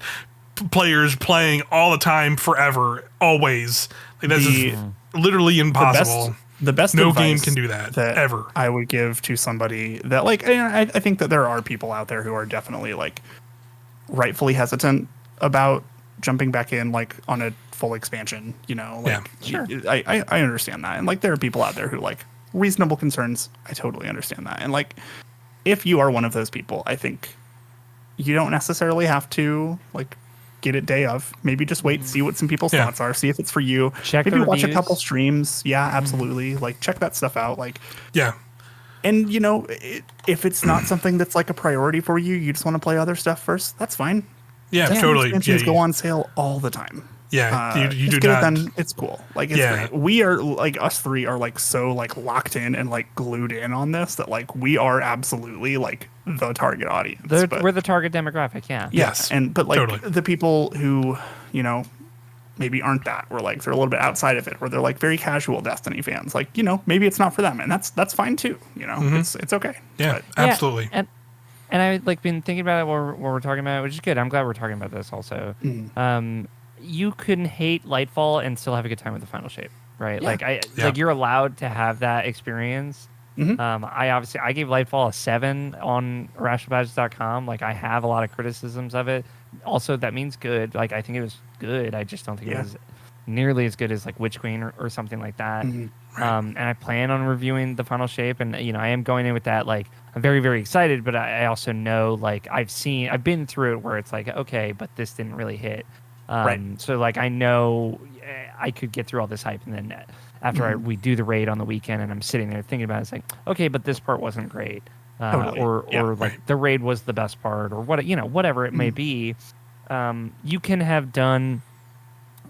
players playing all the time forever, always. Like that's literally impossible. The best no advice game can do that ever. I would give to somebody that like, I think that there are people out there who are definitely like rightfully hesitant about jumping back in like on a full expansion, you know, like I understand that. And like there are people out there who like reasonable concerns. I totally understand that. And like if you are one of those people, I think you don't necessarily have to like get it day of. Maybe just wait, see what some people's thoughts are, see if it's for you. Maybe watch a couple streams. Yeah, absolutely. Like check that stuff out. Like and you know, if it's not something that's like a priority for you, you just want to play other stuff first, that's fine. Yeah, totally. Expansions go on sale all the time. Yeah, you do get not. It then it's cool. Like it's great. We are like us three are like so like locked in and like glued in on this that like we are absolutely like the target audience. We're the target demographic. Yeah. Yes. But like the people who, you know, maybe aren't that, or like they're a little bit outside of it, or they're like very casual Destiny fans. Like, you know, maybe it's not for them, and that's fine too. You know, it's okay. Yeah, absolutely. And I like been thinking about it while we're talking about it, which is good. I'm glad we're talking about this also. You couldn't hate Lightfall and still have a good time with the final shape, right? Yeah. Like you're allowed to have that experience. I gave Lightfall a 7 on irrationalbadges.com. Like I have a lot of criticisms of it. Also, that means good. Like I think it was good. I just don't think it was nearly as good as like Witch Queen or something like that. And I plan on reviewing the final shape, and you know I am going in with that like I'm very, very excited, but I also know like I've been through it where it's like, okay, but this didn't really hit. So like I know I could get through all this hype, and then after we do the raid on the weekend and I'm sitting there thinking about it, it's like, okay, but this part wasn't great. Or like the raid was the best part, or what, you know, whatever it may be. You can have done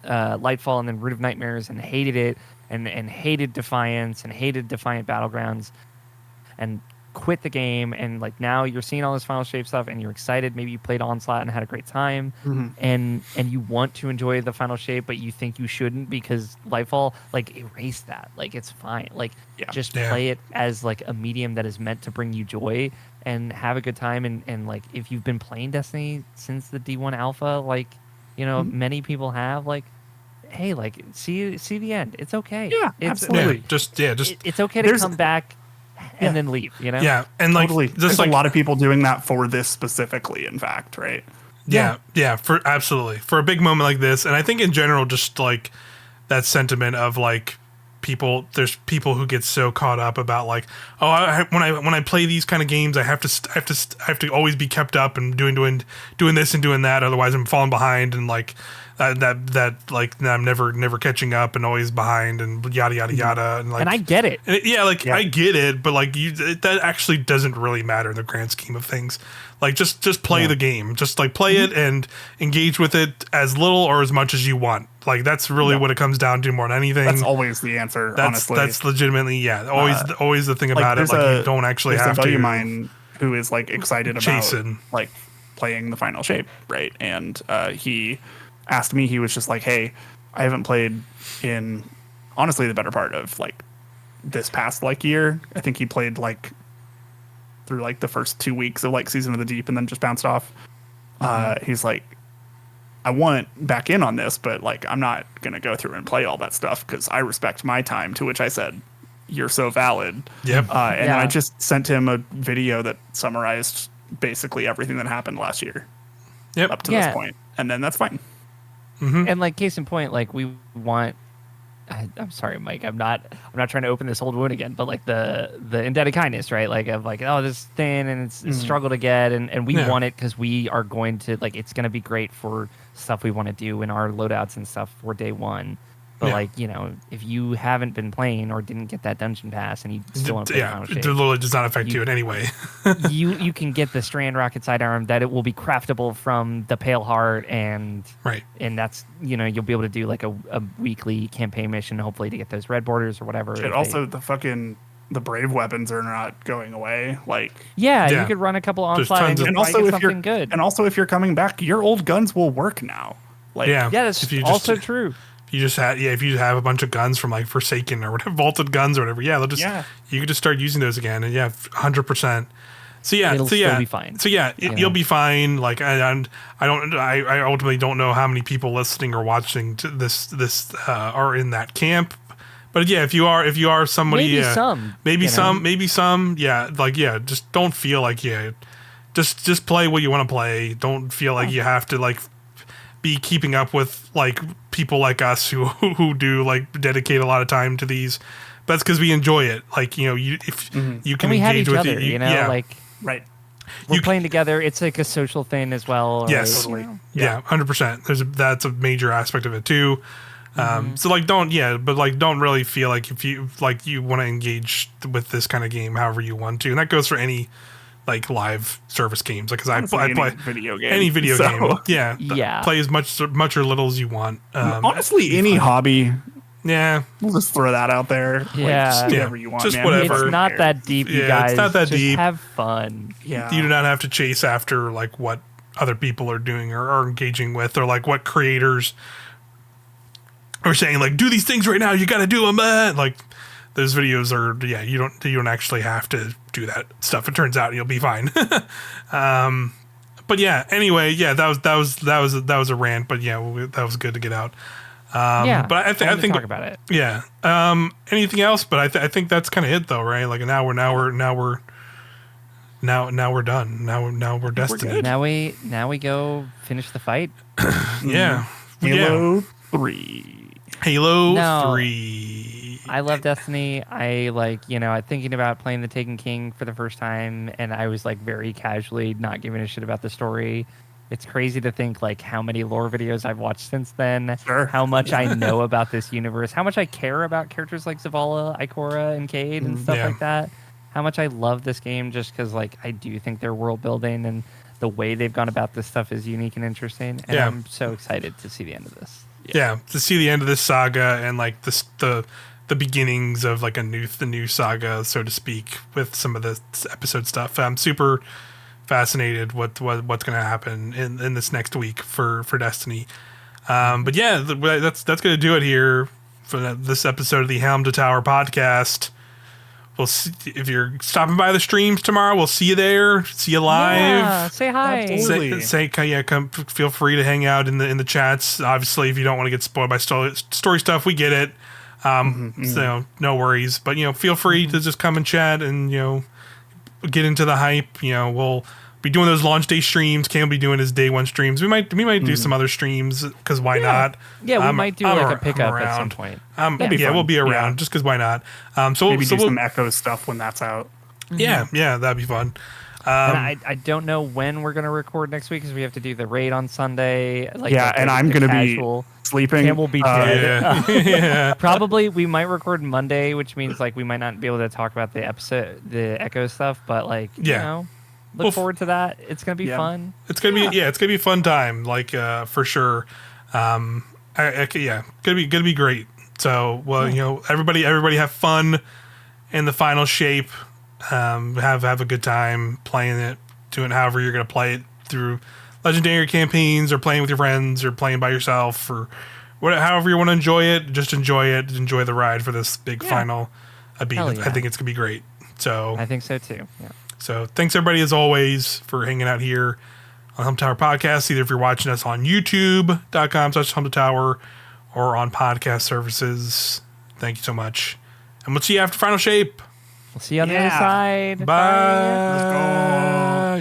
Lightfall and then Root of Nightmares and hated it and hated Defiance and hated Defiant Battlegrounds and quit the game, and like now you're seeing all this final shape stuff and you're excited. Maybe you played Onslaught and had a great time, and you want to enjoy the final shape, but you think you shouldn't because Lightfall, like erase that. Like it's fine. Like just play it as like a medium that is meant to bring you joy and have a good time. And like if you've been playing Destiny since the D1 alpha, like you know many people have, like hey, like see the end. It's okay. Yeah, absolutely. It's okay to come back and then leave, you know? Yeah, and like there's like, a lot of people doing that for this specifically, in fact, right? Yeah, for absolutely. For a big moment like this, and I think in general just like that sentiment of like there's people who get so caught up about like, oh, when I play these kind of games, I have to always be kept up and doing this and doing that, otherwise I'm falling behind, and like that like I'm never catching up and always behind and yada yada yada, and like, and I get it. I get it, but like that actually doesn't really matter in the grand scheme of things. Like just play the game, just like play it and engage with it as little or as much as you want. Like that's really what it comes down to more than anything. That's always the answer. Honestly, that's legitimately always the thing about it. Like you don't actually have to. There's a buddy of mine who is like excited about like playing the final shape, right? And he asked me, he was just like, hey, I haven't played in honestly the better part of like this past like year. I think he played like through like the first 2 weeks of like Season of the Deep and then just bounced off. He's like, I want back in on this, but like I'm not gonna go through and play all that stuff because I respect my time. To which I said, you're so valid. Yep. And I just sent him a video that summarized basically everything that happened last year up to this point, and then that's fine. And like case in point, like we want I'm sorry, Mike. I'm not trying to open this old wound again, but like the indebted kindness, right? Like of like, oh, this is thin and it's a struggle to get, and we want it because we are going to like it's going to be great for stuff we want to do in our loadouts and stuff for day one. But like, you know, if you haven't been playing or didn't get that dungeon pass and you still want to play Final Shape, it literally does not affect you in any way. you can get the Strand Rocket Sidearm that it will be craftable from the Pale Heart, and that's, you know, you'll be able to do like a weekly campaign mission, hopefully to get those red borders or whatever. And also the brave weapons are not going away. Like you could run a couple onslaught and also if you're good. And also if you're coming back, your old guns will work now. Like that's also true. You just had if you have a bunch of guns from like Forsaken or whatever, vaulted guns or whatever, they'll just you could just start using those again, and 100%. So it'll still be fine. So you'll be fine. Like I ultimately don't know how many people listening or watching to this are in that camp, but if you are somebody, maybe some, just don't feel like just play what you want to play. Don't feel like you have to like be keeping up with like people like us who do like dedicate a lot of time to these. But that's because we enjoy it. Like, you know, you can we engage have each with other, you know, like we're playing together. It's like a social thing as well. Yes, like, you know. 100%. That's a major aspect of it too. So like don't really feel like if you like you want to engage with this kind of game however you want to, and that goes for any like live service games, like because I play video game. Any video game, play as much or little as you want. Honestly, any hobby. Yeah, we'll just throw that out there. Yeah, just whatever you want. Just man. whatever. It's not that deep, you guys. It's not that just deep. Have fun. Yeah, you do not have to chase after like what other people are doing or are engaging with, or like what creators are saying. Like, do these things right now. You got to do them. Like. Those videos are you don't actually have to do that stuff. It turns out you'll be fine. But anyway, that was a rant. But that was good to get out. But I think talk about it. Yeah. Anything else? But I think that's kind of it though, right? Like now we're done. Now we're Destiny. Now we go finish the fight. Halo 3. Halo 3. I love Destiny. I I'm thinking about playing the Taken King for the first time, and I was like very casually not giving a shit about the story. It's crazy to think like how many lore videos I've watched since then, how much I know about this universe, how much I care about characters like Zavala, Ikora, and Cade and stuff like that. How much I love this game just because like I do think their world building and the way they've gone about this stuff is unique and interesting, and I'm so excited to see the end of this. To see the end of this saga and like the beginnings of like the new saga, so to speak, with some of the episode stuff. I'm super fascinated what's going to happen in this next week for Destiny. But that's going to do it here for this episode of the Helm to Tower podcast. We'll see, if you're stopping by the streams tomorrow, we'll see you there. See you live. Yeah, say hi. Absolutely. Come. Feel free to hang out in the chats. Obviously, if you don't want to get spoiled by story stuff, we get it. So no worries. But feel free to just come and chat and get into the hype. We'll be doing those launch day streams. Cam will be doing his day one streams. We might do some other streams because why not? Yeah, we might do like a pickup at some point. We'll be around just because why not? So maybe do some Echo stuff when that's out. Yeah, that'd be fun. And I don't know when we're gonna record next week because we have to do the raid on Sunday. And I'm gonna be sleeping. Cam will be dead. Probably we might record Monday, which means like we might not be able to talk about the Echo stuff, but look forward to that. It's gonna be fun. It's gonna be it's gonna be a fun time, for sure. Gonna be great. So everybody have fun in the final shape. Have a good time playing it, doing however you're gonna play it through legendary campaigns or playing with your friends or playing by yourself or however you want to enjoy it. Just enjoy it. Enjoy the ride for this big final. I think it's gonna be great. So I think so too. Yeah. So thanks everybody as always for hanging out here on Helm Tower Podcast. Either if you're watching us on YouTube.com/Helm Tower or on podcast services. Thank you so much. And we'll see you after Final Shape. We'll see you on the other side. Bye. Let's go.